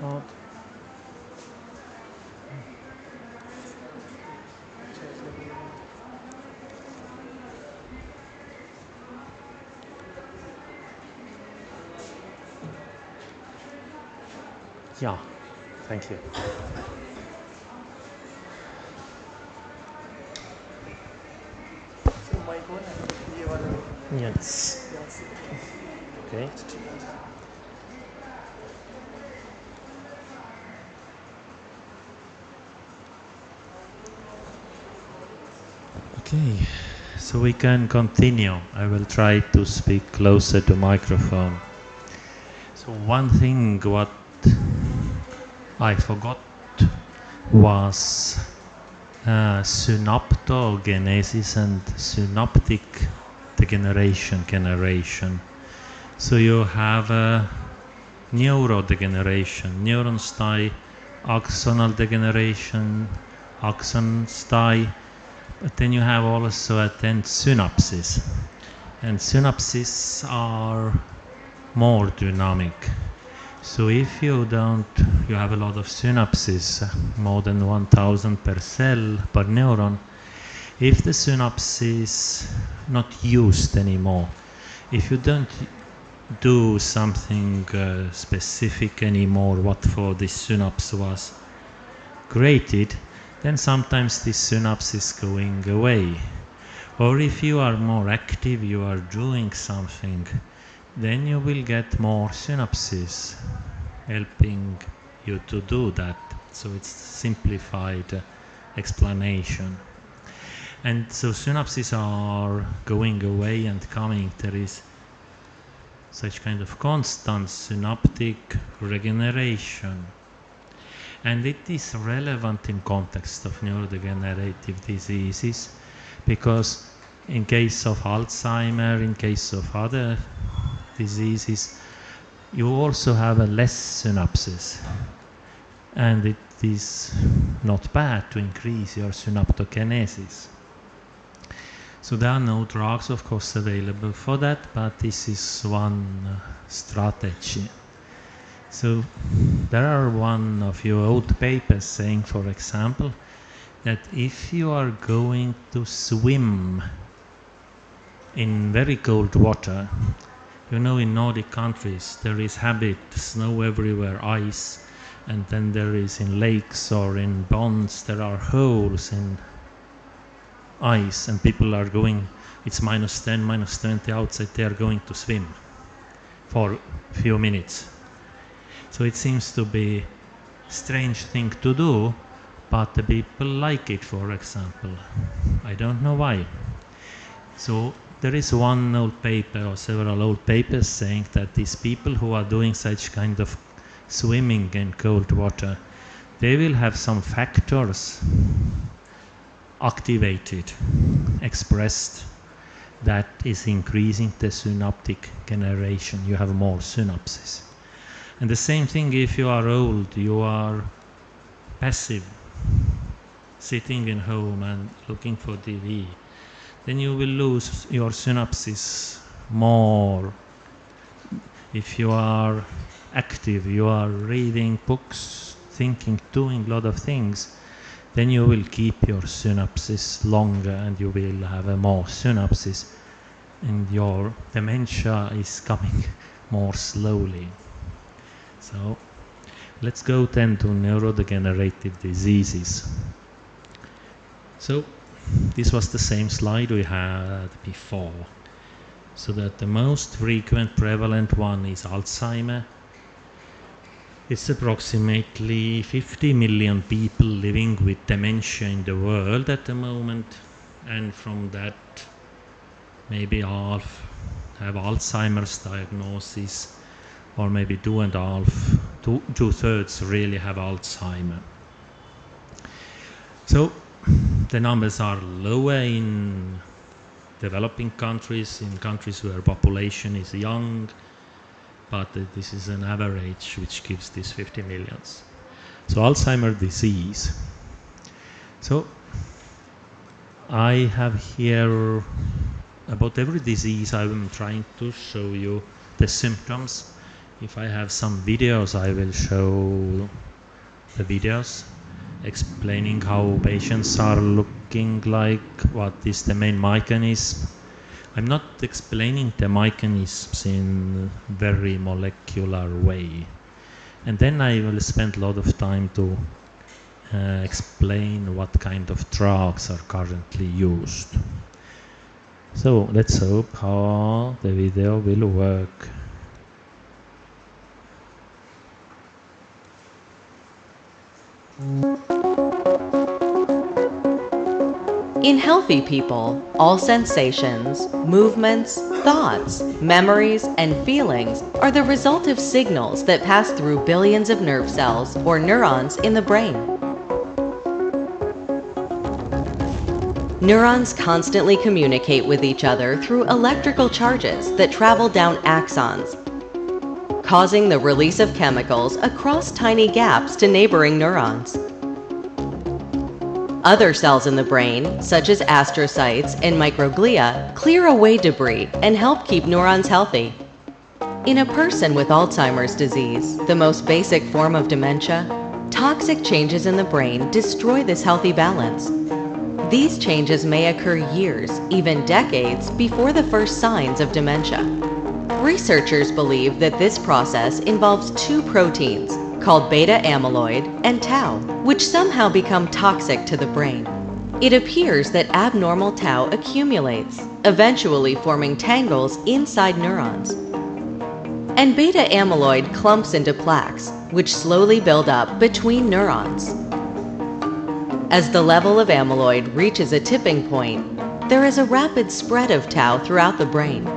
Oh. Yeah, thank you. Yes. Okay. Okay, so we can continue. I will try to speak closer to microphone. So one thing what I forgot was synaptogenesis and synaptic degeneration. So you have neurodegeneration, neurons die, axonal degeneration, axons die, but then you have also at the end synapses. And synapses are more dynamic. So if you have a lot of synapses, more than 1000 per cell, per neuron. If the synapse is not used anymore, if you don't do something specific anymore what for this synapse was created, then sometimes this synapse is going away. Or if you are more active, you are doing something, then you will get more synapses helping you to do that. So it's simplified explanation. And so synapses are going away and coming. There is such kind of constant synaptic regeneration. And it is relevant in context of neurodegenerative diseases, because in case of Alzheimer, in case of other diseases, you also have a less synapses. And it is not bad to increase your synaptogenesis. So there are no drugs, of course, available for that, but this is one strategy. So there are one of your old papers saying, for example, that if you are going to swim in very cold water, You know, in Nordic countries there is habit, snow everywhere, ice, and then there is in lakes or in ponds there are holes in ice, and people are going, it's -10, -20 outside, they are going to swim for a few minutes. So it seems to be strange thing to do, but the people like it, for example. I don't know why. So there is one old paper or several old papers saying that these people who are doing such kind of swimming in cold water, they will have some factors activated, expressed, that is increasing the synaptic generation. You have more synapses. And the same thing if you are old, you are passive, sitting in home and looking for TV, then you will lose your synapses more. If you are active, you are reading books, thinking, doing a lot of things, then you will keep your synapses longer and you will have more synapses, and your dementia is coming more slowly. So let's go then to neurodegenerative diseases. So this was the same slide we had before. So that the most frequent prevalent one is Alzheimer. It's approximately 50 million people living with dementia in the world at the moment, and from that maybe half have Alzheimer's diagnosis, or maybe two-thirds really have Alzheimer. So the numbers are lower in developing countries, in countries where population is young, but this is an average which gives this 50 millions. So Alzheimer's disease. So I have here about every disease. I'm trying to show you the symptoms. If I have some videos, I will show the videos explaining how patients are looking like, what is the main mechanism. I'm not explaining the mechanisms in very molecular way. And then I will spend a lot of time to explain what kind of drugs are currently used. So let's hope how the video will work. In healthy people, all sensations, movements, thoughts, memories, and feelings are the result of signals that pass through billions of nerve cells or neurons in the brain. Neurons constantly communicate with each other through electrical charges that travel down axons, causing the release of chemicals across tiny gaps to neighboring neurons. Other cells in the brain, such as astrocytes and microglia, clear away debris and help keep neurons healthy. In a person with Alzheimer's disease, the most basic form of dementia, toxic changes in the brain destroy this healthy balance. These changes may occur years, even decades, before the first signs of dementia. Researchers believe that this process involves two proteins, called beta amyloid and tau, which somehow become toxic to the brain. It appears that abnormal tau accumulates, eventually forming tangles inside neurons. And beta amyloid clumps into plaques, which slowly build up between neurons. As the level of amyloid reaches a tipping point, there is a rapid spread of tau throughout the brain.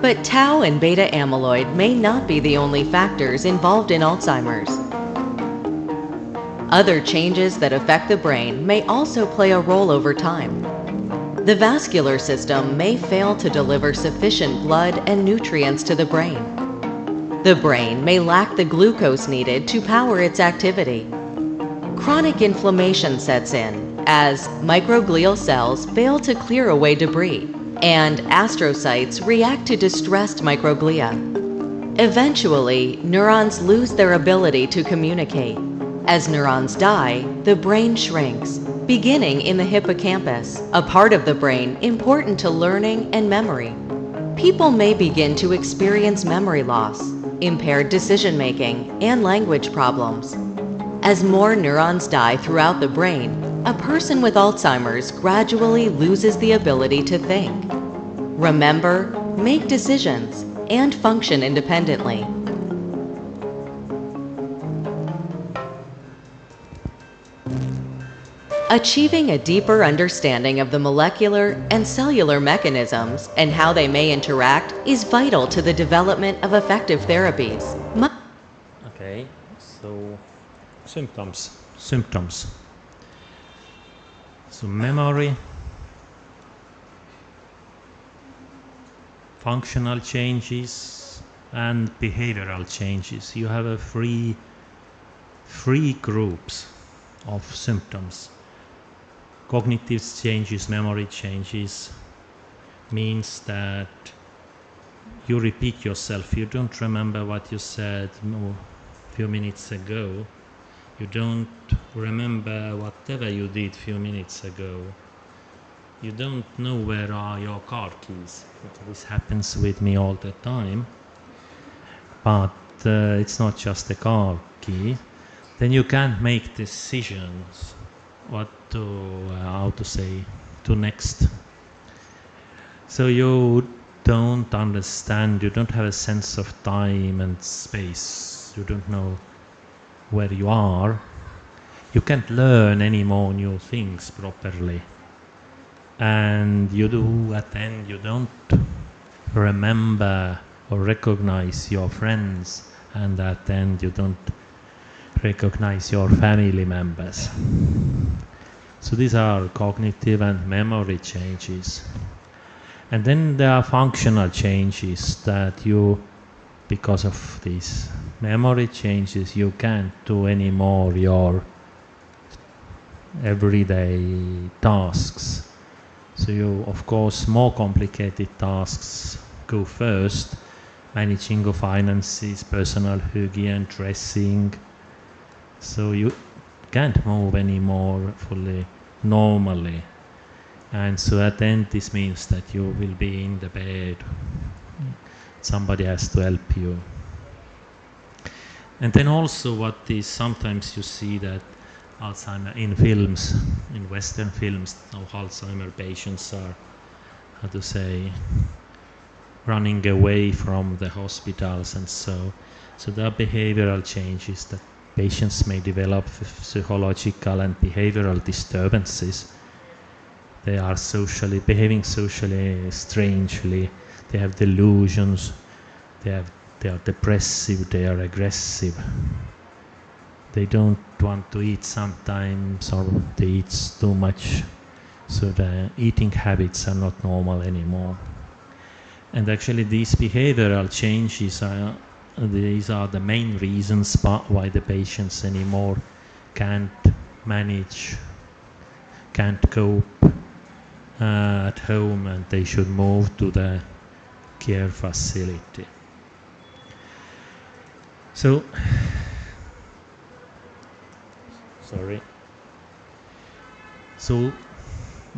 But tau and beta amyloid may not be the only factors involved in Alzheimer's. Other changes that affect the brain may also play a role over time. The vascular system may fail to deliver sufficient blood and nutrients to the brain. The brain may lack the glucose needed to power its activity. Chronic inflammation sets in as microglial cells fail to clear away debris, and astrocytes react to distressed microglia. Eventually, neurons lose their ability to communicate. As neurons die, the brain shrinks, beginning in the hippocampus, a part of the brain important to learning and memory. people may begin to experience memory loss, impaired decision making, and language problems. As more neurons die throughout the brain, a person with Alzheimer's gradually loses the ability to think, remember, make decisions, and function independently. Achieving a deeper understanding of the molecular and cellular mechanisms and how they may interact is vital to the development of effective therapies. Okay, so symptoms. So memory, functional changes, and behavioral changes. You have a three groups of symptoms. Cognitive changes, memory changes, means that you repeat yourself. You don't remember what you said a few minutes ago. You don't remember whatever you did a few minutes ago. You don't know where are your car keys. This happens with me all the time. But it's not just the car key. Then you can't make decisions what to, how to say, to next. So you don't understand, you don't have a sense of time and space. You don't know where you are. You can't learn any more new things properly. And you do at the end, you don't remember or recognize your friends, and at the end you don't recognize your family members. So these are cognitive and memory changes. And then there are functional changes that you, because of these memory changes, you can't do anymore your everyday tasks. So you, of course, more complicated tasks go first, managing of finances, personal hygiene, dressing. So you can't move anymore fully normally. And so at the end this means that you will be in the bed. Somebody has to help you. And then also what is, sometimes you see that Alzheimer in films, in Western films, now Alzheimer patients are, how to say, running away from the hospitals and so there are behavioral changes that patients may develop psychological and behavioral disturbances. They are behaving socially strangely. They have delusions. They are depressive. They are aggressive. They don't want to eat sometimes, or they eat too much. So the eating habits are not normal anymore. And actually these behavioral changes these are the main reasons why the patients anymore can't manage, can't cope at home, and they should move to the care facility. So, So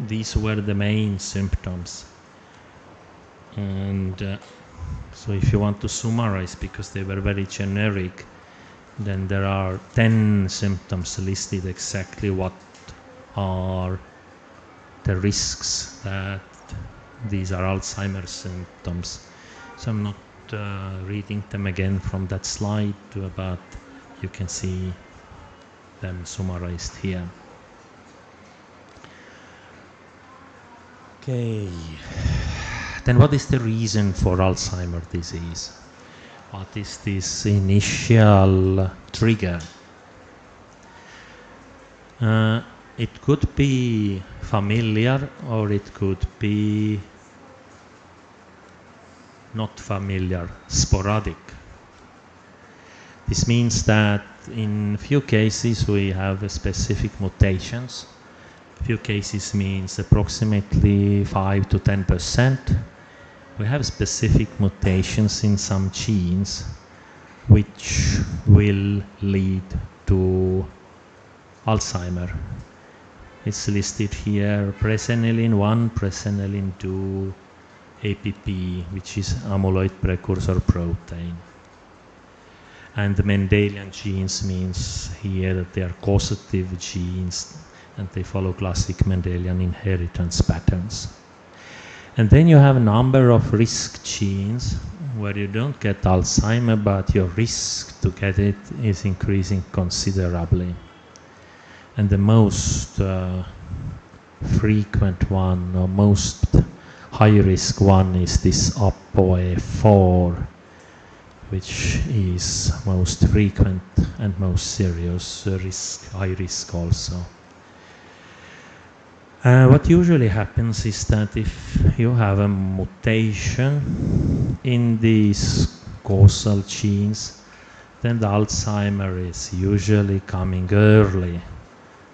these were the main symptoms. And so if you want to summarize, because they were very generic, then there are 10 symptoms listed exactly what are the risks that these are Alzheimer's symptoms. So I'm not reading them again from that slide, but you can see them summarized here. Okay. Then what is the reason for Alzheimer's disease? What is this initial trigger? It could be familiar, or it could be not familiar, sporadic. This means that in few cases we have specific mutations. Few cases means approximately 5 to 10%. We have specific mutations in some genes which will lead to Alzheimer. It's listed here: presenilin 1, presenilin 2, APP, which is amyloid precursor protein. And the Mendelian genes means here that they are causative genes and they follow classic Mendelian inheritance patterns. And then you have a number of risk genes where you don't get Alzheimer's, but your risk to get it is increasing considerably. And the most frequent one, or most high risk one, is this ApoE4, which is most frequent and most serious risk, high risk also. What usually happens is that if you have a mutation in these causal genes, then the Alzheimer is usually coming early.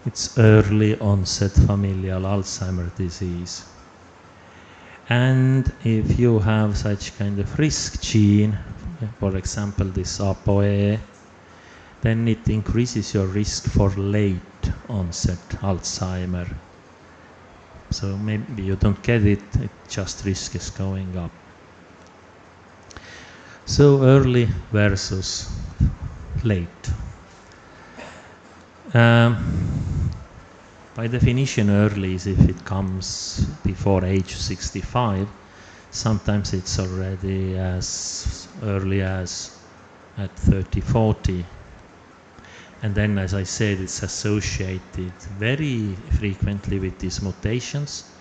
It's early onset familial Alzheimer disease. And if you have such kind of risk gene, for example this ApoE, then it increases your risk for late onset Alzheimer. So maybe you don't get it, it just risk is going up. So early versus late. By definition, early is if it comes before age 65. Sometimes it's already as early as at 30, 40. And then, as I said, it's associated very frequently with these mutations,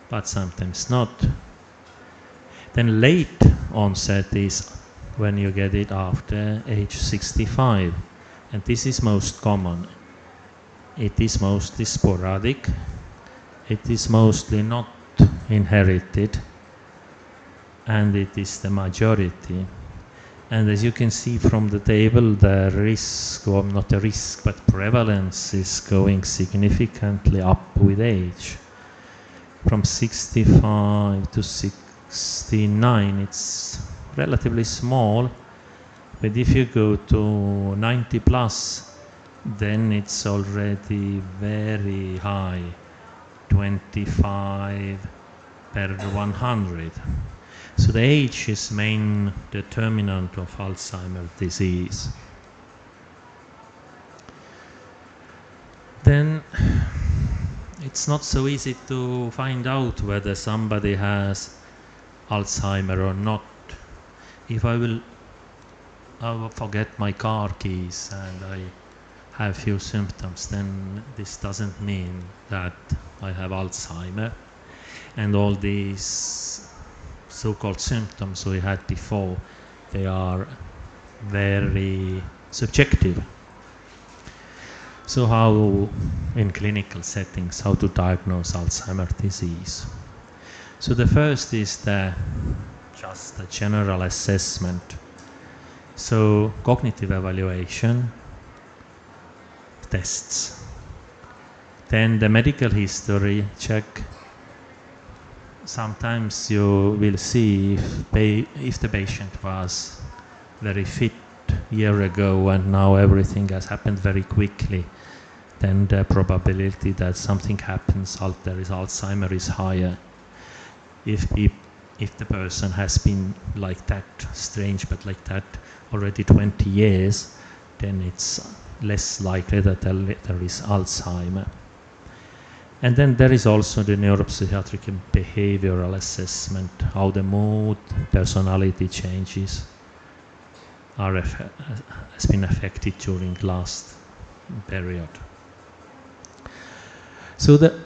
but sometimes not. Then late onset is when you get it after age 65. And this is most common. It is mostly sporadic. It is mostly not inherited. And it is the majority. And as you can see from the table, the risk, or not the risk, but prevalence is going significantly up with age. From 65 to 69, it's relatively small. But if you go to 90 plus, then it's already very high, 25 per 100. So the age is main determinant of Alzheimer's disease. Then it's not so easy to find out whether somebody has Alzheimer or not. If I will forget my car keys and I have few symptoms, then this doesn't mean that I have Alzheimer. And all these so-called symptoms we had before, they are very subjective. So how, in clinical settings, how to diagnose Alzheimer's disease? So the first is just a general assessment. So cognitive evaluation, tests. Then the medical history check. Sometimes you will see if the patient was very fit a year ago and now everything has happened very quickly, then the probability that something happens, there is Alzheimer, is higher. If the person has been like that, strange but like that, already 20 years, then it's less likely that there is Alzheimer. And then there is also the neuropsychiatric and behavioral assessment, how the mood, personality changes has been affected during last period. So the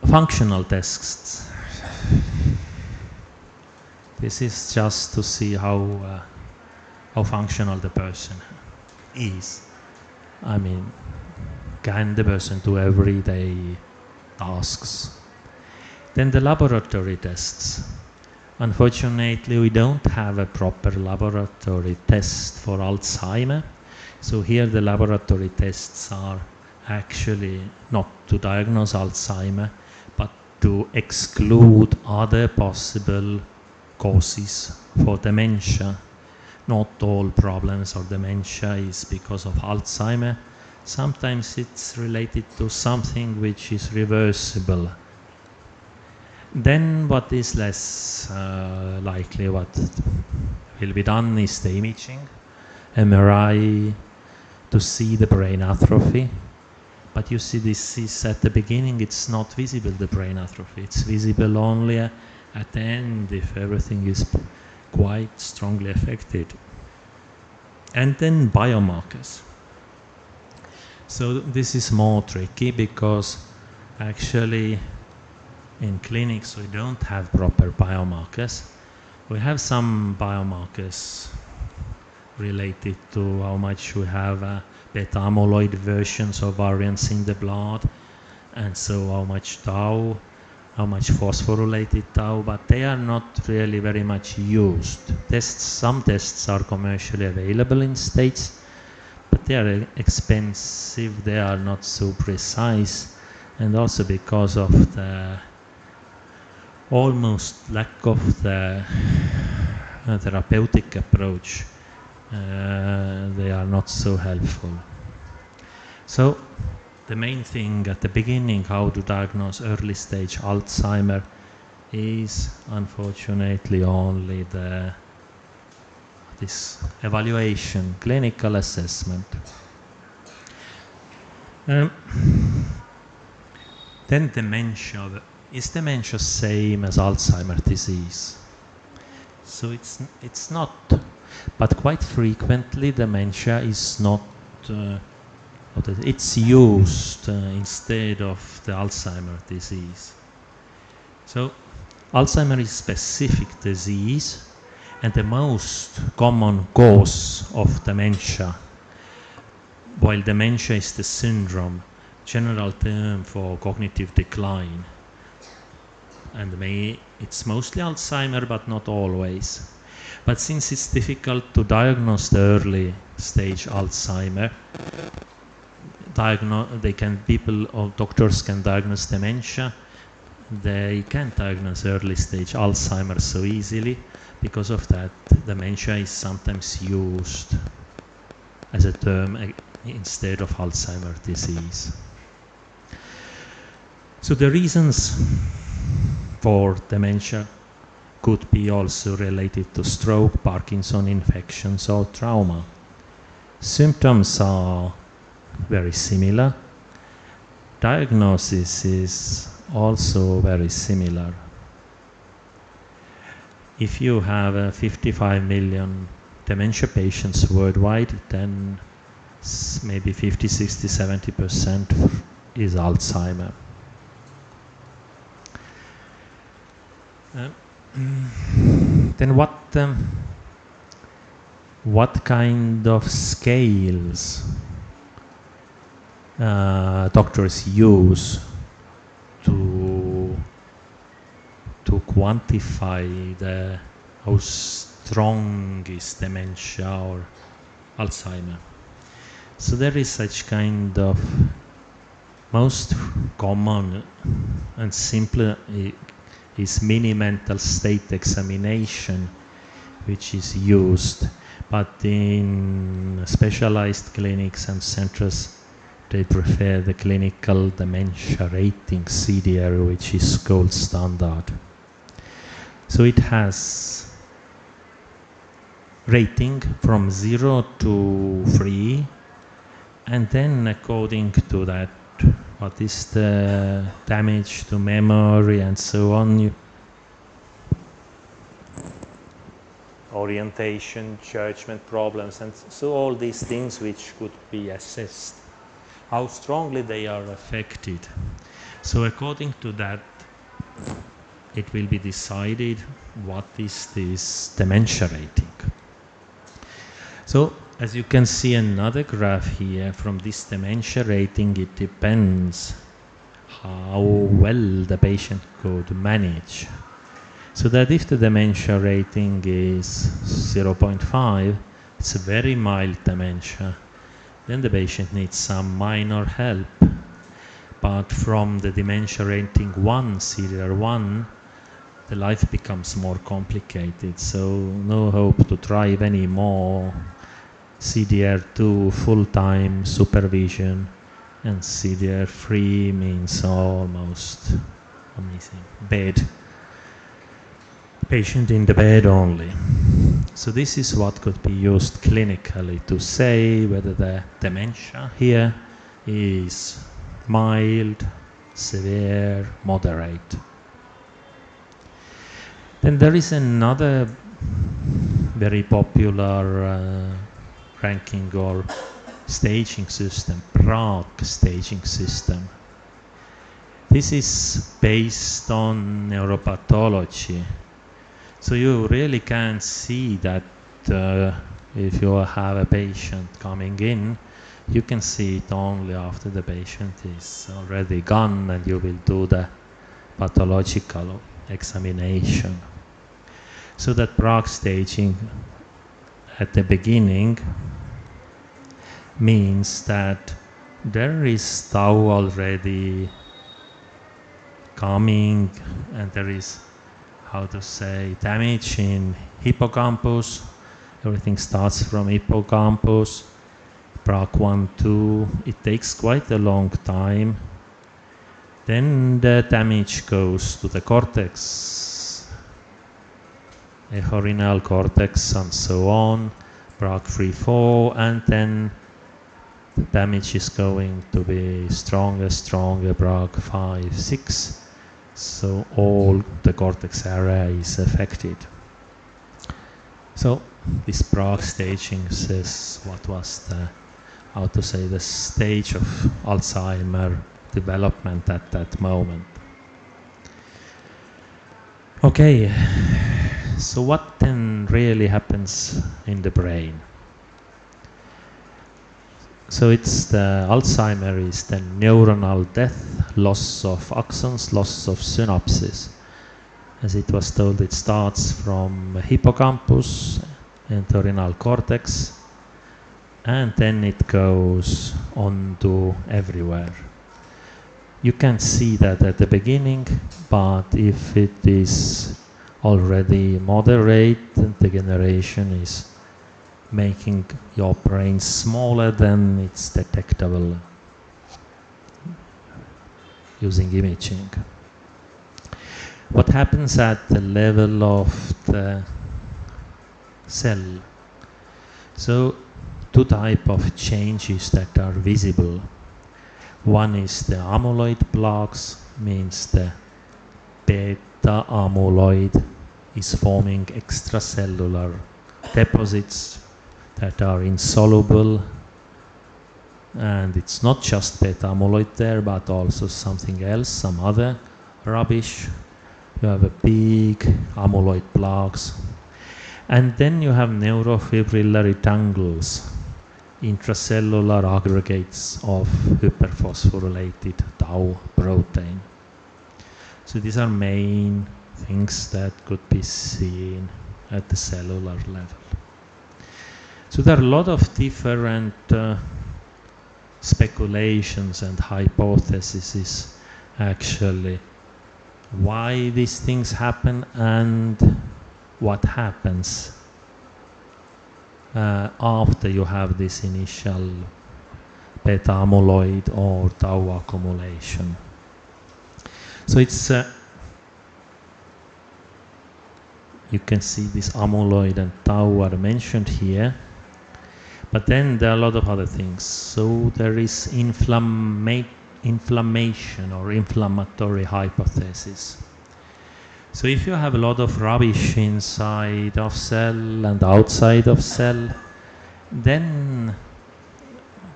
functional tests. This is just to see how functional the person is. I mean, can the person do everyday tasks? Then the laboratory tests. Unfortunately, we don't have a proper laboratory test for Alzheimer. So here the laboratory tests are actually not to diagnose Alzheimer, but to exclude other possible causes for dementia. Not all problems or dementia is because of Alzheimer. Sometimes it's related to something which is reversible. Then what is less likely, what will be done is the imaging, MRI, to see the brain atrophy. But you see, this is at the beginning, it's not visible, the brain atrophy. It's visible only at the end if everything is quite strongly affected. And then biomarkers. So this is more tricky because actually in clinics we don't have proper biomarkers. We have some biomarkers related to how much we have beta amyloid versions or variants in the blood, and so how much tau, how much phosphorylated tau, but they are not really very much used. Some tests are commercially available in States, but they are expensive, they are not so precise, and also because of the almost lack of the therapeutic approach, they are not so helpful. So the main thing at the beginning, how to diagnose early stage Alzheimer, is unfortunately only this evaluation, clinical assessment. Then dementia. Is dementia same as Alzheimer's disease? So it's not, but quite frequently dementia is not, it's used instead of the Alzheimer's disease. So Alzheimer's is specific disease and the most common cause of dementia, while dementia is the syndrome, general term for cognitive decline. And it's mostly Alzheimer, but not always. But since it's difficult to diagnose the early stage Alzheimer, people or doctors can diagnose dementia. They can't diagnose early stage Alzheimer so easily. Because of that, dementia is sometimes used as a term instead of Alzheimer's disease. So the reasons for dementia could be also related to stroke, Parkinson infections, or trauma. Symptoms are very similar. Diagnosis is also very similar. If you have 55 million dementia patients worldwide, then maybe 50, 60, 70% is Alzheimer. Then what kind of scales doctors use to quantify how strong is dementia or Alzheimer? So there is such kind of most common and simple is mini mental state examination, which is used, but in specialized clinics and centers they prefer the clinical dementia rating CDR, which is gold standard. So it has rating from 0 to 3, and then according to that, what is the damage to memory and so on. Orientation, judgment problems, and so all these things which could be assessed, how strongly they are affected. So according to that, it will be decided what is this dementia rating. So as you can see another graph here, from this dementia rating, it depends how well the patient could manage. So that if the dementia rating is 0.5, it's a very mild dementia, then the patient needs some minor help. But from the dementia rating 1, CDR 1, the life becomes more complicated, so no hope to thrive anymore. CDR2 full-time supervision, and CDR3 means almost bed patient in the bed only. So this is what could be used clinically to say whether the dementia here is mild, severe, moderate. Then there is another very popular ranking or staging system, Prague staging system. This is based on neuropathology. So you really can see that if you have a patient coming in, you can see it only after the patient is already gone and you will do the pathological examination. So that Prague staging at the beginning means that there is tau already coming and there is, how to say, damage in hippocampus. Everything starts from hippocampus. Prague 1, 2, it takes quite a long time. Then the damage goes to the cortex, echorineal cortex and so on, Prague 3, 4, and then the damage is going to be stronger, Prague 5, 6. So all the cortex area is affected. So this Prague staging says what was the, how to say, the stage of Alzheimer development at that moment. Okay, so what then really happens in the brain? So it's the Alzheimer is the neuronal death, loss of axons, loss of synapses. As it was told, it starts from hippocampus, entorhinal cortex, and then it goes on to everywhere. You can see that at the beginning, but if it is already moderate, degeneration is making your brain smaller, then it's detectable using imaging. What happens at the level of the cell? So two types of changes that are visible. One is the amyloid plaques, means the beta amyloid is forming extracellular deposits that are insoluble, and it's not just beta amyloid there, but also something else, some other rubbish. You have a big amyloid plaques, and then you have neurofibrillary tangles, intracellular aggregates of hyperphosphorylated tau protein. So these are main things that could be seen at the cellular level. So there are a lot of different speculations and hypotheses actually why these things happen and what happens after you have this initial beta amyloid or tau accumulation. So it's you can see this amyloid and tau are mentioned here. But then there are a lot of other things. So there is inflammation or inflammatory hypothesis. So if you have a lot of rubbish inside of cell and outside of cell, then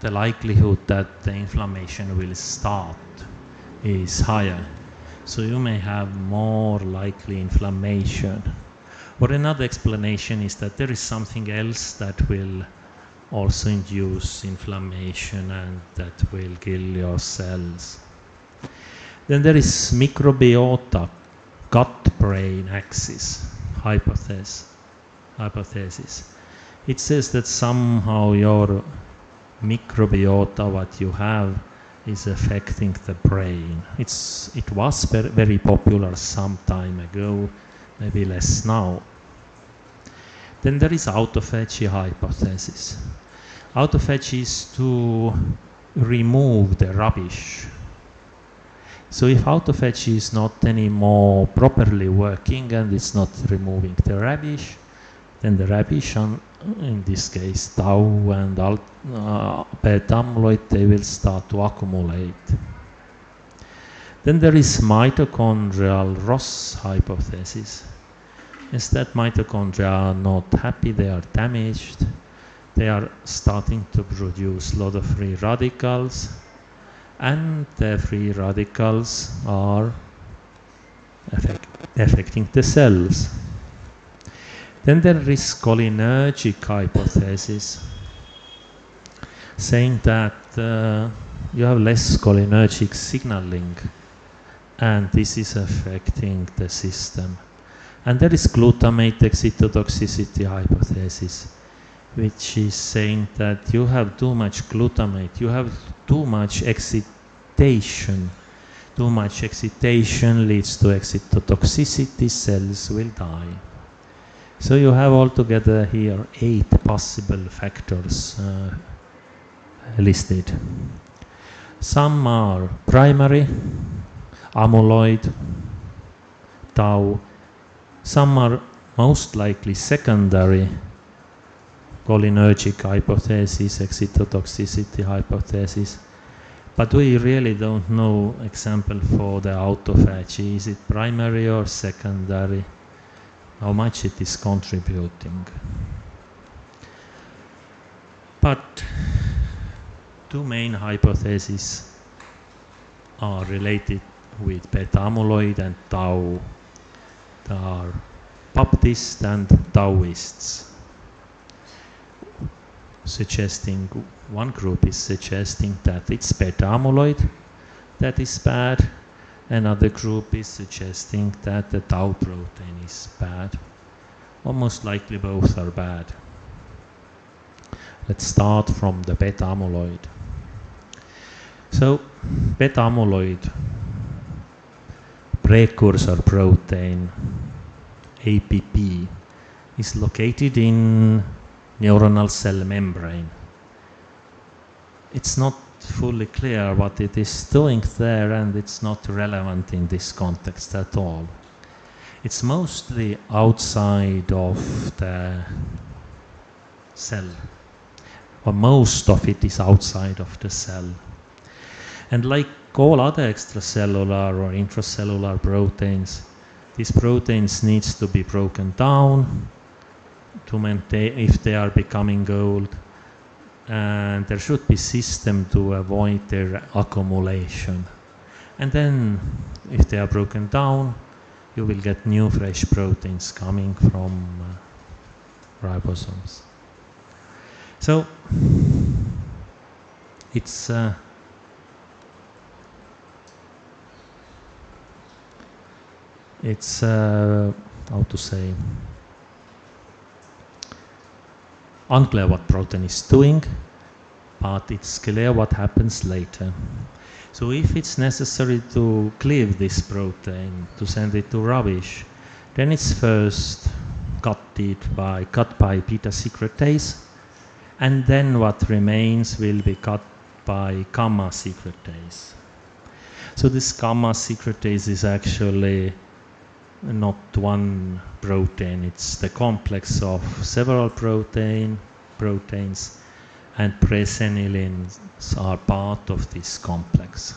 the likelihood that the inflammation will start is higher. So you may have more likely inflammation. Or another explanation is that there is something else that will also induce inflammation and that will kill your cells. Then there is microbiota, gut-brain axis hypothesis. It says that somehow your microbiota, what you have, is affecting the brain. It was very popular some time ago, maybe less now. Then there is autophagy hypothesis. Autophagy is to remove the rubbish. So if autophagy is not anymore properly working and it's not removing the rubbish, then the rubbish, in this case tau and beta amyloid, they will start to accumulate. Then there is mitochondrial Ross hypothesis. Is that mitochondria are not happy, they are damaged, they are starting to produce a lot of free radicals, and the free radicals are affecting the cells. Then there is cholinergic hypothesis, saying that you have less cholinergic signaling, and this is affecting the system. And there is glutamate excitotoxicity hypothesis, which is saying that you have too much glutamate, you have too much excitation. Too much excitation leads to excitotoxicity, cells will die. So you have altogether here 8 possible factors listed. Some are primary, amyloid, tau. Some are most likely secondary, cholinergic hypothesis, excitotoxicity hypothesis. But we really don't know example for the autophagy. Is it primary or secondary? How much it is contributing? But 2 main hypotheses are related with beta amyloid and tau. There are Baptists and Taoists, suggesting, one group is suggesting that it's beta amyloid that is bad, another group is suggesting that the tau protein is bad, or most likely both are bad. Let's start from the beta amyloid. So beta amyloid precursor protein, APP, is located in neuronal cell membrane. It's not fully clear what it is doing there, and it's not relevant in this context at all. It's mostly outside of the cell, or most of it is outside of the cell. And like all other extracellular or intracellular proteins, these proteins needs to be broken down to maintain if they are becoming old, and there should be system to avoid their accumulation. And then if they are broken down, you will get new fresh proteins coming from ribosomes. So it's how to say, unclear what protein is doing, but it's clear what happens later. So if it's necessary to cleave this protein, to send it to rubbish, then it's first cut by beta secretase, and then what remains will be cut by gamma secretase. So this gamma secretase is actually not one protein, it's the complex of several proteins, and presenilins are part of this complex.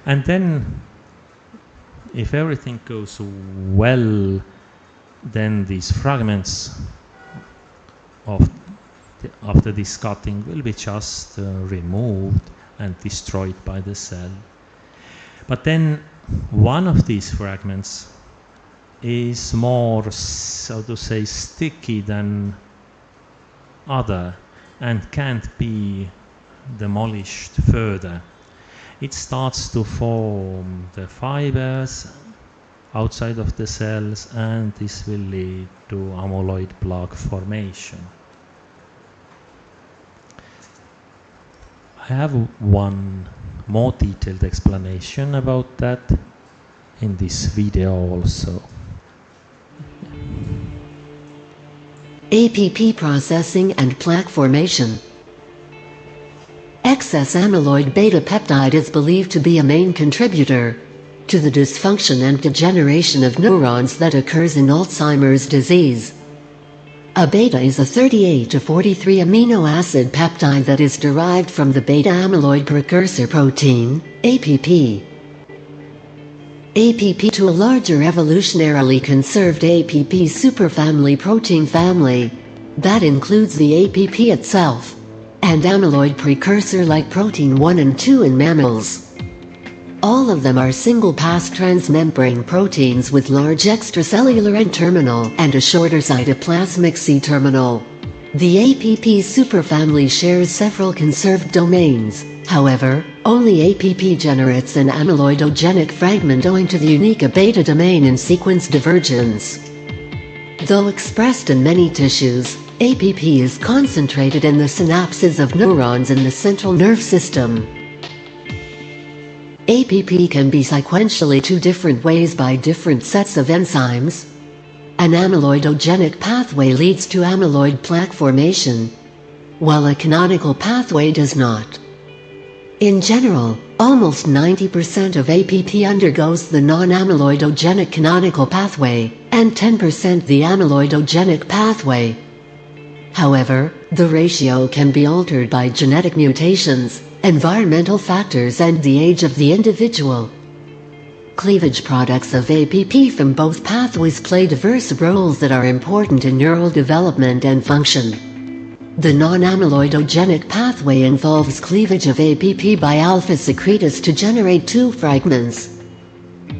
And then, if everything goes well, then these fragments after this cutting will be just removed and destroyed by the cell. But then one of these fragments is more, so to say, sticky than other and can't be demolished further. It starts to form the fibers outside of the cells, and this will lead to amyloid plaque formation. I have one more detailed explanation about that in this video also. APP processing and plaque formation. excess amyloid beta peptide is believed to be a main contributor to the dysfunction and degeneration of neurons that occurs in Alzheimer's disease. A beta is a 38 to 43 amino acid peptide that is derived from the beta amyloid precursor protein, APP. APP to a larger evolutionarily conserved APP superfamily protein family that includes the APP itself and amyloid precursor like protein 1 and 2 in mammals. All of them are single-pass transmembrane proteins with large extracellular N-terminal and a shorter cytoplasmic C-terminal. The APP superfamily shares several conserved domains. However, only APP generates an amyloidogenic fragment owing to the unique A-beta domain in sequence divergence. Though expressed in many tissues, APP is concentrated in the synapses of neurons in the central nerve system. APP can be sequentially two different ways by different sets of enzymes. An amyloidogenic pathway leads to amyloid plaque formation, while a canonical pathway does not. In general, almost 90% of APP undergoes the non-amyloidogenic canonical pathway, and 10% the amyloidogenic pathway. However, the ratio can be altered by genetic mutations, environmental factors and the age of the individual. Cleavage products of APP from both pathways play diverse roles that are important in neural development and function. The non-amyloidogenic pathway involves cleavage of APP by alpha secretus to generate two fragments.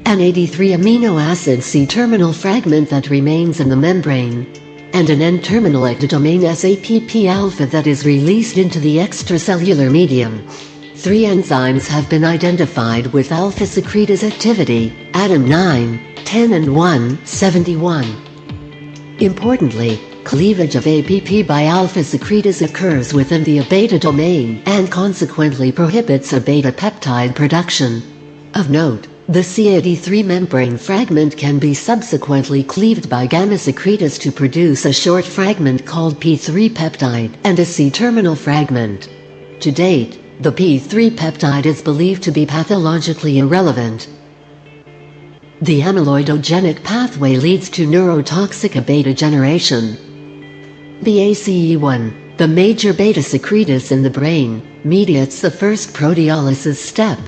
An 83 amino acid C-terminal fragment that remains in the membrane, and an N-terminal ectodomain SAPP alpha that is released into the extracellular medium. 3 enzymes have been identified with alpha secretus activity, ADAM9, 10 and 171. Importantly, cleavage of APP by alpha secretus occurs within the A-beta domain and consequently prohibits A-beta peptide production. Of note, the C83 membrane fragment can be subsequently cleaved by gamma secretus to produce a short fragment called P3 peptide and a C-terminal fragment. To date, the P3 peptide is believed to be pathologically irrelevant. The amyloidogenic pathway leads to neurotoxic A-beta generation. BACE1, the major beta secretus in the brain, mediates the first proteolysis step,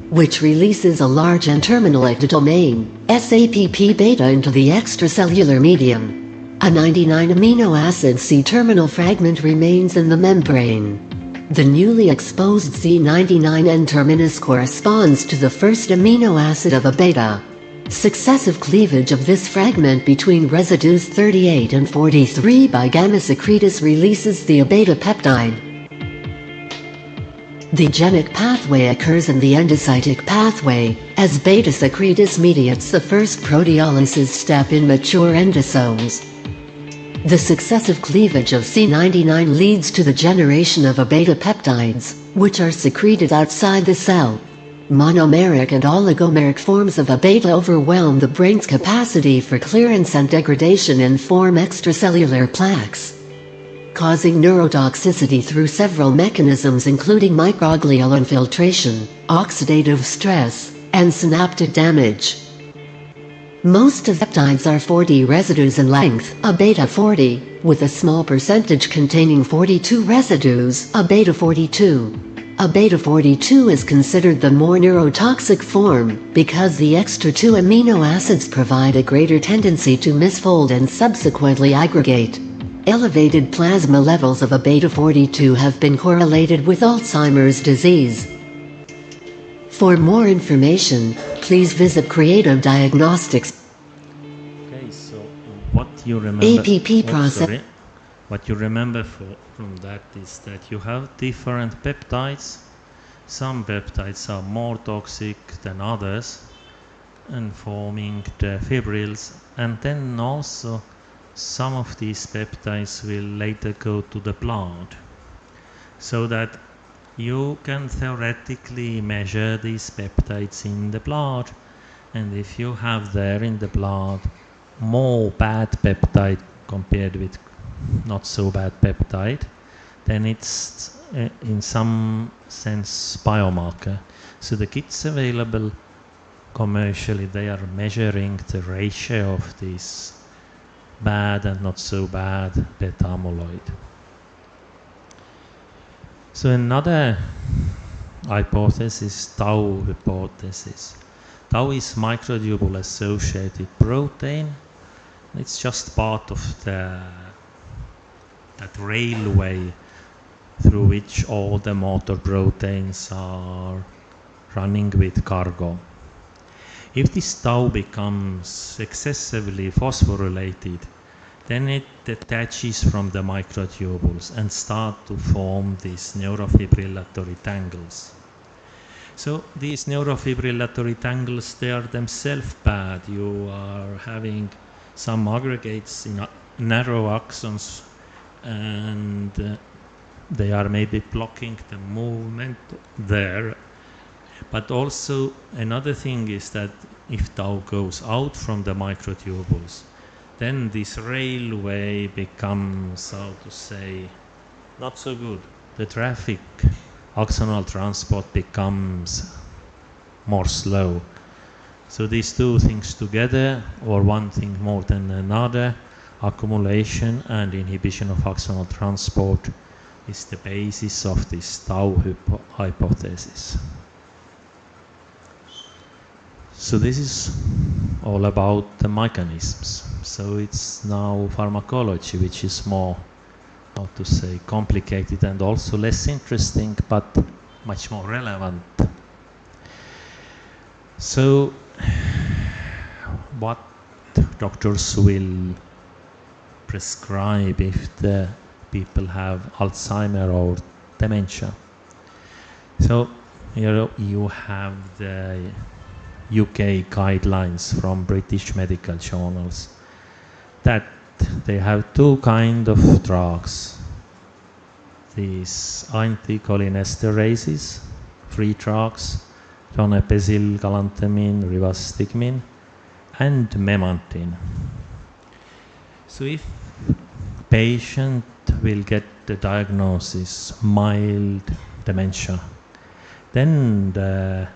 which releases a large N-terminal ectodomain, SAPP beta into the extracellular medium. A 99 amino acid C-terminal fragment remains in the membrane. The newly exposed C99 N-terminus corresponds to the first amino acid of A-beta. Successive cleavage of this fragment between residues 38 and 43 by gamma secretus releases the A-beta peptide. The genic pathway occurs in the endocytic pathway, as beta secretus mediates the first proteolysis step in mature endosomes. The successive cleavage of C99 leads to the generation of A-beta peptides, which are secreted outside the cell. Monomeric and oligomeric forms of A-beta overwhelm the brain's capacity for clearance and degradation and form extracellular plaques, causing neurotoxicity through several mechanisms including microglial infiltration, oxidative stress, and synaptic damage. Most of the peptides are 40 residues in length, A-beta 40, with a small percentage containing 42 residues, A-beta 42. A-beta 42 is considered the more neurotoxic form because the extra 2 amino acids provide a greater tendency to misfold and subsequently aggregate. Elevated plasma levels of A-beta 42 have been correlated with Alzheimer's disease. For more information, please visit Creative Diagnostics. Okay, so what you remember? APP process. Sorry. What you remember from that is that you have different peptides. Some peptides are more toxic than others, and forming the fibrils, and then also some of these peptides will later go to the blood, so that you can theoretically measure these peptides in the blood, and if you have there in the blood more bad peptide compared with not so bad peptide, then it's in some sense biomarker. So the kits available commercially, they are measuring the ratio of this bad and not so bad beta amyloid. So another hypothesis, tau hypothesis. Tau is microtubule associated protein. It's just part of that railway through which all the motor proteins are running with cargo. If this tau becomes excessively phosphorylated, then it detaches from the microtubules and start to form these neurofibrillatory tangles. So these neurofibrillatory tangles, they are themselves bad. You are having some aggregates in narrow axons, and they are maybe blocking the movement there. But also another thing is that if tau goes out from the microtubules, then this railway becomes, how to say, not so good. The traffic, axonal transport becomes more slow. So these two things together, or one thing more than another, accumulation and inhibition of axonal transport, is the basis of this tau hypothesis. So this is all about the mechanisms. So it's now pharmacology, which is more, how to say, complicated and also less interesting, but much more relevant. So what doctors will prescribe if the people have Alzheimer or dementia? So here you have the UK guidelines from British medical journals that they have two kinds of drugs. These anticholinesterases, free drugs, donepezil, galantamine, rivastigmine, and memantine. So if patient will get the diagnosis mild dementia, then the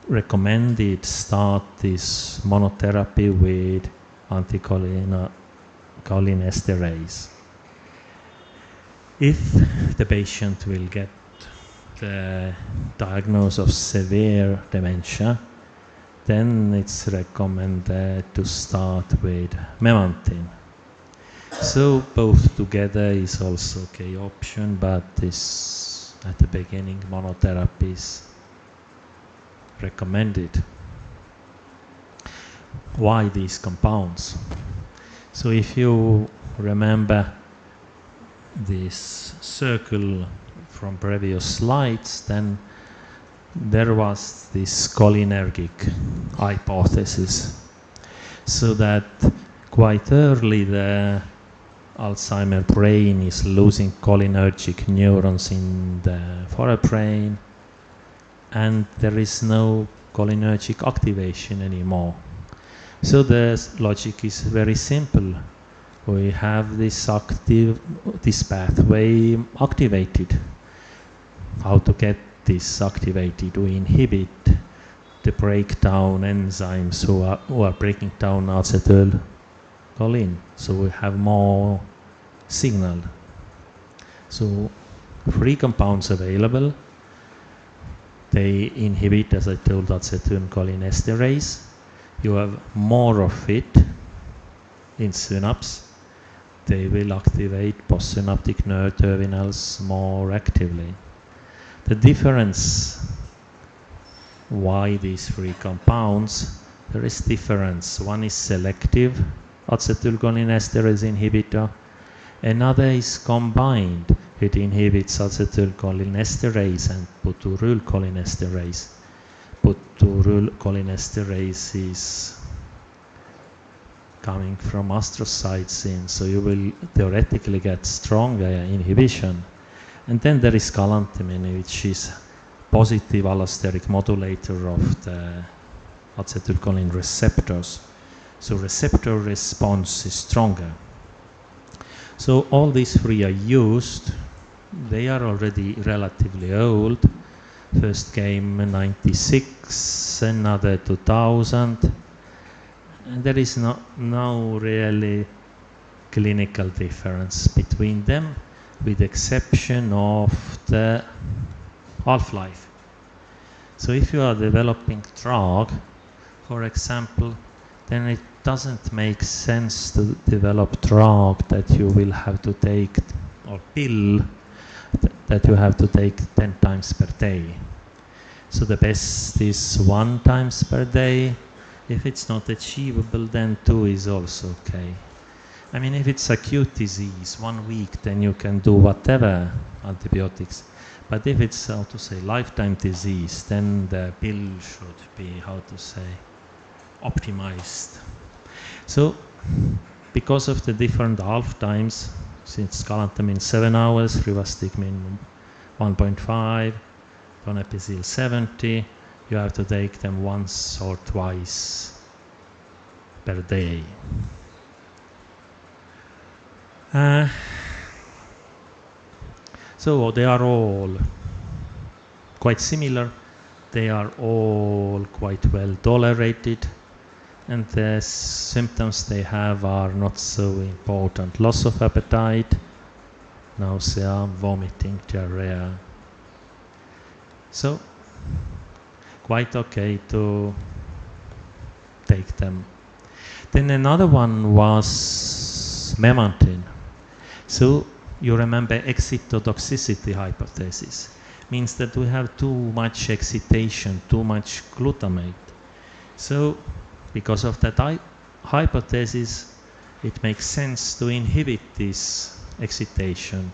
recommended start this monotherapy with anticholinesterase. If the patient will get the diagnosis of severe dementia, then it's recommended to start with memantine. So both together is also okay option, but this at the beginning monotherapy is recommended. Why these compounds? So if you remember this circle from previous slides, then there was this cholinergic hypothesis. So that quite early the Alzheimer brain is losing cholinergic neurons in the forebrain, and there is no cholinergic activation anymore. So the logic is very simple. We have this pathway activated. How to get this activated? We inhibit the breakdown enzymes who are breaking down acetylcholine. So we have more signal. So free compounds available. They inhibit, as I told, acetylcholinesterase. You have more of it in synapse. They will activate postsynaptic nerve terminals more actively. The difference, why these three compounds, there is difference. One is selective acetylcholinesterase inhibitor, another is combined. It inhibits acetylcholinesterase and butyrylcholinesterase. Butyrylcholinesterase is coming from astrocytosine, so you will theoretically get stronger inhibition. And then there is galantamine, which is positive allosteric modulator of the acetylcholine receptors. So receptor response is stronger. So all these three are used they are already relatively old. First came 96, another 2000. And there is no really clinical difference between them, with exception of the half-life. So if you are developing drug, for example, then it doesn't make sense to develop drug that you will have to take, or pill that you have to take 10 times per day. So the best is 1 times per day. If it's not achievable, then 2 is also okay. I mean, if it's acute disease, 1 week, then you can do whatever antibiotics. But if it's, how to say, lifetime disease, then the pill should be, how to say, optimized. So, because of the different half times, since galantamine 7 hours, rivastigmine 1.5, donepezil 70, you have to take them once or twice per day. So they are all quite similar. They are all quite well tolerated, and the symptoms they have are not so important. Loss of appetite, nausea, vomiting, diarrhea. So quite okay to take them. Then another one was memantine. So you remember excitotoxicity hypothesis. Means that we have too much excitation, too much glutamate. So because of that hypothesis, it makes sense to inhibit this excitation.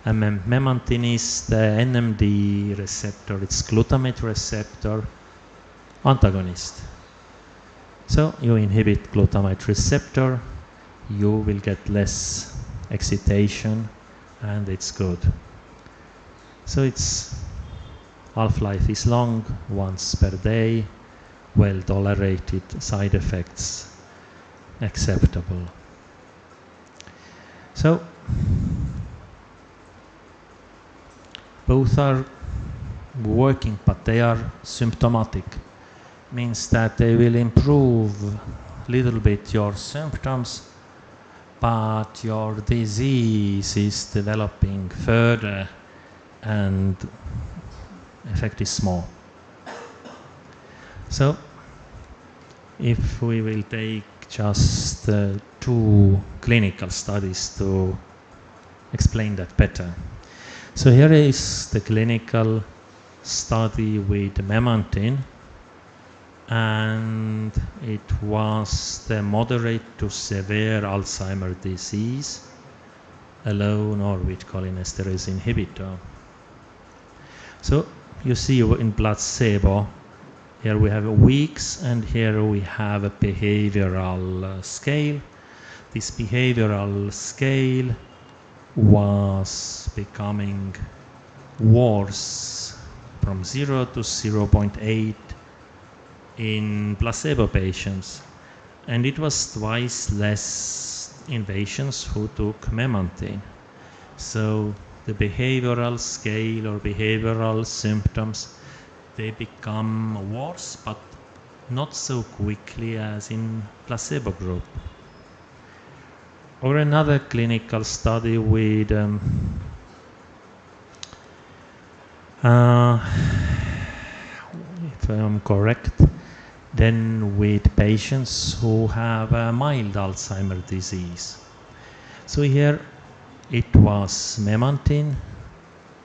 And memantine is the NMD receptor, it's glutamate receptor antagonist. So you inhibit glutamate receptor, you will get less excitation, and it's good. So its half-life is long, once per day, well tolerated, side effects acceptable. So both are working, but they are symptomatic. Means that they will improve a little bit your symptoms, but your disease is developing further and effect is small. So if we will take just 2 clinical studies to explain that better. So here is the clinical study with memantine, and it was the moderate to severe Alzheimer's disease alone or with cholinesterase inhibitor. So you see in placebo, here we have weeks, and here we have a behavioral scale. This behavioral scale was becoming worse from 0 to 0.8 in placebo patients, and it was twice less in patients who took memantine. So the behavioral scale or behavioral symptoms, they become worse, but not so quickly as in placebo group. Or another clinical study with if I'm correct, then with patients who have a mild Alzheimer's disease. So here it was memantine,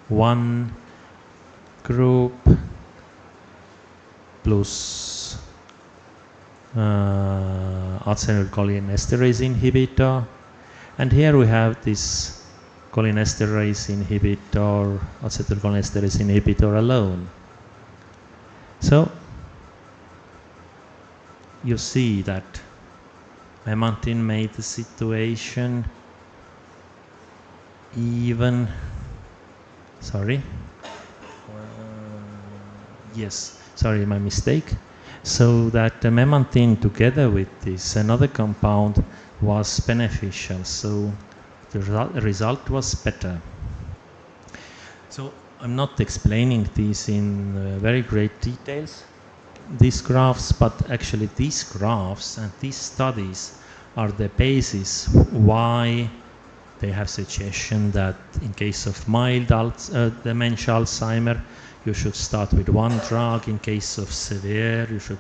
one group plus acetylcholinesterase inhibitor, and here we have this cholinesterase inhibitor, acetylcholinesterase inhibitor alone. So you see that memantine made the situation even, my mistake. So that the memantine together with this another compound was beneficial, so the result was better. So I'm not explaining these in very great details, these graphs, but actually these graphs and these studies are the basis why they have suggestion that in case of mild dementia Alzheimer, you should start with one drug. In case of severe, you should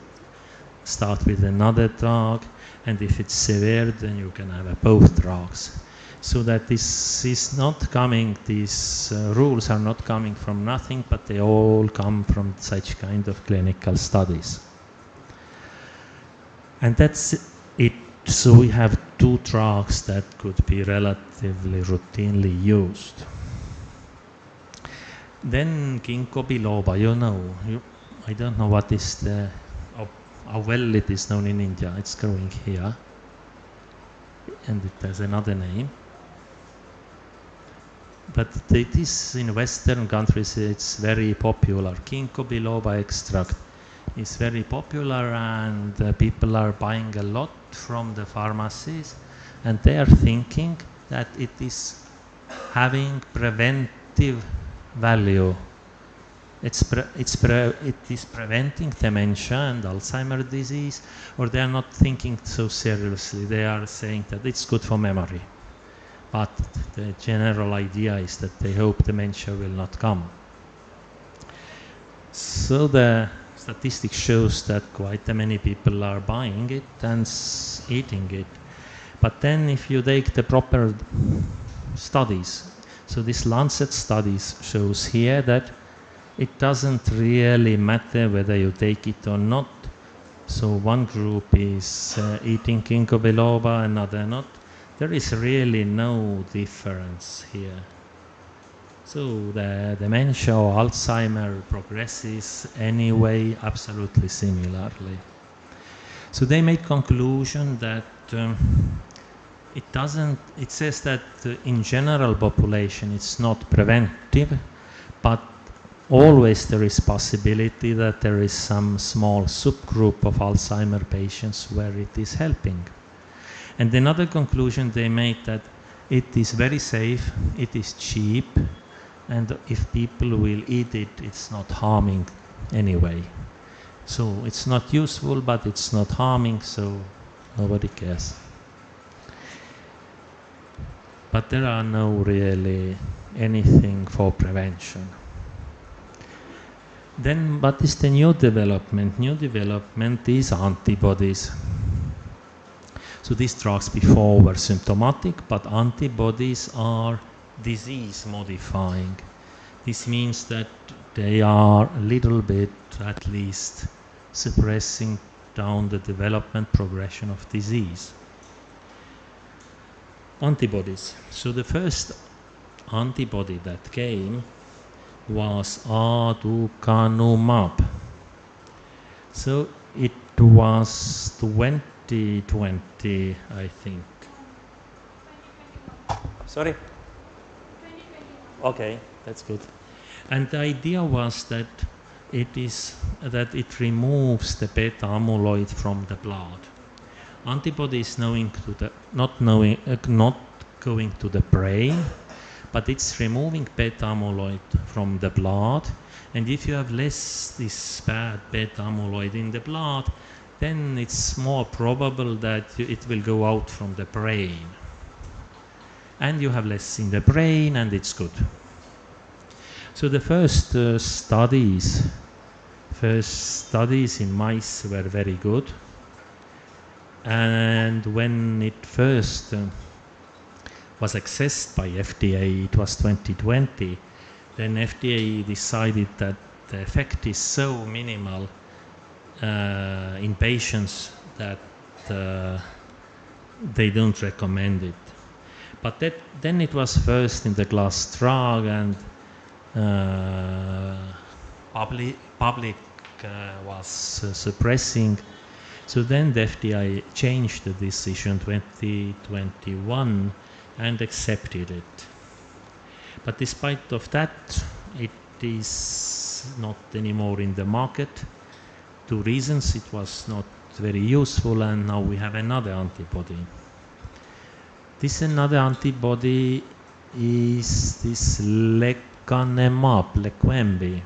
start with another drug. And if it's severe, then you can have both drugs. So that this is not coming, these rules are not coming from nothing, but they all come from such kind of clinical studies. And that's it. So we have two drugs that could be relatively routinely used. Then ginkgo biloba, I don't know what is the, how well it is known in India. It's growing here, and it has another name. But it is in Western countries, it's very popular. Ginkgo biloba extract is very popular, and people are buying a lot from the pharmacies, and they are thinking that it is having preventive value. It is preventing dementia and Alzheimer's disease, or they are not thinking so seriously. They are saying that it's good for memory. But the general idea is that they hope dementia will not come. So the statistics shows that quite many people are buying it and eating it. But then if you take the proper studies, so this Lancet studies shows here that it doesn't really matter whether you take it or not. So one group is eating ginkgo biloba, another not. There is really no difference here. So the dementia or Alzheimer progresses anyway absolutely similarly. So they made conclusion that it says that in general population it's not preventive, but always there is possibility that there is some small subgroup of Alzheimer patients where it is helping. And another conclusion they made that it is very safe, it is cheap, and if people will eat it, it's not harming anyway. So it's not useful, but it's not harming, so nobody cares. But there are no really anything for prevention. Then what is the new development? New development is antibodies. So these drugs before were symptomatic, but antibodies are disease modifying. This means that they are a little bit, at least, suppressing down the development progression of disease. Antibodies. So the first antibody that came was aducanumab. So it was 2020, I think. Sorry? Okay, that's good. And the idea was that it removes the beta amyloid from the blood. Antibody is not going to the brain, but it's removing beta amyloid from the blood. And if you have less this bad beta amyloid in the blood, then it's more probable that it will go out from the brain. And you have less in the brain, and it's good. So the first studies in mice were very good. And when it first was accessed by FDA, it was 2020, then FDA decided that the effect is so minimal in patients that they don't recommend it. But then it was first in the class drug, and public was suppressing. So then the FDA changed the decision 2021 and accepted it. But despite of that, it is not anymore in the market. Two reasons: it was not very useful, and now we have another antibody. This another antibody is this lecanemab, Leqembi.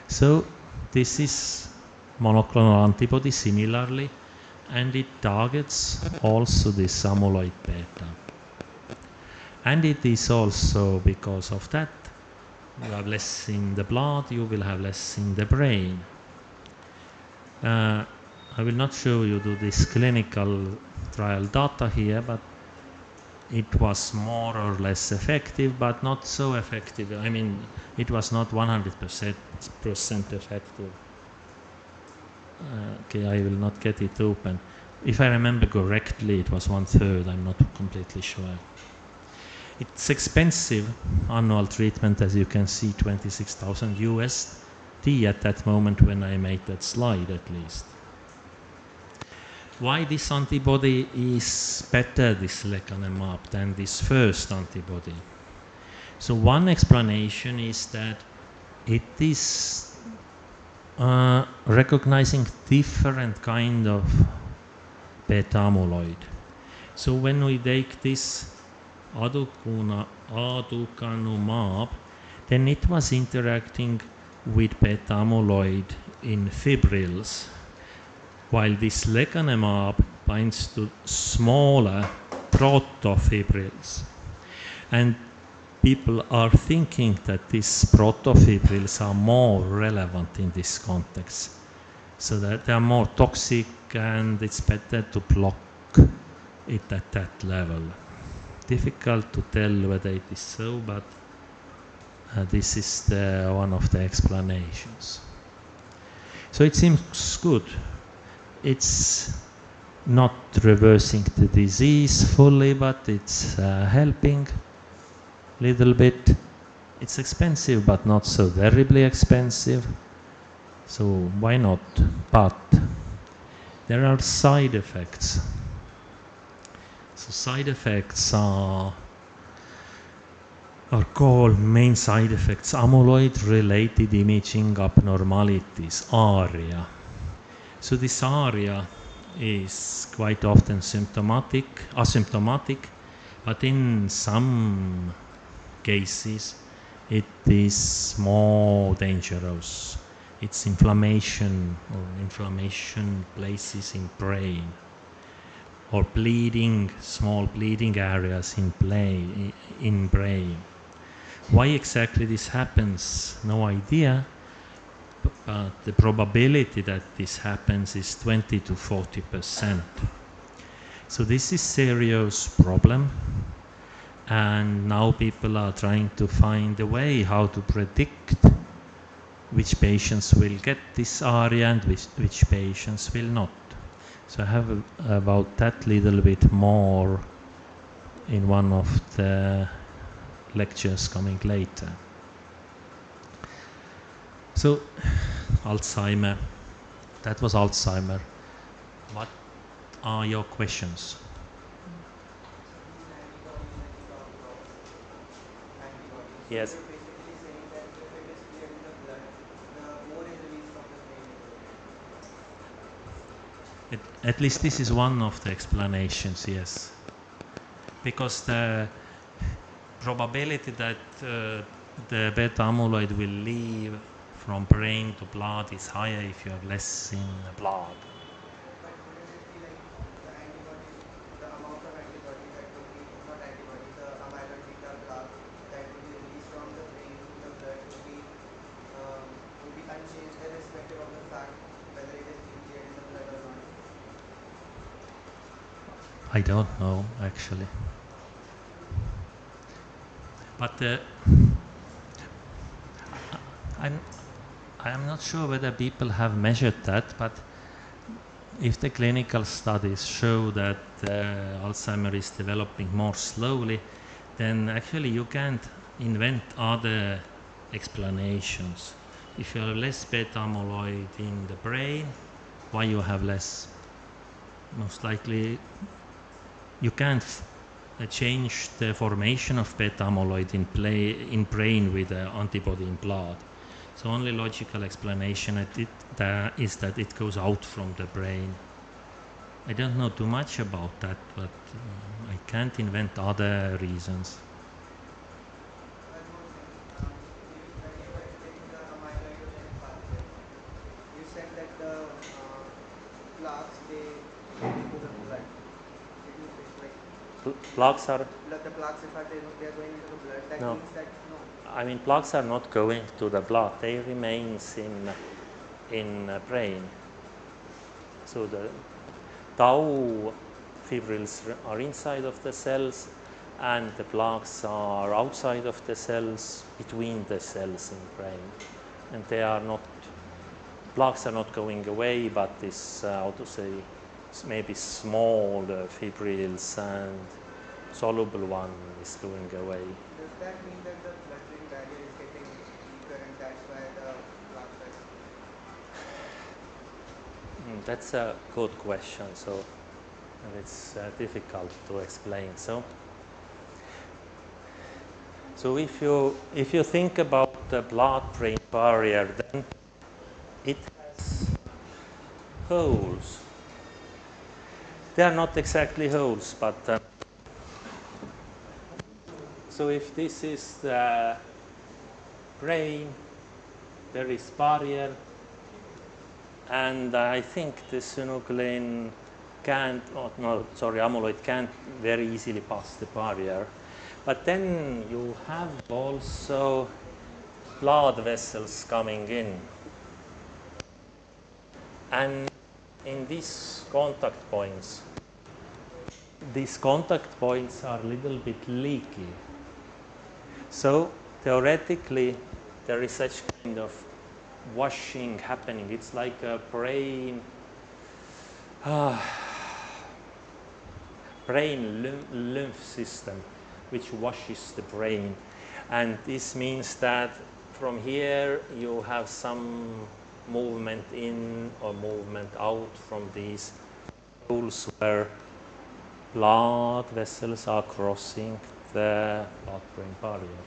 So this is monoclonal antibody similarly, and it targets also this amyloid beta. And it is also because of that, you have less in the blood, you will have less in the brain. I will not show you this clinical trial data here, but it was more or less effective, but not so effective. I mean, it was not 100% effective. Okay, I will not get it open. If I remember correctly, it was 1/3. I'm not completely sure. It's expensive annual treatment, as you can see, 26,000 USD at that moment when I made that slide, at least. Why this antibody is better, this lecanemab, than this first antibody? So one explanation is that it is recognizing different kind of beta amyloid. So when we take this aducanumab, then it was interacting with beta amyloid in fibrils, while this lecanemab binds to smaller protofibrils. And people are thinking that these protofibrils are more relevant in this context, so that they are more toxic and it's better to block it at that level. Difficult to tell whether it is so, but this is one of the explanations. So it seems good. It's not reversing the disease fully, but it's helping a little bit. It's expensive, but not so terribly expensive. So why not? But there are side effects. So side effects are called main side effects amyloid-related imaging abnormalities, ARIA. So this ARIA is quite often asymptomatic, but in some cases it is more dangerous. It's inflammation places in brain, or bleeding, small bleeding areas in brain. Why exactly this happens, no idea, but the probability that this happens is 20 to 40%. So this is serious problem, and now people are trying to find a way how to predict which patients will get this ARIA and which patients will not. So I have about that little bit more in one of the lectures coming later. So Alzheimer, that was Alzheimer. What are your questions? Yes. At least this is one of the explanations, yes. Because the probability that the beta amyloid will leave from brain to blood is higher if you have less in the blood. I don't know, actually. But I'm not sure whether people have measured that, but if the clinical studies show that Alzheimer is developing more slowly, then actually you can't invent other explanations. If you have less beta amyloid in the brain, why you have less? Most likely you can't change the formation of beta amyloid in brain with an antibody in blood. So only logical explanation is that it goes out from the brain. I don't know too much about that, but I can't invent other reasons. Plaques are, the plaques, if they are going into the blood, that No. means that no. I mean, plaques are not going to the blood, they remains in brain. So the tau fibrils are inside of the cells and the plaques are outside of the cells, between the cells in brain. And they are not, plaques are not going away, but this, how to say, maybe small fibrils and soluble one is going away. Does that mean that the blood-brain barrier is getting weaker and that's why the plaques are... That's a good question. So it's difficult to explain. So if you think about the blood-brain barrier, then it has holes. They are not exactly holes, but so if this is the brain, there is barrier, and I think the synuclein can't, amyloid can't very easily pass the barrier. But then you have also blood vessels coming in. And in these contact points are a little bit leaky. So theoretically, there is such kind of washing happening. It's like a brain lymph system which washes the brain. And this means that from here you have some movement in or movement out from these holes where blood vessels are crossing the blood-brain barrier.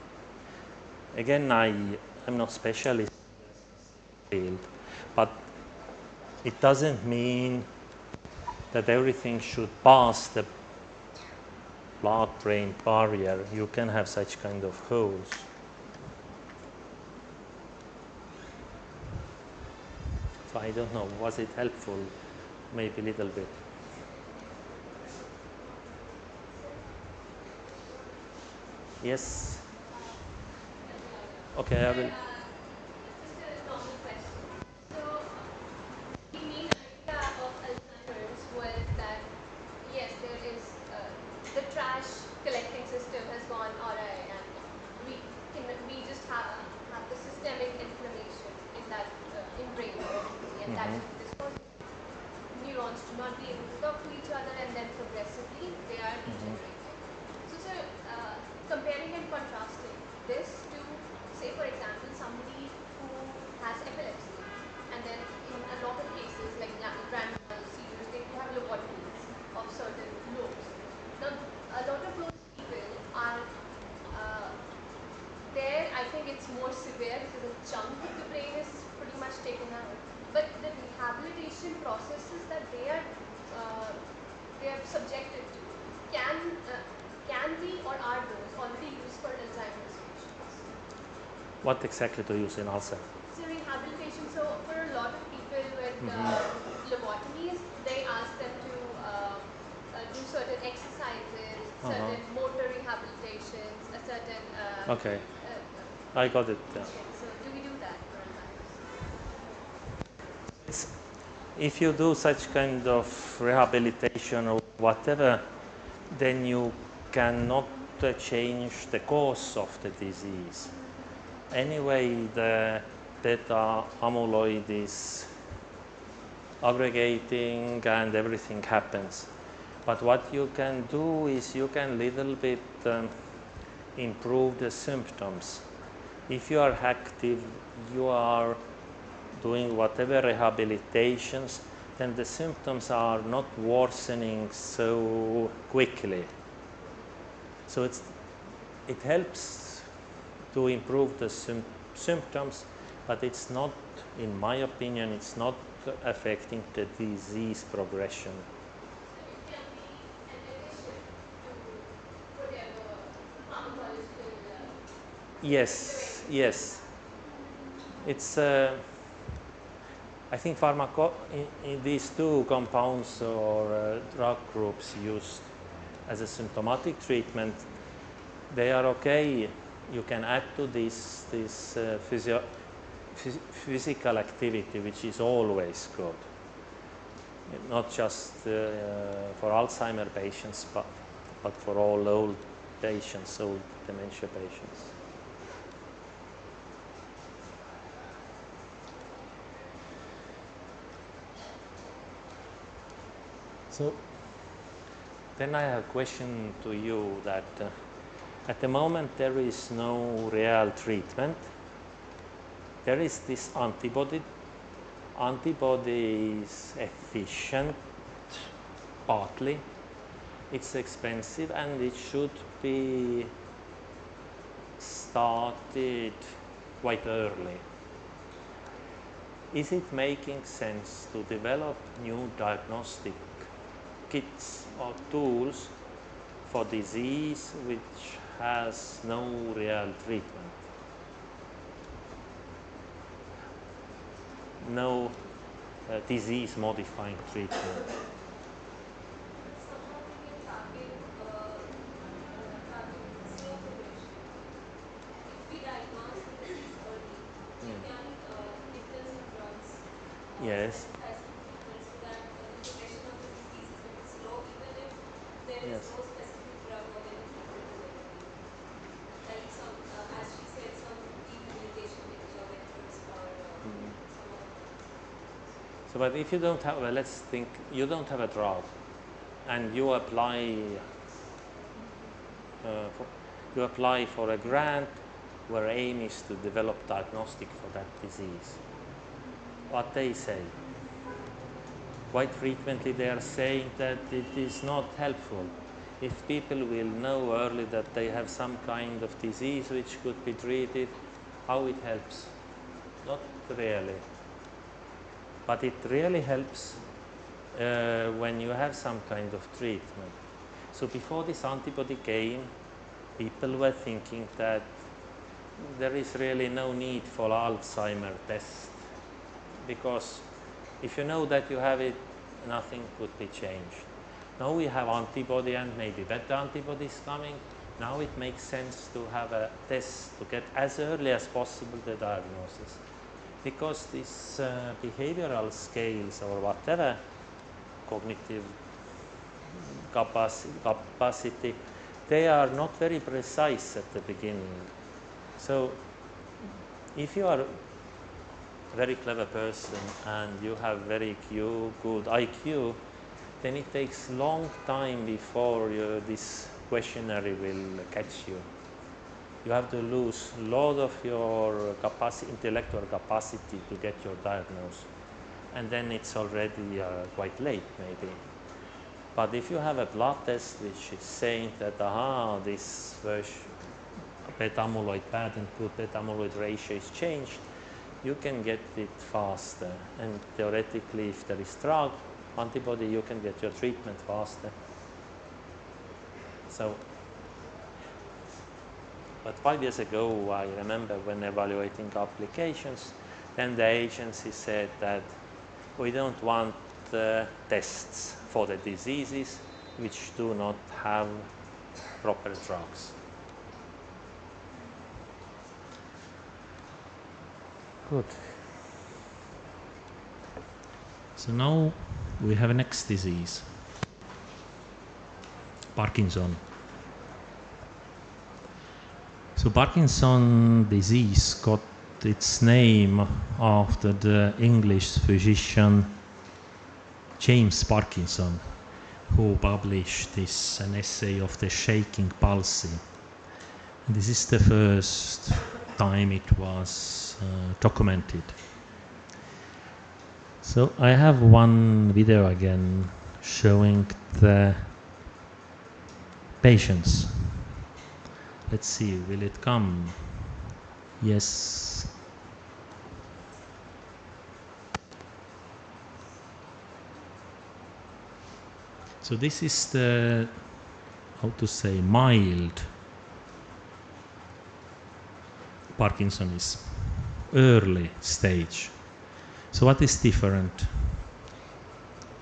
Again, I'm not specialist in this field, but it doesn't mean that everything should pass the blood-brain barrier. You can have such kind of holes. So I don't know, was it helpful? Maybe a little bit. Yes? Okay, I will. The main idea of Alzheimer's was that, yes, there is the trash collecting system has gone awry, and we just have the systemic inflammation in that in brain, and that is what is causing neurons to not be able to talk to each other, and then progressively they are degenerating. So, comparing and contrasting this to, say, for example, somebody who has epilepsy, and then in a lot of cases, like grand mal seizures, they do have lobotomies of certain lobes. Now, a lot of those people are there. I think it's more severe because a chunk of the brain is pretty much taken out. But the rehabilitation processes that they are subjected to can be or are those already used for Alzheimer's patients. What exactly to use in Alzheimer's? So rehabilitation, so for a lot of people with lobotomies, they ask them to do certain exercises, certain motor rehabilitations, a certain... Okay, I got it. Yeah. So do we do that for Alzheimer's? If you do such kind of rehabilitation or whatever, then you cannot change the cause of the disease. Anyway, the beta amyloid is aggregating and everything happens. But what you can do is you can little bit improve the symptoms. If you are active, you are doing whatever rehabilitations, then the symptoms are not worsening so quickly. So it helps to improve the symptoms, but it's not, in my opinion, it's not affecting the disease progression. Yes, yes. It's, I think in these two compounds or drug groups used as a symptomatic treatment, they are okay. You can add to this physical activity, which is always good, not just for Alzheimer patients, but for all old patients, old dementia patients. So, then I have a question to you that at the moment there is no real treatment. There is this antibody. Antibody is efficient, partly. It's expensive and it should be started quite early. Is it making sense to develop new diagnostic kits or tools for disease which has no real treatment? No disease-modifying treatment. Yes. Yes. So, but if you don't have, well, let's think, you don't have a drug, and you apply for a grant where aim is to develop diagnostic for that disease. What they say, quite frequently they are saying that it is not helpful. If people will know early that they have some kind of disease which could be treated, how it helps? Not really. But it really helps when you have some kind of treatment. So before this antibody came, people were thinking that there is really no need for Alzheimer test, because if you know that you have it, nothing could be changed. Now we have antibody and maybe better antibodies coming. Now it makes sense to have a test to get as early as possible the diagnosis. Because these behavioral scales or whatever, cognitive capacity, they are not very precise at the beginning. So if you are a very clever person and you have very good IQ, then it takes long time before this questionnaire will catch you. You have to lose a lot of your intellectual capacity to get your diagnosis, and then it's already quite late maybe. But if you have a blood test which is saying that this version beta amyloid bad and good beta amyloid ratio is changed, you can get it faster, and theoretically if there is drug antibody, you can get your treatment faster. So, but 5 years ago, I remember when evaluating applications, then the agency said that we don't want tests for the diseases which do not have proper drugs. Good. So now we have a next disease, Parkinson. So Parkinson disease got its name after the English physician James Parkinson, who published an essay of the shaking palsy. And this is the first time it was documented. So I have one video again showing the patients. Let's see, will it come? Yes. So this is the, how to say, mild Parkinsonism, early stage. So what is different?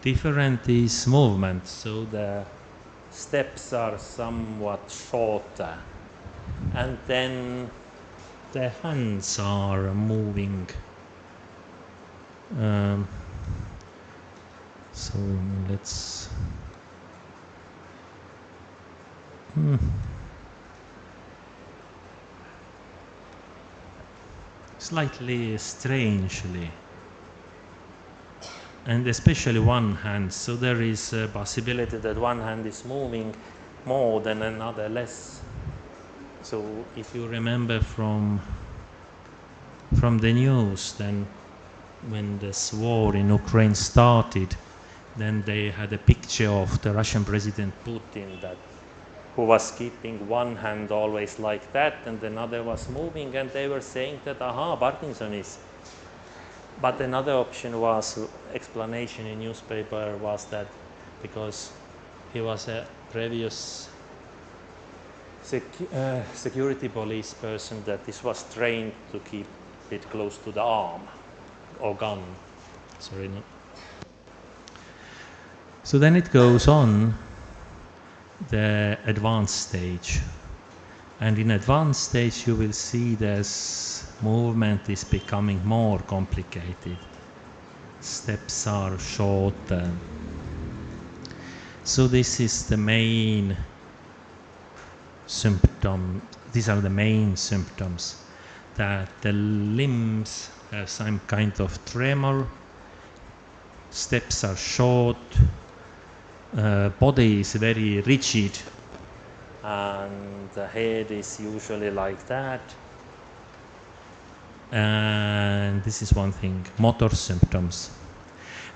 Different is movement. So the steps are somewhat shorter, and then the hands are moving. So let's slightly strangely, and especially one hand. So there is a possibility that one hand is moving more than another less. So if you remember from the news, then when this war in Ukraine started, then they had a picture of the Russian President Putin who was keeping one hand always like that and another was moving, and they were saying that, aha, Parkinsonism. But another option was, explanation in newspaper was that because he was a previous security police person, that this was trained to keep it close to the arm or gun. Sorry, no. So then it goes on the advanced stage, and in advanced stage you will see this movement is becoming more complicated. Steps are shorter. So this is the main symptom. These are the main symptoms, that the limbs have some kind of tremor, steps are short, body is very rigid, and the head is usually like that. And this is one thing, motor symptoms.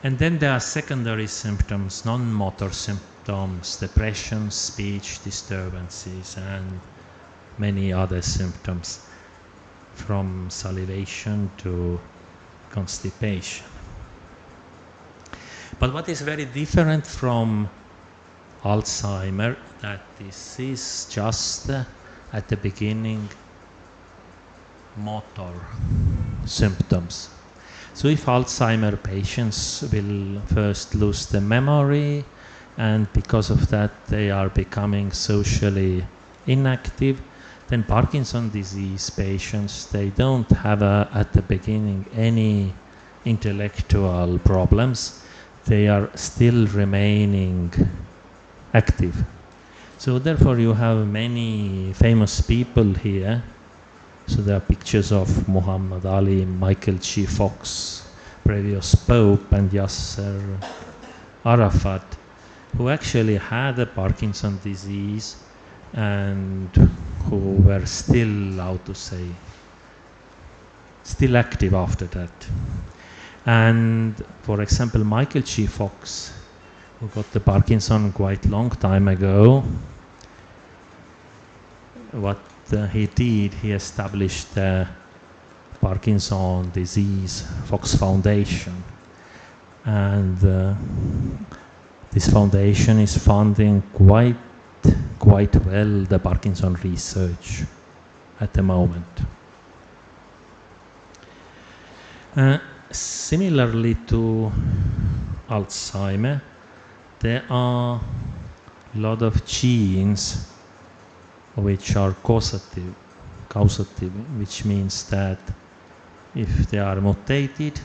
And then there are secondary symptoms, non-motor symptoms, depression, speech disturbances, and many other symptoms, from salivation to constipation. But what is very different from Alzheimer, that this is just at the beginning motor symptoms. So if Alzheimer patients will first lose the memory, and because of that they are becoming socially inactive, then Parkinson's disease patients, they don't have at the beginning any intellectual problems. They are still remaining active. So therefore you have many famous people here. So there are pictures of Muhammad Ali, Michael G. Fox, previous Pope, and Yasser Arafat, who actually had a Parkinson's disease and who were still, how to say, still active after that. And for example, Michael G. Fox, who got the Parkinson quite long time ago, what he did, he established the Parkinson Disease Fox Foundation, and this foundation is funding quite well the Parkinson research at the moment. Similarly to Alzheimer, there are a lot of genes which are causative, which means that if they are mutated,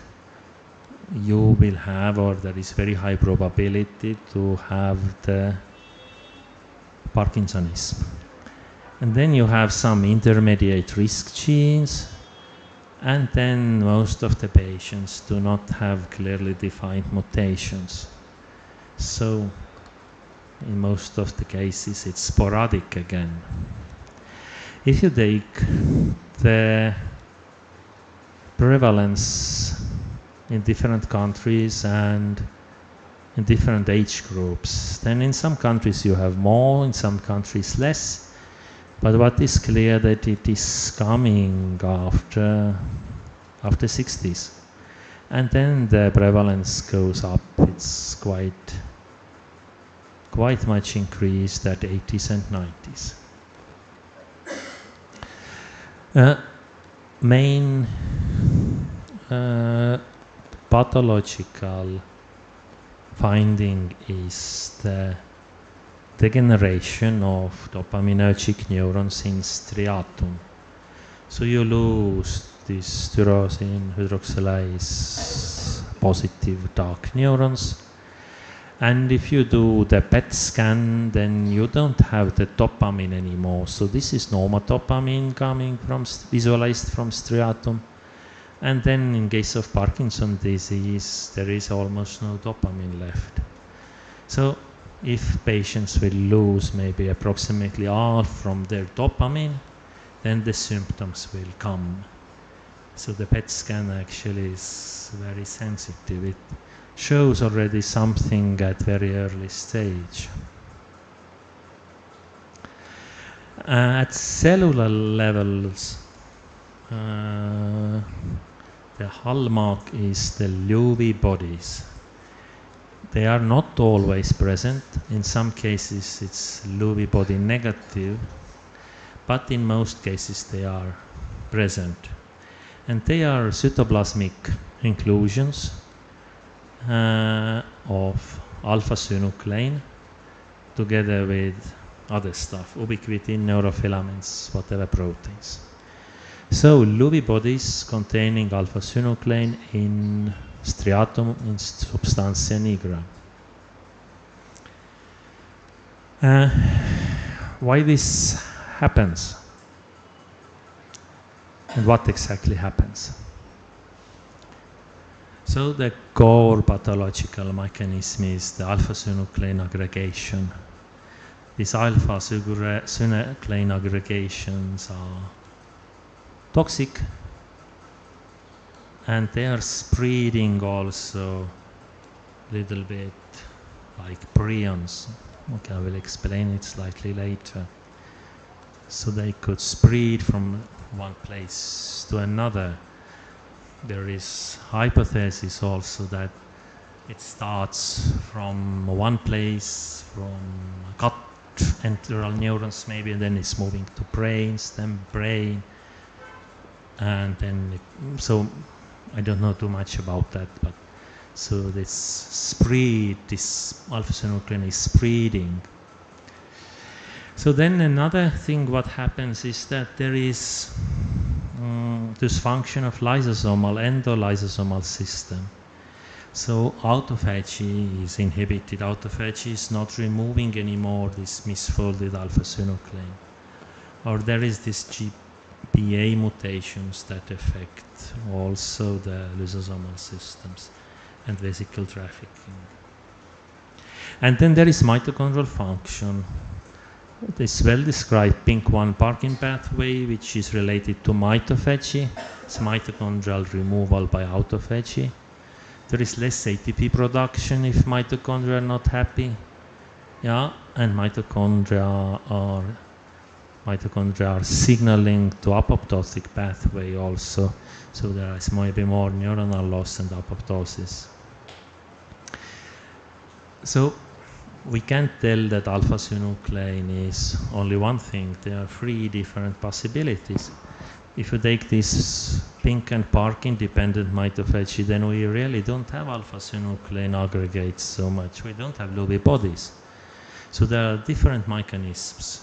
you will have, or there is very high probability to have the Parkinsonism. And then you have some intermediate risk genes, and then most of the patients do not have clearly defined mutations. So in most of the cases it's sporadic again. If you take the prevalence in different countries and in different age groups, then in some countries you have more, in some countries less. But what is clear that it is coming after 60s, and then the prevalence goes up. It's quite much increased at 80s and 90s. Main pathological finding is the neurodegeneration of dopaminergic neurons in striatum. So you lose these tyrosine hydroxylase positive dark neurons. And if you do the PET scan, then you don't have the dopamine anymore. So this is normal dopamine coming from visualized from striatum. And then in case of Parkinson's disease, there is almost no dopamine left. So if patients will lose maybe approximately half from their dopamine, then the symptoms will come. So the PET scan actually is very sensitive. It shows already something at very early stage. At cellular levels, the hallmark is the Lewy bodies. They are not always present. In some cases it's Lewy body negative, but in most cases they are present. And they are cytoplasmic inclusions of alpha-synuclein together with other stuff, ubiquitin, neurofilaments, whatever proteins. So Lewy bodies containing alpha-synuclein in striatum in substantia nigra. Why this happens? And what exactly happens? So the core pathological mechanism is the alpha-synuclein aggregation. These alpha-synuclein aggregations are toxic, and they are spreading also a little bit like prions. Okay, I will explain it slightly later. So they could spread from one place to another. There is hypothesis also that it starts from one place, from gut enteral neurons maybe, and then it's moving to brains, then brain, and then so I don't know too much about that, but so this spread, this alpha-synuclein is spreading. So then another thing what happens is that there is dysfunction of lysosomal, endolysosomal system. So autophagy is inhibited. Autophagy is not removing anymore this misfolded alpha-synuclein. Or there is this GBA mutations that affect also the lysosomal systems and vesicle trafficking. And then there is mitochondrial function. This well-described PINK1 Parkin pathway, which is related to mitophagy. It's mitochondrial removal by autophagy. There is less ATP production if mitochondria are not happy. Yeah, and mitochondria are signaling to apoptotic pathway also. So there is maybe more neuronal loss and apoptosis. So we can't tell that alpha-synuclein is only one thing. There are three different possibilities. If you take this PINK and PARK independent mitophagy, then we really don't have alpha-synuclein aggregates so much. We don't have Lewy bodies. So there are different mechanisms.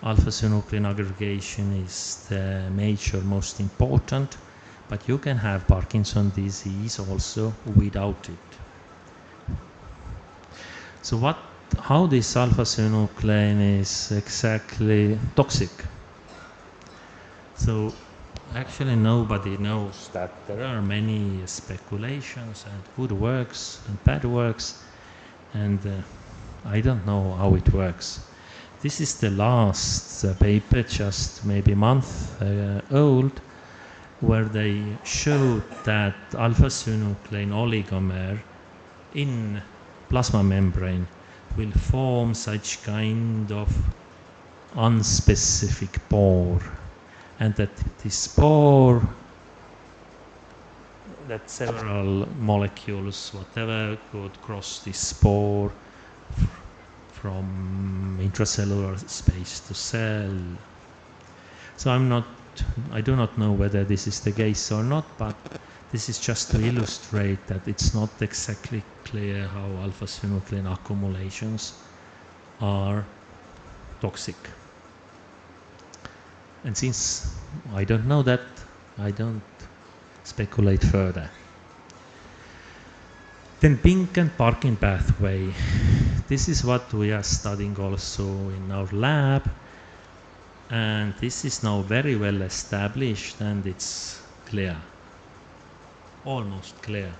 Alpha-synuclein aggregation is the major, most important, but you can have Parkinson's disease also without it. So how this alpha-synuclein is exactly toxic? So actually nobody knows that. There are many speculations and good works and bad works, and I don't know how it works. This is the last paper, just maybe a month old, where they showed that alpha-synuclein oligomer in plasma membrane will form such kind of unspecific pore, and that this pore, that several molecules, whatever, could cross this pore from intracellular space to cell. So I do not know whether this is the case or not, but this is just to illustrate that it's not exactly clear how alpha-synuclein accumulations are toxic. And since I don't know that, I don't speculate further. Then pink and parking pathway. This is what we are studying also in our lab. And this is now very well established and it's clear. Almost clear.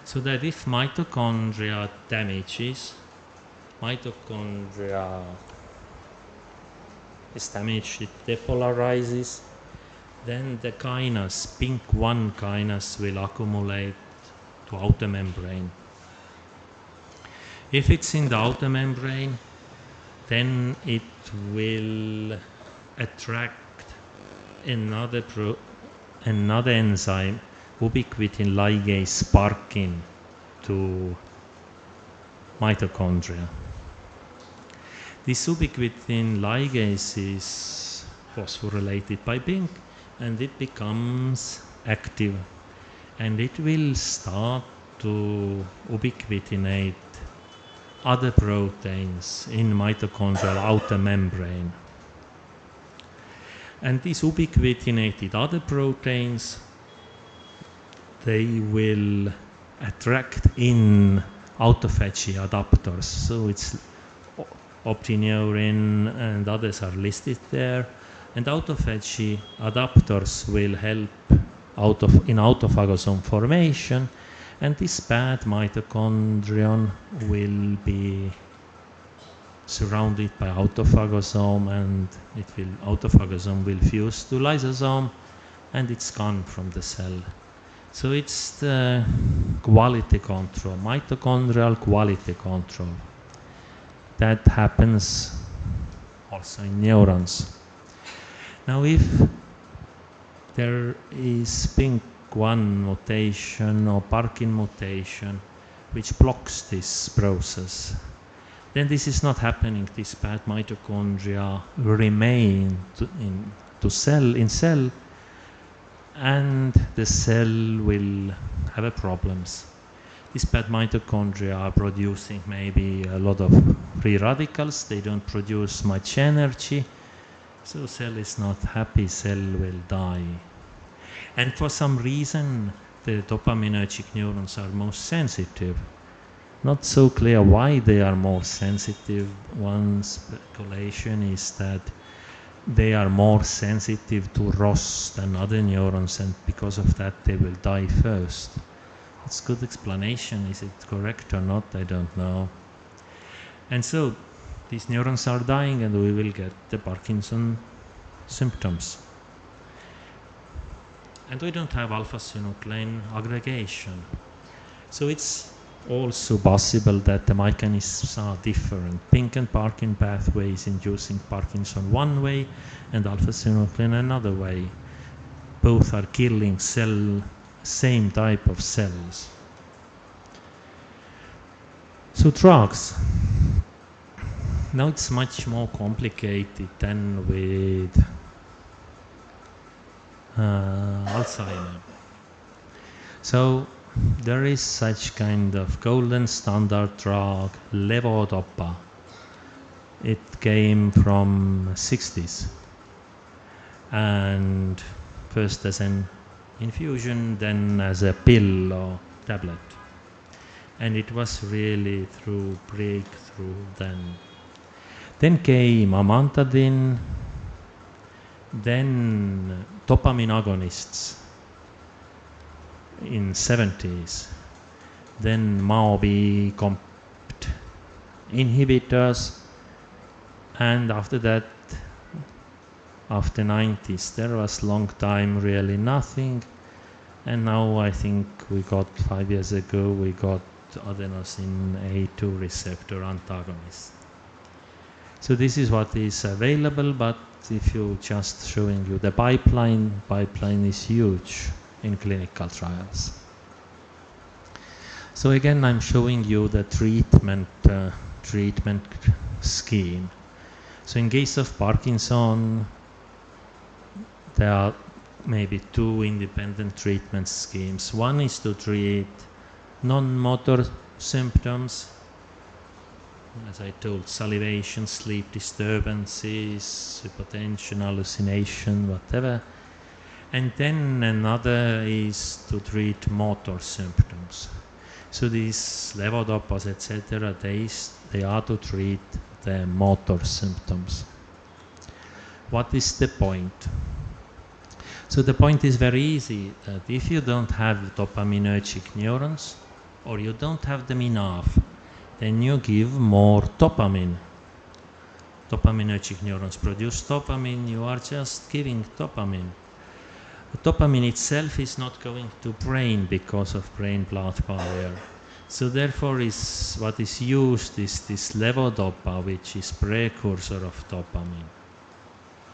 So that if mitochondria damages, mitochondria is damaged, it depolarizes, then the kinase, pink 1 kinase, will accumulate to outer membrane. If it's in the outer membrane, then it will attract another enzyme, ubiquitin ligase Parkin, to mitochondria. This ubiquitin ligase is phosphorylated by pink and it becomes active and it will start to ubiquitinate other proteins in mitochondrial outer membrane. And these ubiquitinated other proteins, they will attract in autophagy adapters. So it's optineurin and others are listed there. And autophagy adapters will help in autophagosome formation. And this bad mitochondrion will be surrounded by autophagosome and autophagosome will fuse to lysosome and it's gone from the cell. So it's the quality control, mitochondrial quality control. That happens also in neurons. Now if there is pink 1 mutation or Parkin mutation which blocks this process, then this is not happening. This bad mitochondria remain in cell and the cell will have problems. These bad mitochondria are producing maybe a lot of free radicals. They don't produce much energy. So cell is not happy, cell will die. And for some reason, the dopaminergic neurons are most sensitive. Not so clear why they are more sensitive. One speculation is that they are more sensitive to ROS than other neurons, and because of that they will die first. It's a good explanation. Is it correct or not? I don't know. And so these neurons are dying and we will get the Parkinson symptoms. And we don't have alpha-synuclein aggregation. So it's also possible that the mechanisms are different. Pink and Parkin pathways inducing Parkinson one way and alpha-synuclein another way. Both are killing same type of cells. So drugs. Now it's much more complicated than with Alzheimer. So there is such kind of golden standard drug, levodopa. It came from 60s. And first as an infusion, then as a pill or tablet. And it was really through breakthrough then. Then came amantadine, then dopamine agonists in 70s, then MAO-B COMT inhibitors, and after that, after 90s, there was long time really nothing, and now I think we got 5 years ago, we got adenosine A2 receptor antagonist. So this is what is available, but if you just showing you the pipeline is huge in clinical trials. So again, I'm showing you the treatment scheme. So in case of Parkinson, there are maybe 2 independent treatment schemes. One is to treat non-motor symptoms as I told, salivation, sleep disturbances, hypotension, hallucination, whatever. And then another is to treat motor symptoms. So these levodopas, etc., they are to treat the motor symptoms. What is the point? So the point is very easy, that if you don't have dopaminergic neurons, or you don't have them enough, then you give more dopamine. Dopaminergic neurons produce dopamine, you are just giving dopamine. The dopamine itself is not going to brain because of brain-blood barrier. So therefore what is used is this levodopa, which is precursor of dopamine.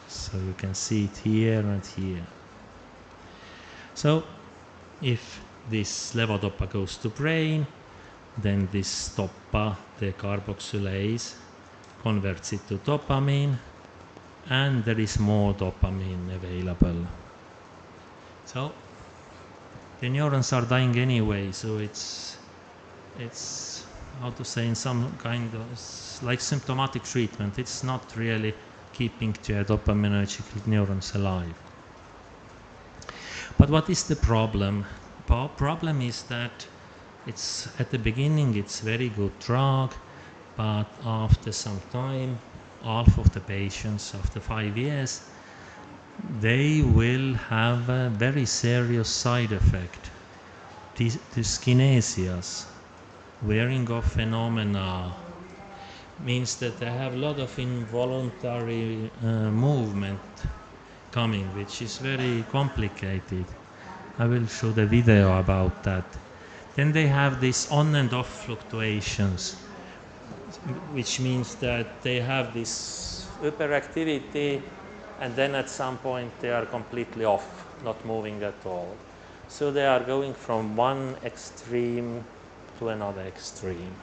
So you can see it here and here. So if this levodopa goes to brain, then this dopa, the carboxylase, converts it to dopamine, and there is more dopamine available. So the neurons are dying anyway, so it's how to say, in some kind of, it's like symptomatic treatment. It's not really keeping the dopaminergic neurons alive. But what is the problem? Problem is that it's at the beginning it's very good drug, but after some time, half of the patients after 5 years, they will have a very serious side effect. Dyskinesias, wearing off phenomena, means that they have a lot of involuntary movement coming, which is very complicated. I will show the video about that. Then they have these on and off fluctuations, which means that they have this hyperactivity, and then at some point they are completely off, not moving at all. So they are going from one extreme to another extreme.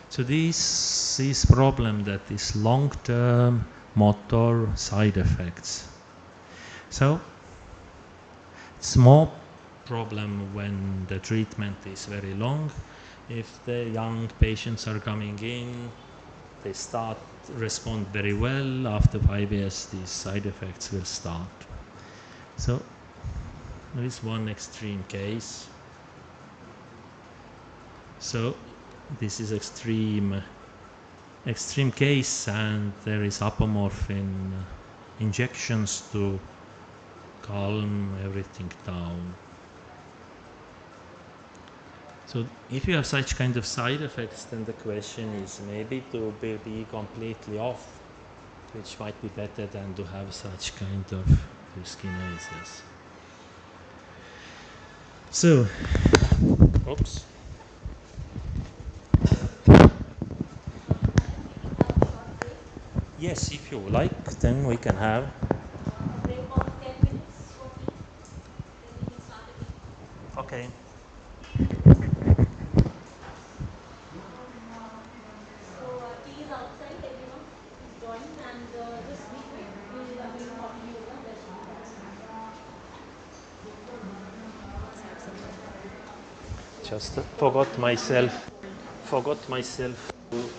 So this is problem that is long-term motor side effects. So it's more problem when the treatment is very long. If the young patients are coming in, they respond very well. After 5 years, these side effects will start. So there is one extreme case. So this is extreme case, and there is apomorphine injections to calm everything down. So if you have such kind of side effects, then the question is maybe to be completely off, which might be better than to have such kind of dyskinesias. So, oops. Yes, if you like, then we can have. Okay. Just forgot myself to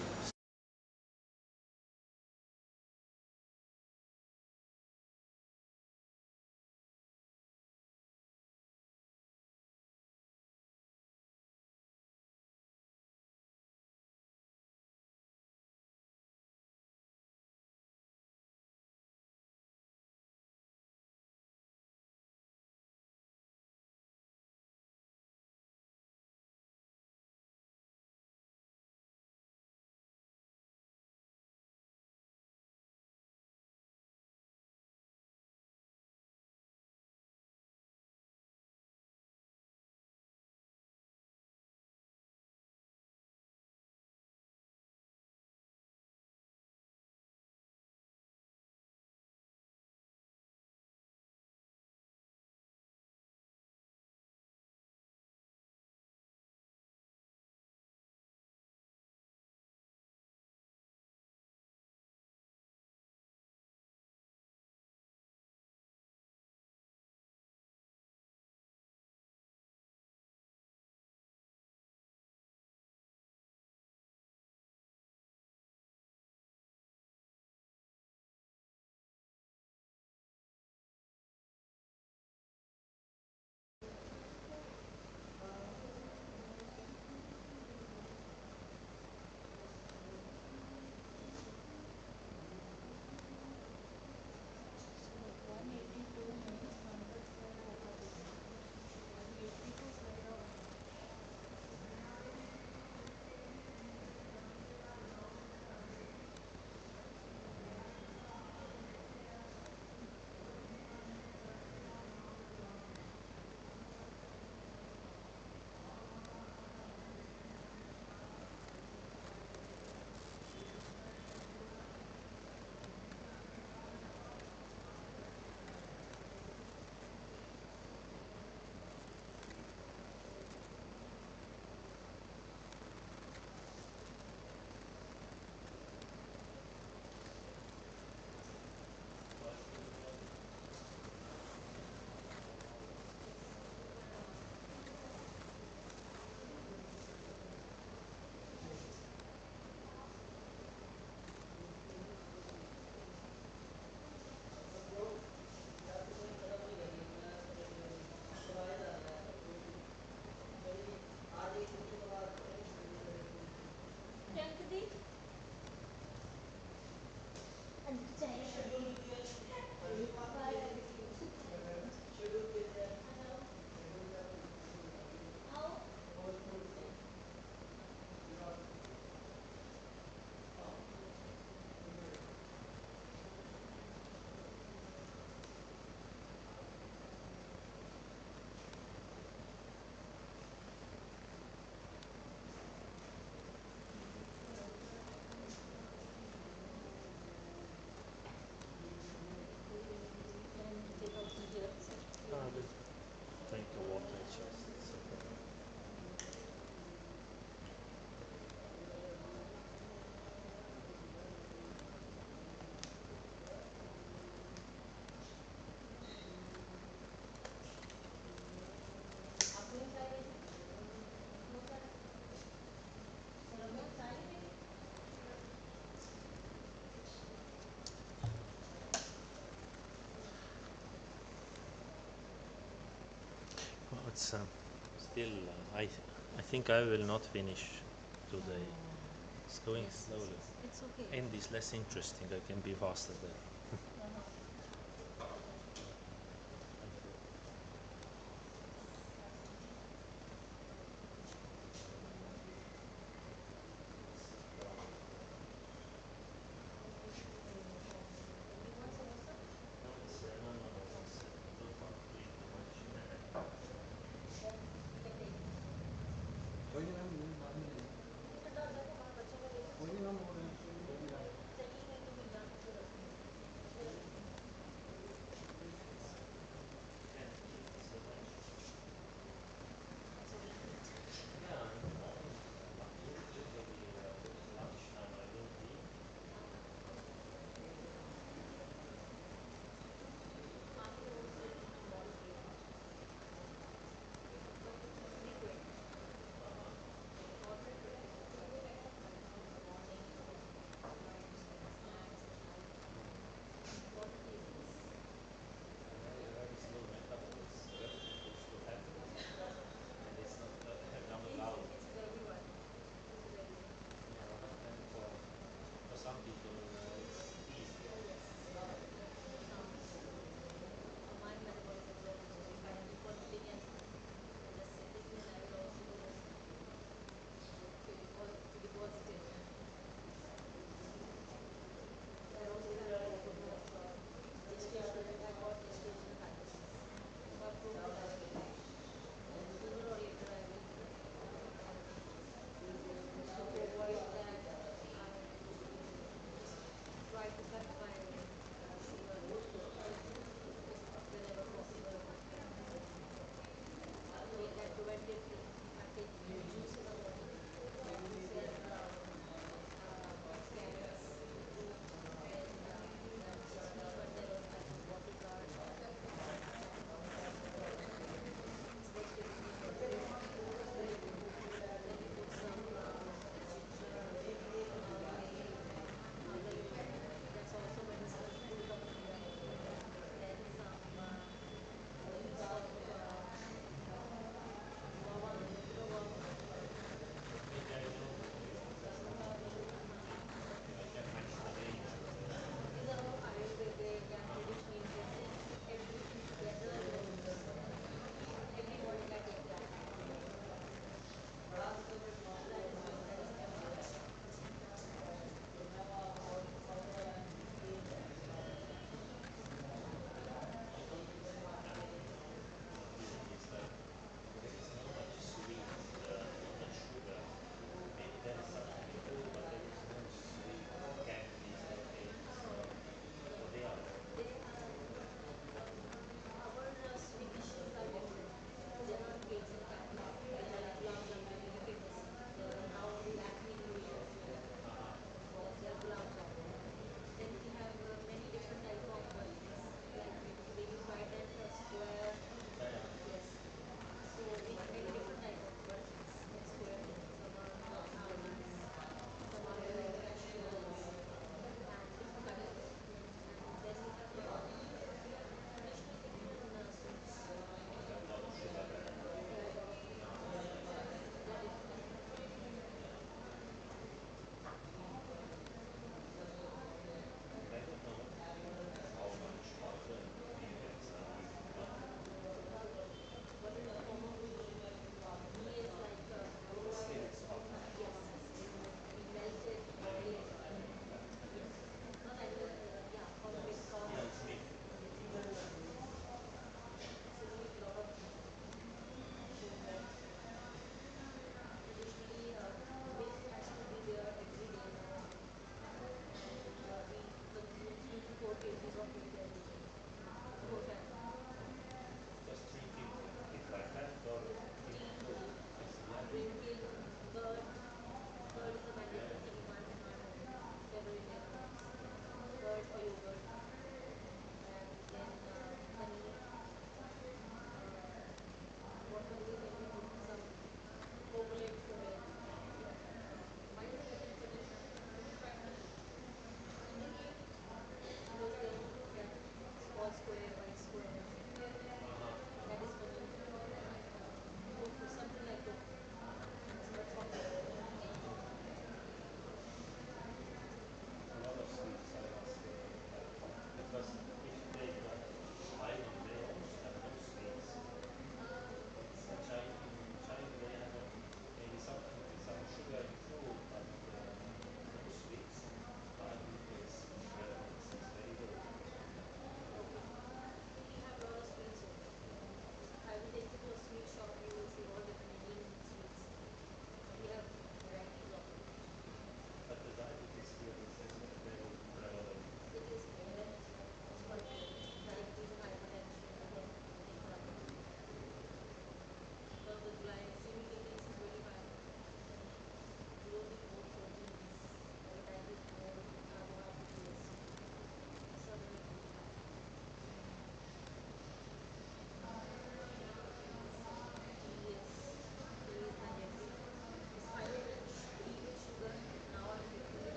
it's still, I think I will not finish today. It's going slowly. It's okay. End is less interesting. I can be faster there.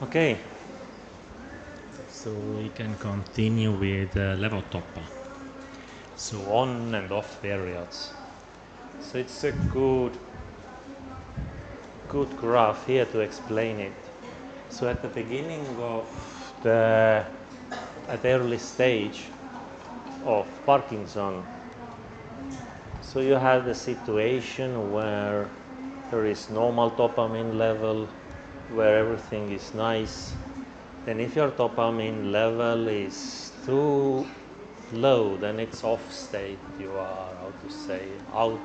Okay, so we can continue with levodopa. So on and off periods. So it's a good graph here to explain it. So at the beginning of at early stage of Parkinson, so you have the situation where there is normal dopamine level, where everything is nice. Then if your dopamine level is too low, then it's off state. You are, how to say, out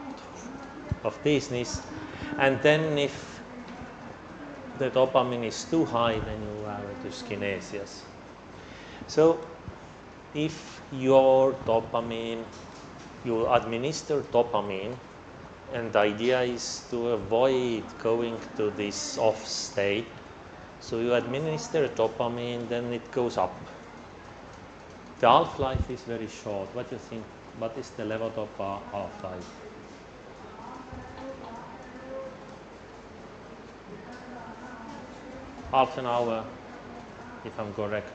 of business. And then if the dopamine is too high, then you have dyskinesias. So if your dopamine, you administer dopamine, and the idea is to avoid going to this off state, so you administer dopamine, then it goes up. The half-life is very short. What do you think? What is the levodopa half-life? Half an hour, if I'm correct.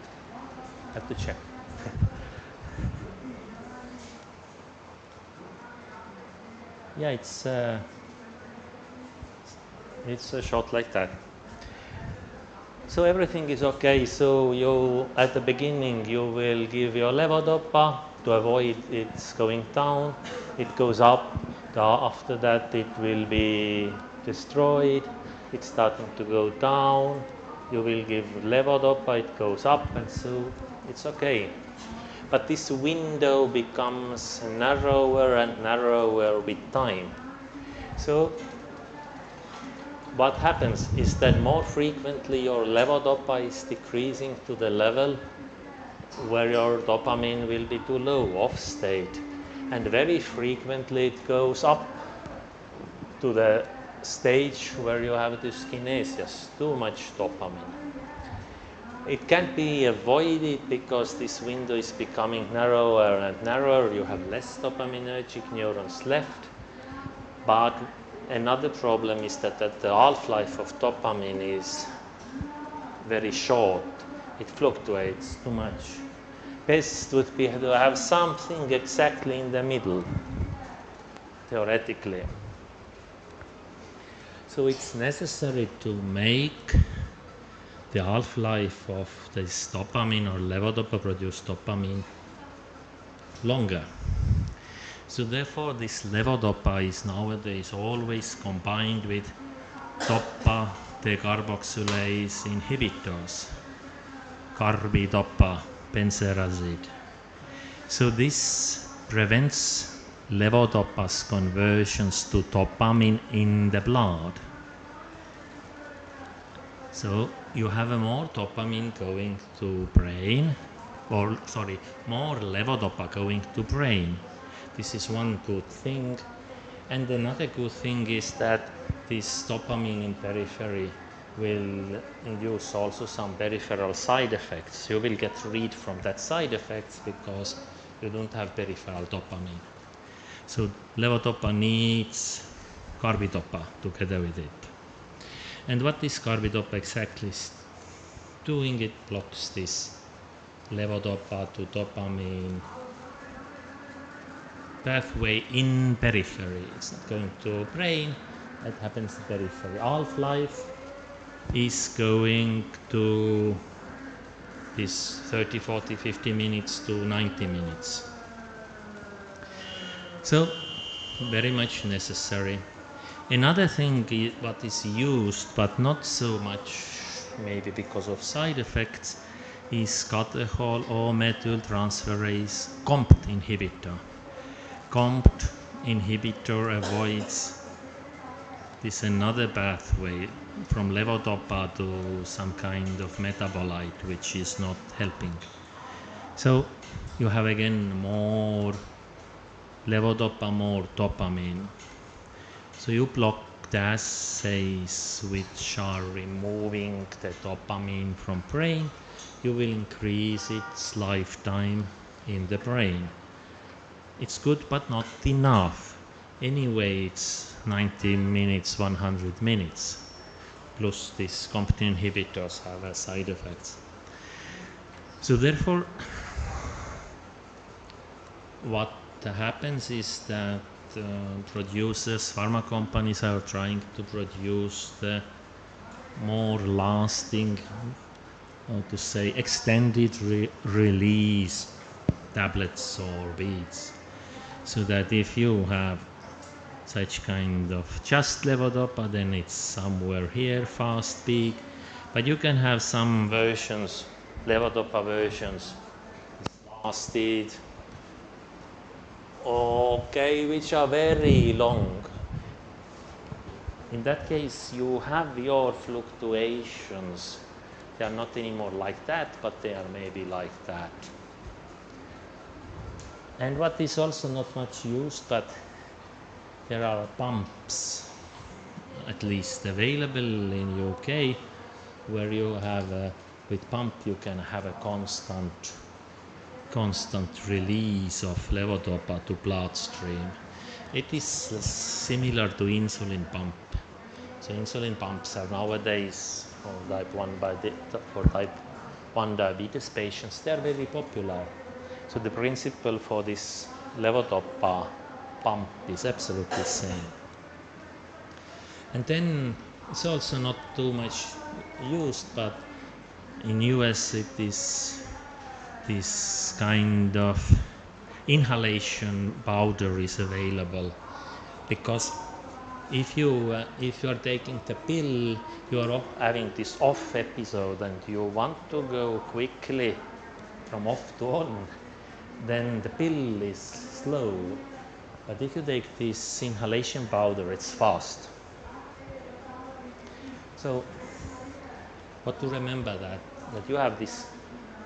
Have to check. Yeah, it's a shot like that. So everything is okay. So you, at the beginning, you will give your levodopa to avoid it's going down. It goes up. After that, it will be destroyed. It's starting to go down. You will give levodopa. It goes up, and so it's okay. But this window becomes narrower and narrower with time. So what happens is that more frequently your levodopa is decreasing to the level where your dopamine will be too low, off state, and very frequently it goes up to the stage where you have dyskinesias, too much dopamine. It can't be avoided because this window is becoming narrower and narrower. You have less dopaminergic neurons left, but another problem is that the half-life of dopamine is very short. It fluctuates too much. Best would be to have something exactly in the middle, theoretically. So it's necessary to make the half-life of this dopamine or levodopa produced dopamine longer. So therefore this levodopa is nowadays always combined with dopa decarboxylase inhibitors, carbidopa, benzerazide. So this prevents levodopa's conversions to dopamine in the blood. So you have a more dopamine going to brain, or sorry, more levodopa going to brain. This is one good thing. And another good thing is that this dopamine in periphery will induce also some peripheral side effects. You will get rid from that side effects because you don't have peripheral dopamine. So levodopa needs carbidopa together with it. And what is carbidopa exactly doing? It blocks this levodopa to dopamine pathway in periphery. It's not going to brain, that happens in periphery. Half-life is going to this 30, 40, 50 minutes to 90 minutes. So very much necessary. Another thing what is used, but not so much maybe because of side effects, is catechol or methyltransferase COMT inhibitor. COMT inhibitor avoids this another pathway from levodopa to some kind of metabolite which is not helping. So you have again more levodopa, more dopamine. So you block the assays which are removing the dopamine from brain, you will increase its lifetime in the brain. It's good but not enough. Anyway, it's 90 minutes, 100 minutes. plus these competition inhibitors have side effects. So therefore, what happens is that producers, pharma companies are trying to produce the more lasting, how to say, extended release tablets or beads, so that if you have such kind of just levodopa, then it's somewhere here, fast peak, but you can have some versions, levodopa versions, lasted, okay, which are very long. In that case, you have your fluctuations. They are not anymore like that, but they are maybe like that. And what is also not much used, but there are pumps, at least available in UK, where you have with pump you can have a constant release of levodopa to bloodstream. It is similar to insulin pump. So insulin pumps are nowadays for type 1 diabetes patients. They are very popular. So the principle for this levodopa pump is absolutely the same. And then it's also not too much used, but in US it is this kind of inhalation powder is available, because if you are taking the pill, you are having this off episode and you want to go quickly from off to on, then the pill is slow. But if you take this inhalation powder, it's fast. So what to remember that you have this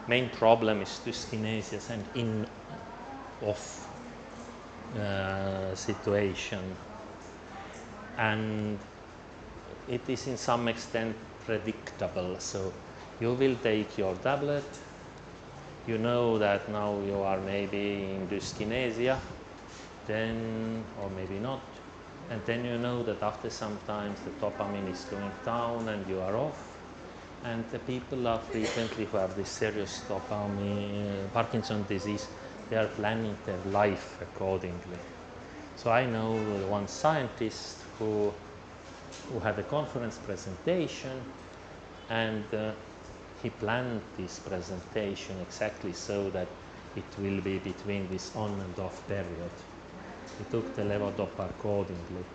main problem is dyskinesias and in-off situation, and it is in some extent predictable. So you will take your tablet, you know that now you are maybe in dyskinesia, then, or maybe not, and then you know that after some time the dopamine is going down and you are off. And the people are frequently who have this serious dopamine, Parkinson's disease, they are planning their life accordingly. So I know one scientist who had a conference presentation, and he planned this presentation exactly so that it will be between this on and off period. He took the levodopa accordingly.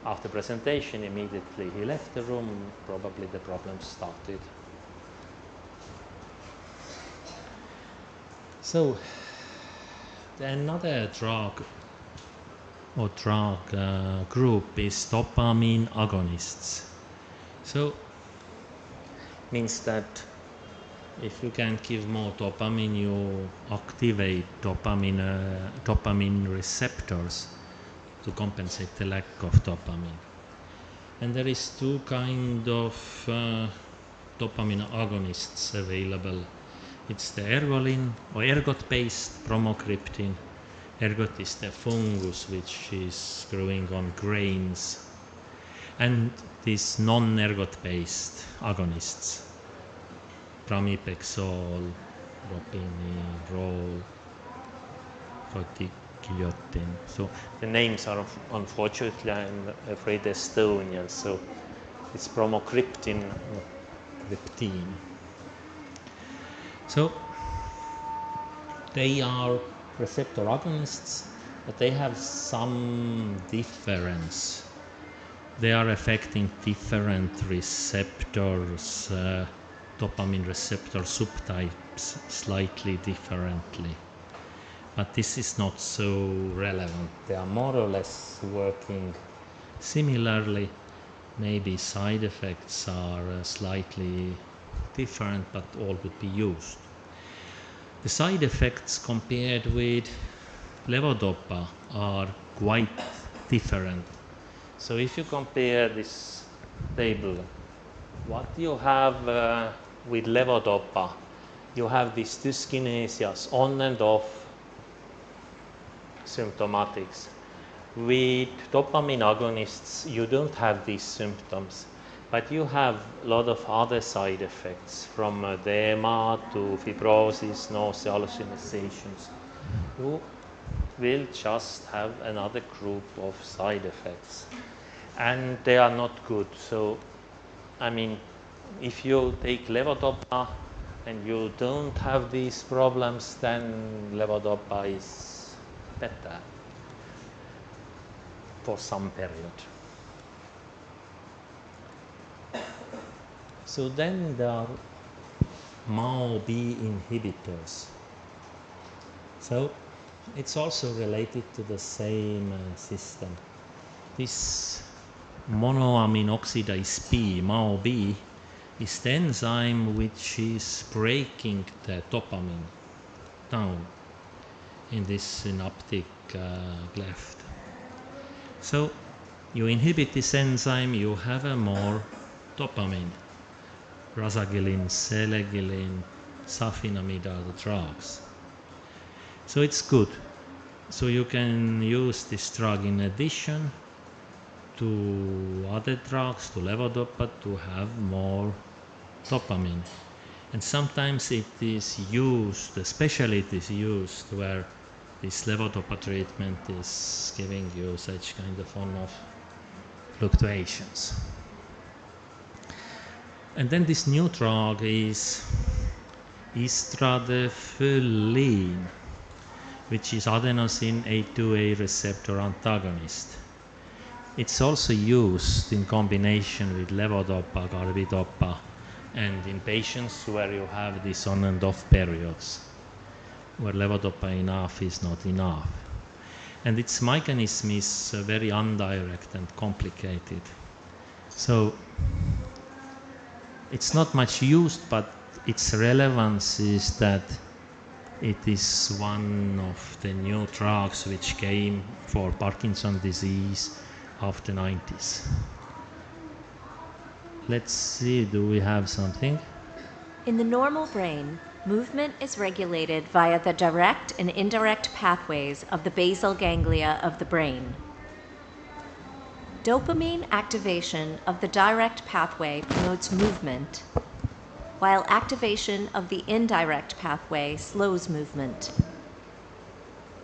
After presentation, immediately he left the room, probably the problem started. So another drug group is dopamine agonists. So means that if you can give more dopamine, you activate dopamine receptors to compensate the lack of dopamine. And there is two kind of dopamine agonists available. It's the ergolin or ergot-based bromocriptine. Ergot is the fungus which is growing on grains. And these non-ergot-based agonists, pramipexole, ropinirole, rotigiliotin. So the names are unfortunately, I'm afraid, Estonian. So it's bromocriptine, cryptine. So they are receptor agonists, but they have some difference. They are affecting different receptors, dopamine receptor subtypes slightly differently. But this is not so relevant. They are more or less working similarly. Maybe side effects are slightly different, but all would be used. The side effects compared with levodopa are quite different. So if you compare this table, what you have with levodopa, you have these dyskinesias, on and off symptomatics. With dopamine agonists, you don't have these symptoms. But you have a lot of other side effects, from edema to fibrosis, nausea, hallucinations. You will just have another group of side effects, and they are not good. So, I mean, if you take levodopa and you don't have these problems, then levodopa is better for some period. So then there are MAO-B inhibitors. So it's also related to the same system. This monoamine oxidase B, MAO-B, is the enzyme which is breaking the dopamine down in this synaptic cleft. So you inhibit this enzyme, you have a more dopamine. Rasagiline, selegiline, safinamide are the drugs. So it's good. So you can use this drug in addition to other drugs, to levodopa, to have more dopamine. And sometimes it is used, especially it is used where this levodopa treatment is giving you such kind of on-off fluctuations. And then this new drug is istradefylline, which is adenosine A2A receptor antagonist. It's also used in combination with levodopa, carbidopa, and in patients where you have these on and off periods, where levodopa enough is not enough. And its mechanism is very indirect and complicated. So it's not much used, but its relevance is that it is one of the new drugs which came for Parkinson's disease after the 90s. Let's see, do we have something? In the normal brain, movement is regulated via the direct and indirect pathways of the basal ganglia of the brain. Dopamine activation of the direct pathway promotes movement, while activation of the indirect pathway slows movement.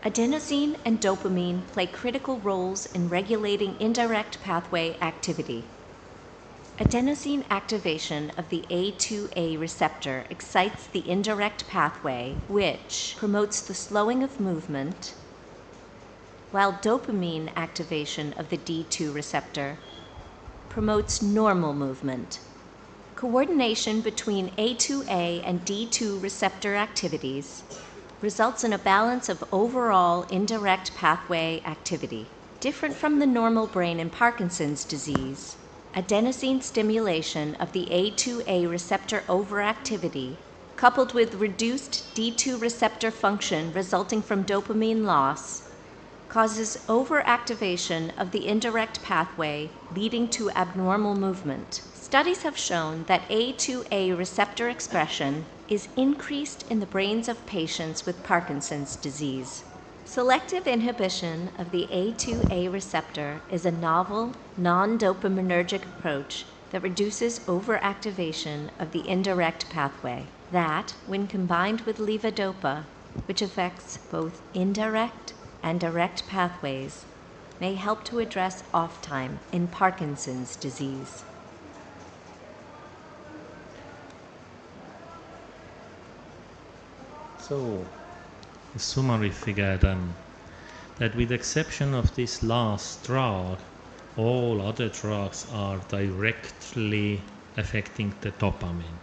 Adenosine and dopamine play critical roles in regulating indirect pathway activity. Adenosine activation of the A2A receptor excites the indirect pathway, which promotes the slowing of movement, while dopamine activation of the D2 receptor promotes normal movement. Coordination between A2A and D2 receptor activities results in a balance of overall indirect pathway activity. Different from the normal brain in Parkinson's disease, adenosine stimulation of the A2A receptor overactivity, coupled with reduced D2 receptor function resulting from dopamine loss, causes overactivation of the indirect pathway, leading to abnormal movement. Studies have shown that A2A receptor expression is increased in the brains of patients with Parkinson's disease. Selective inhibition of the A2A receptor is a novel, non-dopaminergic approach that reduces overactivation of the indirect pathway. That, when combined with levodopa, which affects both indirect and direct pathways, may help to address off time in Parkinson's disease. So, a summary figure then, that with the exception of this last drug, all other drugs are directly affecting the dopamine.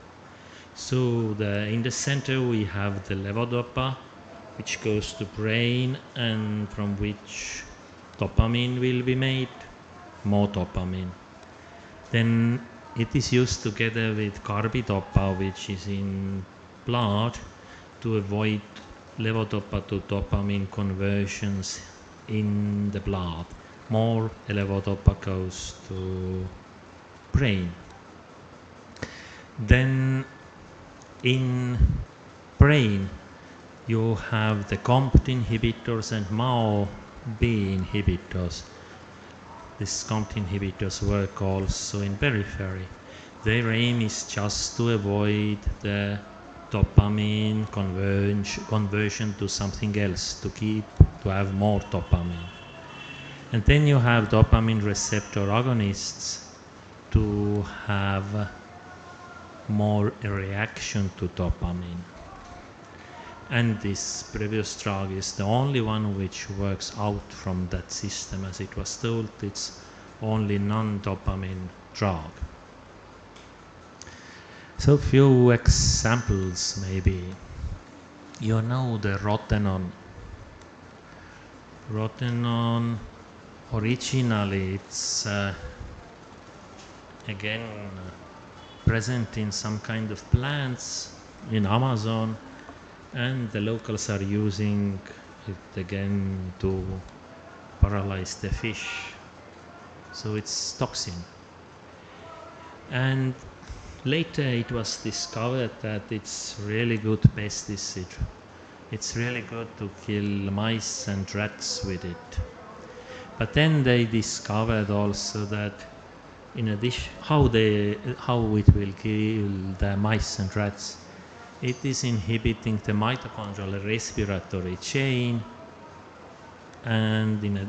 So in the center we have the levodopa, which goes to brain and from which dopamine will be made, more dopamine. Then it is used together with carbidopa, which is in blood, to avoid levodopa to dopamine conversions in the blood. More levodopa goes to brain. Then in brain you have the COMT inhibitors and MAO-B inhibitors. these COMT inhibitors work also in periphery. Their aim is just to avoid the dopamine conversion to something else, to have more dopamine. And then you have dopamine receptor agonists to have more reaction to dopamine. And this previous drug is the only one which works out from that system. As it was told, it's only non-dopamine drug. So few examples maybe. You know the rotenone. Rotenone, originally it's again present in some kind of plants in Amazon, and the locals are using it again to paralyze the fish. So it's toxin. And later it was discovered that it's really good pesticide. It's really good to kill mice and rats with it. But then they discovered also that in addition, how it will kill the mice and rats. It is inhibiting the mitochondrial respiratory chain, and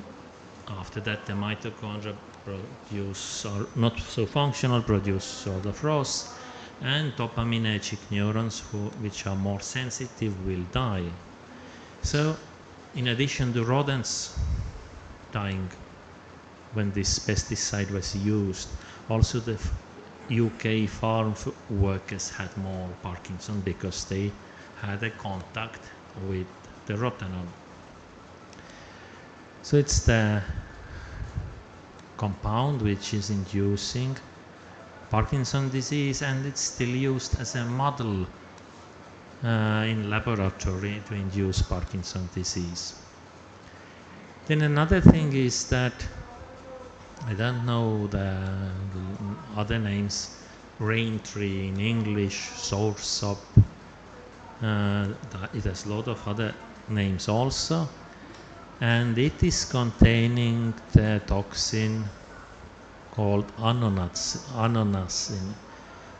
after that the mitochondria produce, or not so functional, produce sort of ROS, and dopaminergic neurons which are more sensitive will die. So in addition to rodents dying when this pesticide was used, also the UK farm workers had more Parkinson because they had a contact with the rotenone. So it's the compound which is inducing Parkinson disease, and it's still used as a model in laboratory to induce Parkinson disease. Then another thing is that I don't know the other names, rain tree in English, soursop, it has a lot of other names also, and it is containing the toxin called anonacin.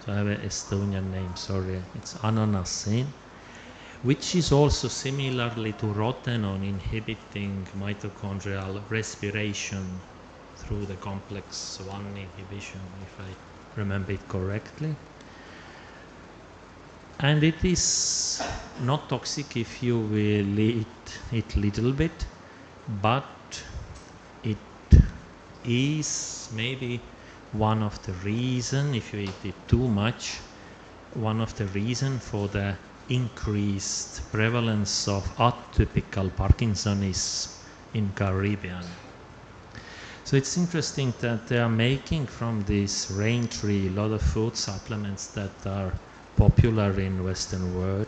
So I have an Estonian name, sorry, it's anonacin, which is also similarly to rotenone inhibiting mitochondrial respiration through the complex 1 inhibition, if I remember it correctly. And it is not toxic if you will eat it little bit, but it is maybe one of the reason, if you eat it too much, one of the reason for the increased prevalence of atypical Parkinsonism in Caribbean. So it's interesting that they are making from this rain tree a lot of food supplements that are popular in Western world,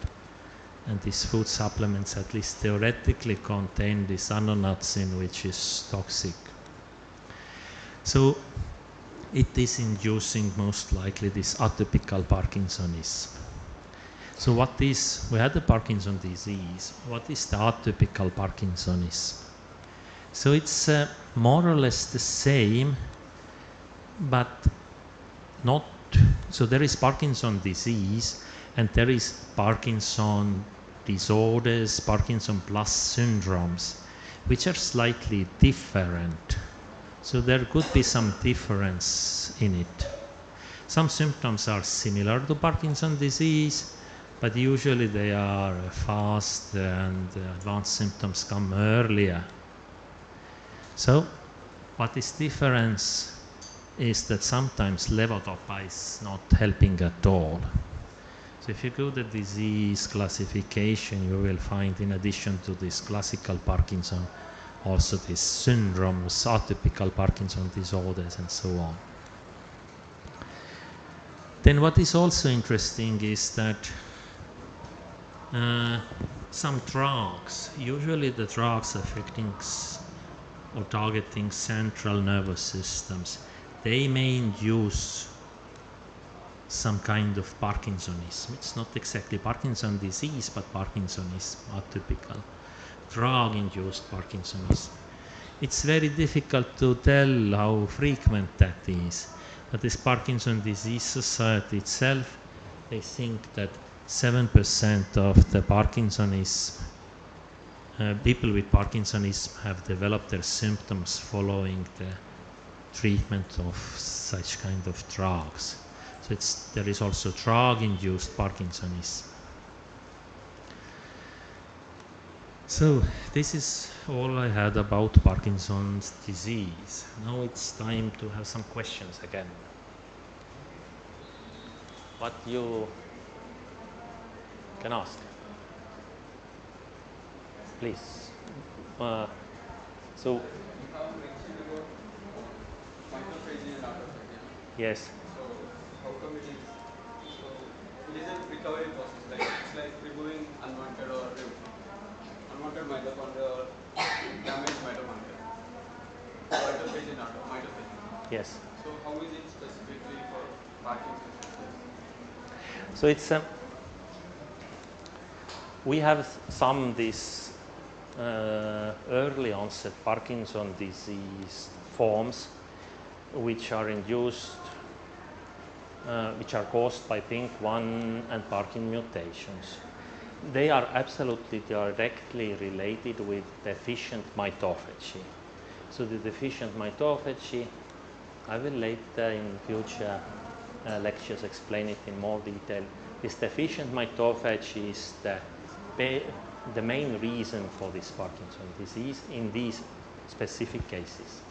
and these food supplements at least theoretically contain this anonacin, which is toxic. So it is inducing most likely this atypical Parkinsonism. So what is, we had the Parkinson disease, what is the atypical Parkinsonism? So it's more or less the same, but not, so there is Parkinson disease and there is Parkinson disorders, Parkinson plus syndromes, which are slightly different. So there could be some difference in it. Some symptoms are similar to Parkinson disease, but usually they are fast and advanced symptoms come earlier. So what is difference is that sometimes levodopa is not helping at all. So if you go to the disease classification, you will find, in addition to this classical Parkinson, also these syndromes, atypical Parkinson disorders, and so on. Then what is also interesting is that some drugs, usually the drugs affecting or targeting central nervous systems, they may induce some kind of Parkinsonism. It's not exactly Parkinson disease, but Parkinsonism, atypical, drug-induced Parkinsonism. it's very difficult to tell how frequent that is. But this Parkinson Disease Society itself, they think that 7% of the Parkinsonism, people with Parkinsonism have developed their symptoms following the treatment of such kind of drugs. So there is also drug-induced Parkinsonism. So this is all I had about Parkinson's disease. Now it's time to have some questions again. What you can ask, please. So yes. So how come it is? So it is a recovery process. Like it's like removing unwanted mitochondria or damaged mitochondria. Mitophagy, not mitophagy. Yes. So how is it specifically for Parkinson's disease? So it's we have some these early onset Parkinson disease forms which are induced, which are caused by PINK1 and Parkin mutations. They are absolutely directly related with deficient mitophagy. So the deficient mitophagy, I will later in future lectures explain it in more detail. This deficient mitophagy is the main reason for this Parkinson disease in these specific cases.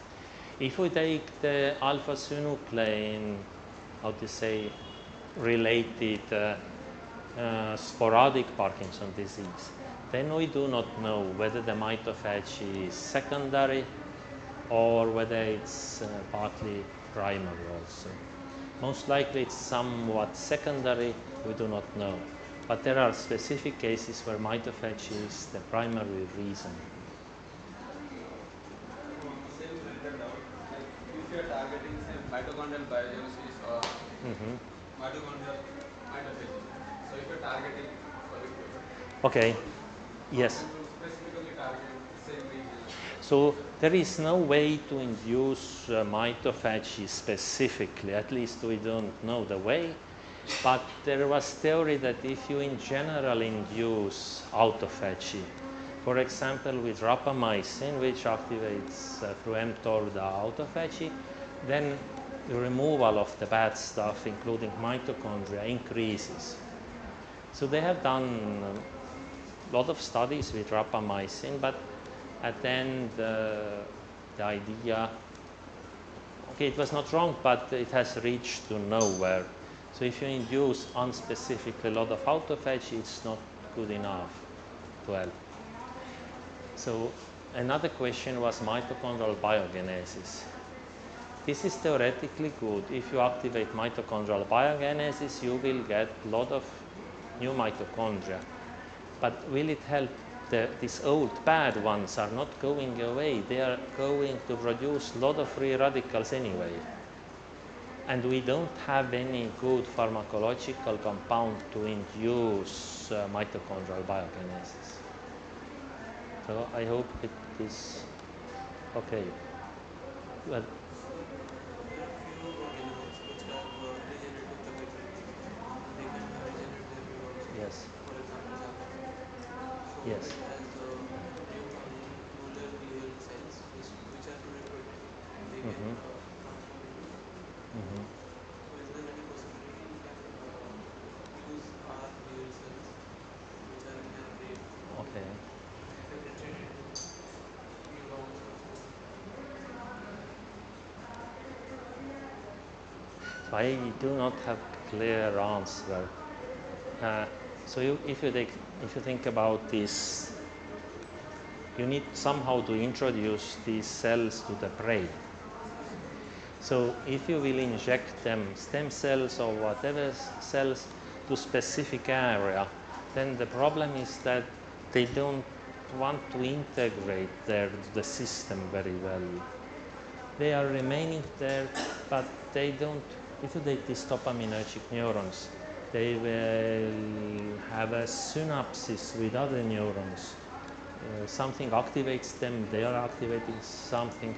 If we take the alpha-synuclein, how to say, related sporadic Parkinson disease, then we do not know whether the mitophagy is secondary or whether it's partly primary also. Most likely it's somewhat secondary, we do not know. But there are specific cases where mitophagy is the primary reason. Same related doubt. Like if you are targeting say mitochondrial biogenesis or mitochondrial mitophagy. So if you are targeting follicle. Okay. Yes. To specifically target the same region. So there is no way to induce mitophagy specifically, at least we don't know the way, but there was theory that if you in general induce autophagy, for example with rapamycin, which activates through mTOR the autophagy, then the removal of the bad stuff, including mitochondria, increases. So they have done a lot of studies with rapamycin, but at the end, the idea, okay, it was not wrong, but it has reached to nowhere. So if you induce unspecifically a lot of autophagy, it's not good enough to help. So another question was mitochondrial biogenesis. This is theoretically good. If you activate mitochondrial biogenesis, you will get a lot of new mitochondria. But will it help? These old bad ones are not going away. They are going to produce a lot of free radicals anyway. And we don't have any good pharmacological compound to induce mitochondrial biogenesis. So I hope it is okay. Well, yes. Yes. Okay. So I do not have clear answer. So if you think about this, you need somehow to introduce these cells to the brain. So if you will inject them stem cells or whatever cells to specific area, then the problem is that they don't want to integrate the system very well. They are remaining there, but they don't. If you take these dopaminergic neurons, they will have a synapses with other neurons, something activates them, they are activating something.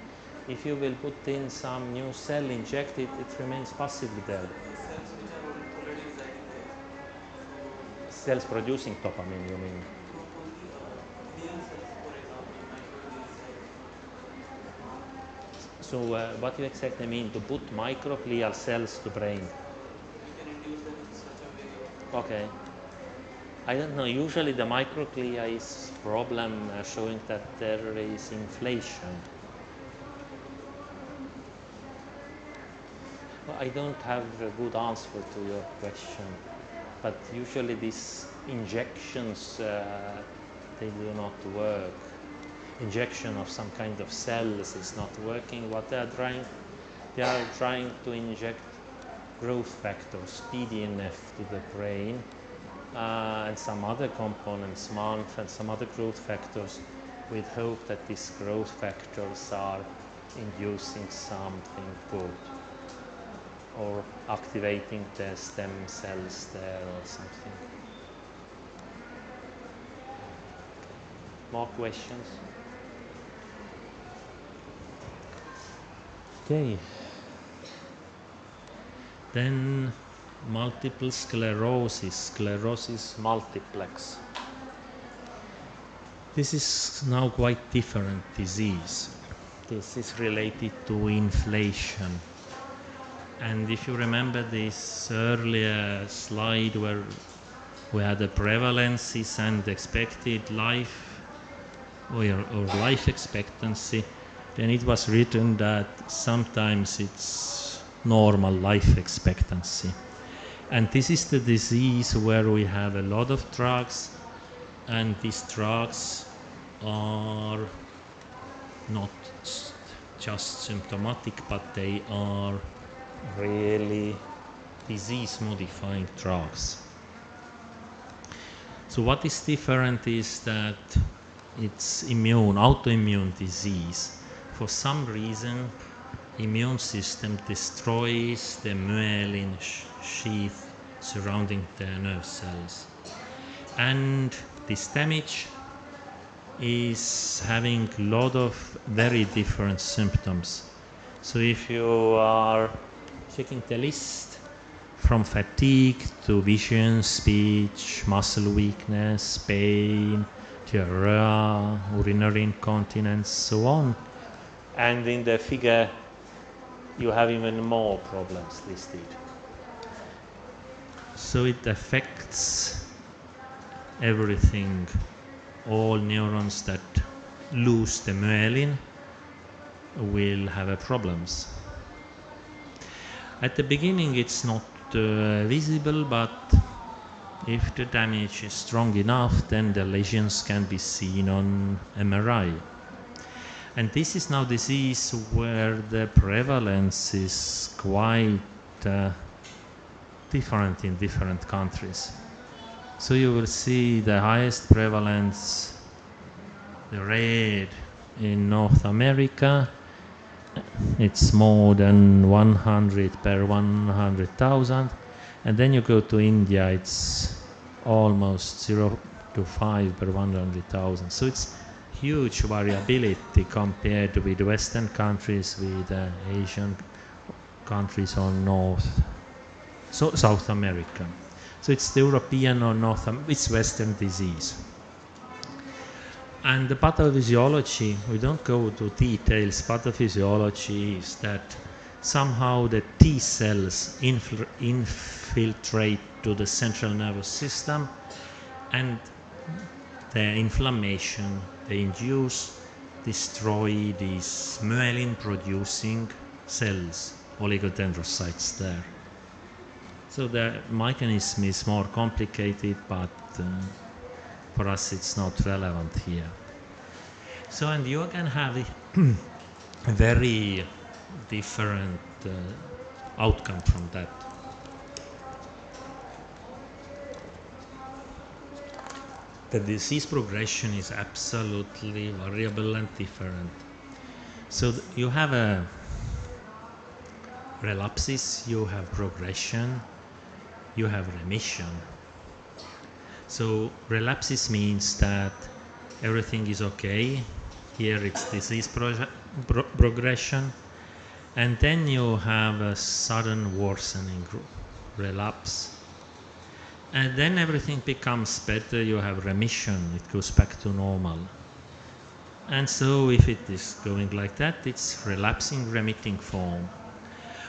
If you will put in some new cell, inject it, it remains passively there. Cells which are already residing there. Cells producing dopamine, you mean? Only glial cells, for example, microglial cells. So what you exactly mean to put microglial cells to brain? We can induce them in such a way. Okay. I don't know, usually the microglia is problem showing that there is inflation. Well, I don't have a good answer to your question, but usually these injections, they do not work. Injection of some kind of cells is not working. What they are trying to inject growth factors, BDNF, to the brain, and some other components, MANF and some other growth factors, with hope that these growth factors are inducing something good or activating the stem cells there or something. More questions? Okay. Then multiple sclerosis, sclerosis multiplex. This is now quite different disease. This is related to inflation. And if you remember this earlier slide where we had the prevalences and expected life or life expectancy, then it was written that sometimes it's normal life expectancy. And this is the disease where we have a lot of drugs, and these drugs are not just symptomatic, but they are really disease-modifying drugs. So what is different is that it's autoimmune disease. For some reason, immune system destroys the myelin sheath surrounding the nerve cells. And this damage is having a lot of very different symptoms. So if you are checking the list from fatigue to vision, speech, muscle weakness, pain, diarrhea, urinary incontinence, so on. And in the figure, you have even more problems listed. So it affects everything. All neurons that lose the myelin will have problems. At the beginning it's not visible, but if the damage is strong enough, then the lesions can be seen on MRI. And this is now disease where the prevalence is quite different in different countries. So you will see the highest prevalence, the red, in North America. It's more than 100 per 100,000. And then you go to India, it's almost 0 to 5 per 100,000. So it's huge variability compared with Western countries, with Asian countries or South America. So it's the European or it's Western disease. And the pathophysiology, we don't go to details. Pathophysiology is that somehow the T cells infiltrate to the central nervous system, and the inflammation they induce destroy these myelin producing cells, oligodendrocytes there. So the mechanism is more complicated, but for us it's not relevant here. So, and you can have a very different outcome from that. The disease progression is absolutely variable and different. So you have a relapses, you have progression, you have remission. So relapses means that everything is okay. Here it's disease progression. And then you have a sudden worsening, relapse. And then everything becomes better, you have remission, it goes back to normal. And so if it is going like that, it's relapsing, remitting form.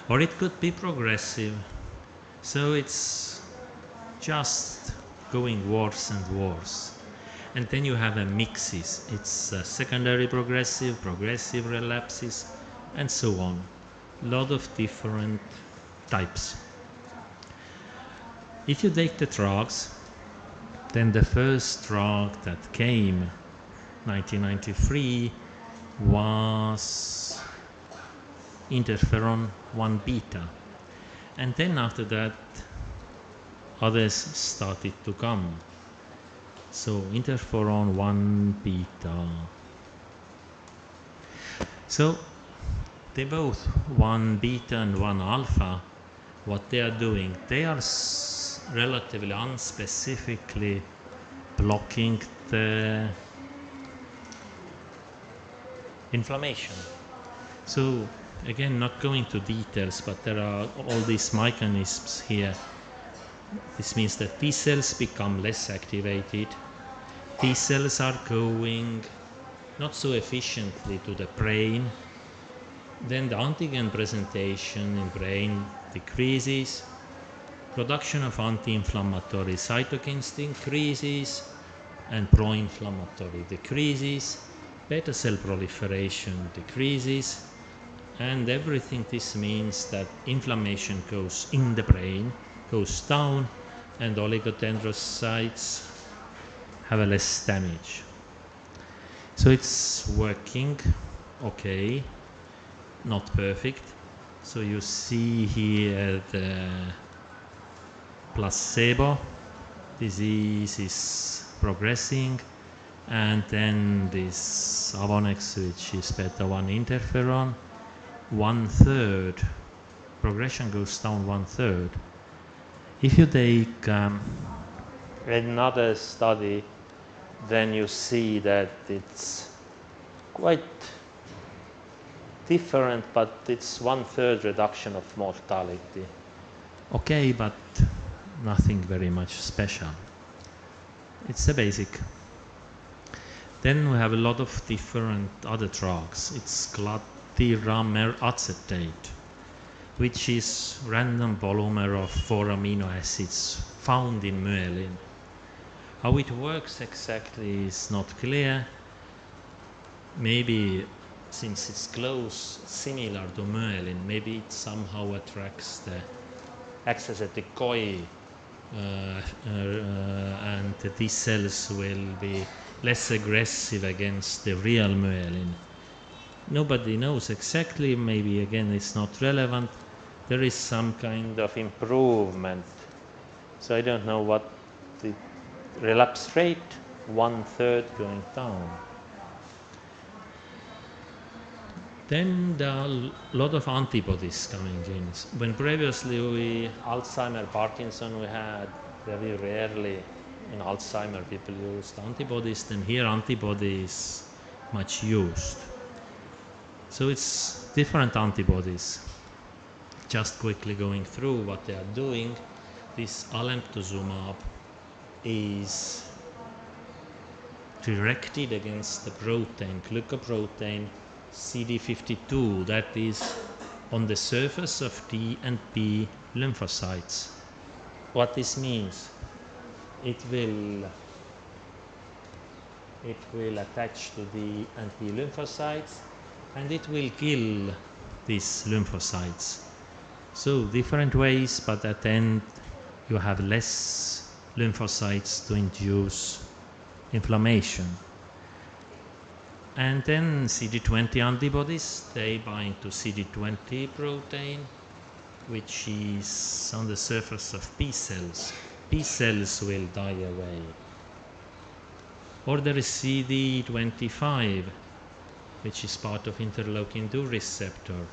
Or it could be progressive. So it's just going worse and worse. And then you have a mixes. It's secondary progressive, progressive relapses, and so on. A lot of different types. If you take the drugs, then the first drug that came 1993 was interferon 1 beta, and then after that others started to come. So interferon 1 beta. So they both 1 beta and 1 alpha, what they are doing, they are relatively unspecifically blocking the inflammation. So again, not going to details, but there are all these mechanisms here. This means that T cells become less activated. T cells are going not so efficiently to the brain. Then the antigen presentation in brain decreases. Production of anti-inflammatory cytokines increases and pro-inflammatory decreases. Beta cell proliferation decreases, and everything this means that inflammation goes in the brain, goes down, and oligodendrocytes have a less damage. So it's working okay, not perfect. So you see here the placebo, disease is progressing, and then this Avonex, which is beta-1 interferon, 1/3, progression goes down 1/3. If you take another study, then you see that it's quite different, but it's 1/3 reduction of mortality. Okay, but nothing very much special. It's a basic. Then we have a lot of different other drugs. It's glatiramer acetate, which is random polymer of 4 amino acids found in myelin. How it works exactly is not clear. Maybe since it's close, similar to myelin, maybe it somehow attracts acts as a decoy, and these cells will be less aggressive against the real myelin. Nobody knows exactly, maybe again it's not relevant. There is some kind of improvement. So I don't know what the relapse rate, 1/3 going down. Then there are a lot of antibodies coming in. When previously Alzheimer, Parkinson, we had very rarely in Alzheimer people used antibodies, then here antibody is much used. So it's different antibodies. Just quickly going through what they are doing. This alemtuzumab is directed against the protein, glycoprotein CD52, that is on the surface of T and B lymphocytes. What this means, it will attach to the anti lymphocytes and it will kill these lymphocytes. So different ways, but at the end you have less lymphocytes to induce inflammation. And then CD20 antibodies, they bind to CD20 protein, which is on the surface of B cells. B cells will die away. Or there is CD25, which is part of interleukin-2 receptor.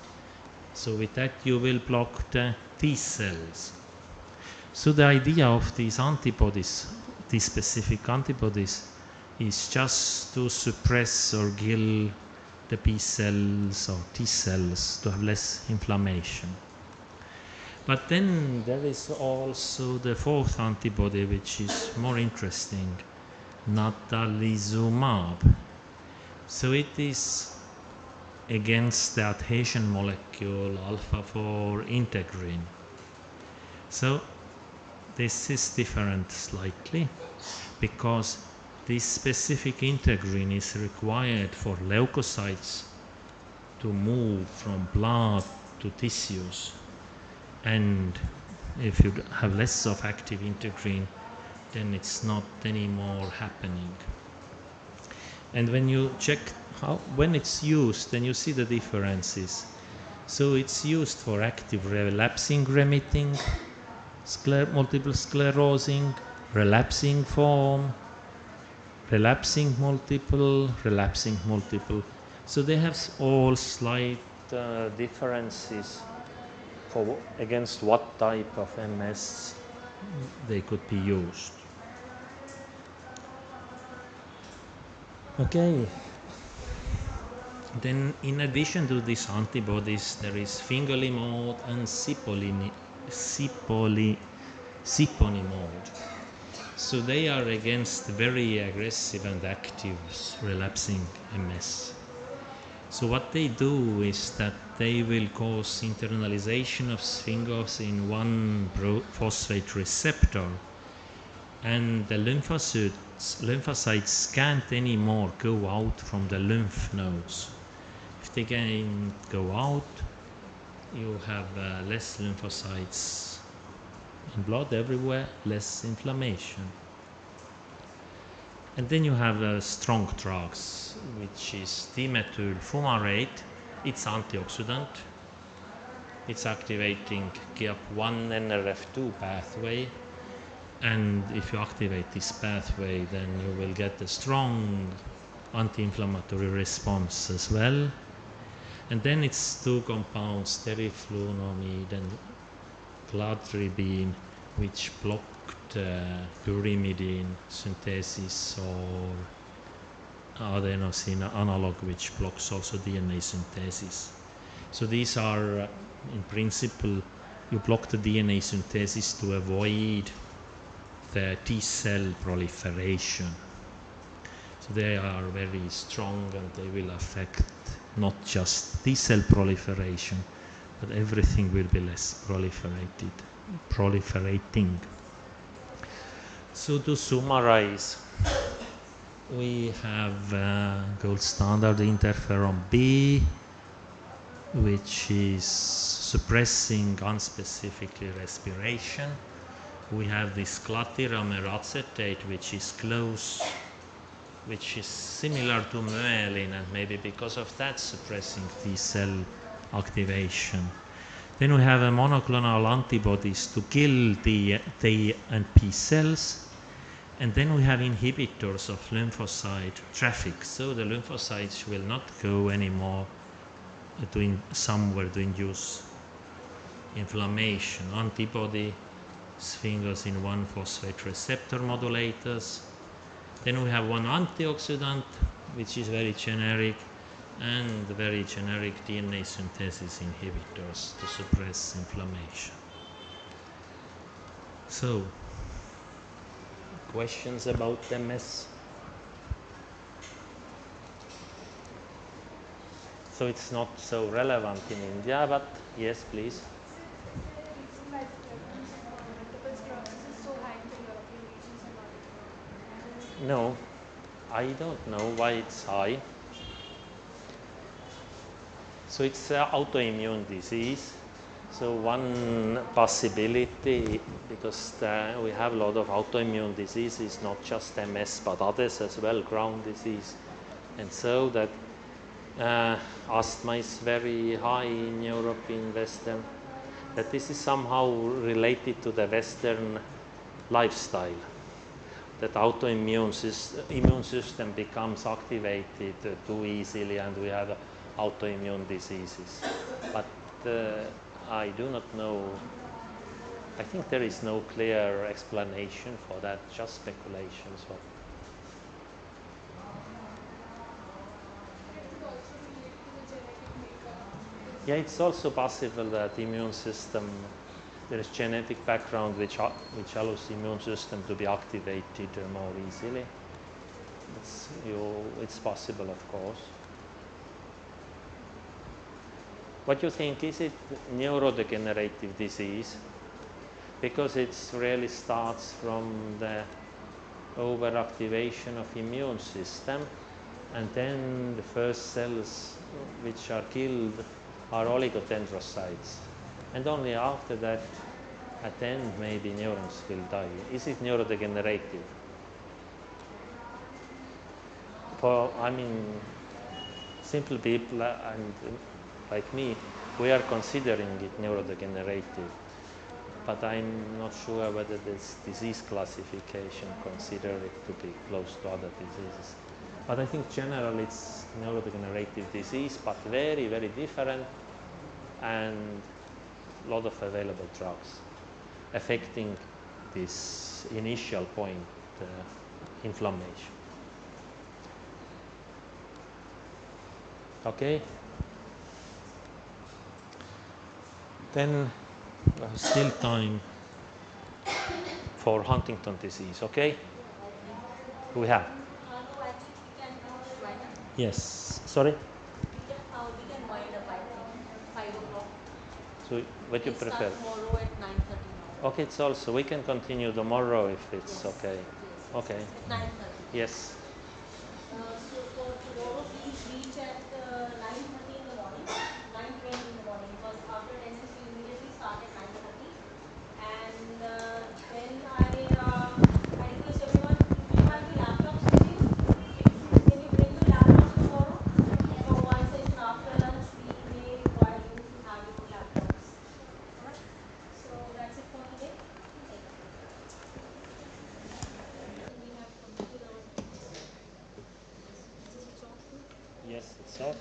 So with that you will block the T cells. So the idea of these antibodies, these specific antibodies, is just to suppress or kill the B cells or T cells to have less inflammation. But then there is also the fourth antibody, which is more interesting, natalizumab. So it is against the adhesion molecule alpha-4 integrin. So this is different slightly because this specific integrin is required for leukocytes to move from blood to tissues. And if you have less of active integrin, then it's not anymore happening. And when you check when it's used, then you see the differences. So it's used for active relapsing remitting, multiple sclerosing, relapsing form, relapsing multiple. So they have all slight differences for against what type of MS they could be used. Okay. Then in addition to these antibodies, there is fingolimod and siponimod. So they are against very aggressive and active relapsing MS. So what they do is that they will cause internalization of sphingos in one phosphate receptor, and the lymphocytes can't anymore go out from the lymph nodes. If they can go out, you have less lymphocytes in blood everywhere, less inflammation. And then you have strong drugs, which is dimethyl fumarate. It's antioxidant. It's activating GIAP1 NRF2 pathway. And if you activate this pathway, then you will get a strong anti-inflammatory response as well. And then it's two compounds, teriflunomide and cladribine, which blocked pyrimidine synthesis, or adenosine analog, which blocks also DNA synthesis. So these are, in principle, you block the DNA synthesis to avoid the T cell proliferation. So they are very strong, and they will affect not just T cell proliferation, but everything will be less proliferating. So to summarize, we have gold standard interferon B, which is suppressing unspecifically respiration. We have this clatirame acetate, which is similar to myelin, and maybe because of that suppressing T cell activation. Then we have a monoclonal antibodies to kill T and P cells. And then we have inhibitors of lymphocyte traffic. So the lymphocytes will not go anymore somewhere to induce inflammation. Antibody sphingos in 1-phosphate receptor modulators. Then we have one antioxidant, which is very generic, and very generic DNA synthesis inhibitors to suppress inflammation. So, questions about MS? So it's not so relevant in India, but yes, please. No, I don't know why it's high. So it's an autoimmune disease. So one possibility, because we have a lot of autoimmune diseases, not just MS, but others as well, Crohn's disease. And so that asthma is very high in Europe, in Western, that this is somehow related to the Western lifestyle, that autoimmune immune system becomes activated too easily, and we have autoimmune diseases. But I do not know. I think there is no clear explanation for that, just speculations. Yeah, it's also possible that immune system, there is genetic background which allows the immune system to be activated more easily. It's possible, of course. What do you think? Is it neurodegenerative disease? Because it really starts from the overactivation of immune system, and then the first cells which are killed are oligodendrocytes, and only after that, at the end, maybe neurons will die. Is it neurodegenerative? I mean, simple people and like me, we are considering it neurodegenerative, but I'm not sure whether this disease classification consider it to be close to other diseases. But I think generally it's neurodegenerative disease, but very, very different, and a lot of available drugs affecting this initial point, inflammation. Okay. Then still time for Huntington disease. Okay. We have. Yes. Sorry. We can wind up, I think, 5 o'clock. So what you prefer? Tomorrow at 9:30. Okay, it's also we can continue tomorrow if it's okay. Okay. At 9:30. Yes. So for tomorrow, please reach at 9:30 in the morning, 9:20 in the morning, because after attendance we immediately start at 9:30. And then I request everyone, do you have the laptops with you? Can you bring your laptops tomorrow? For one session after lunch, we may require you to have your laptops. Alright? So that's it for today. We have completed our Yes, it's off.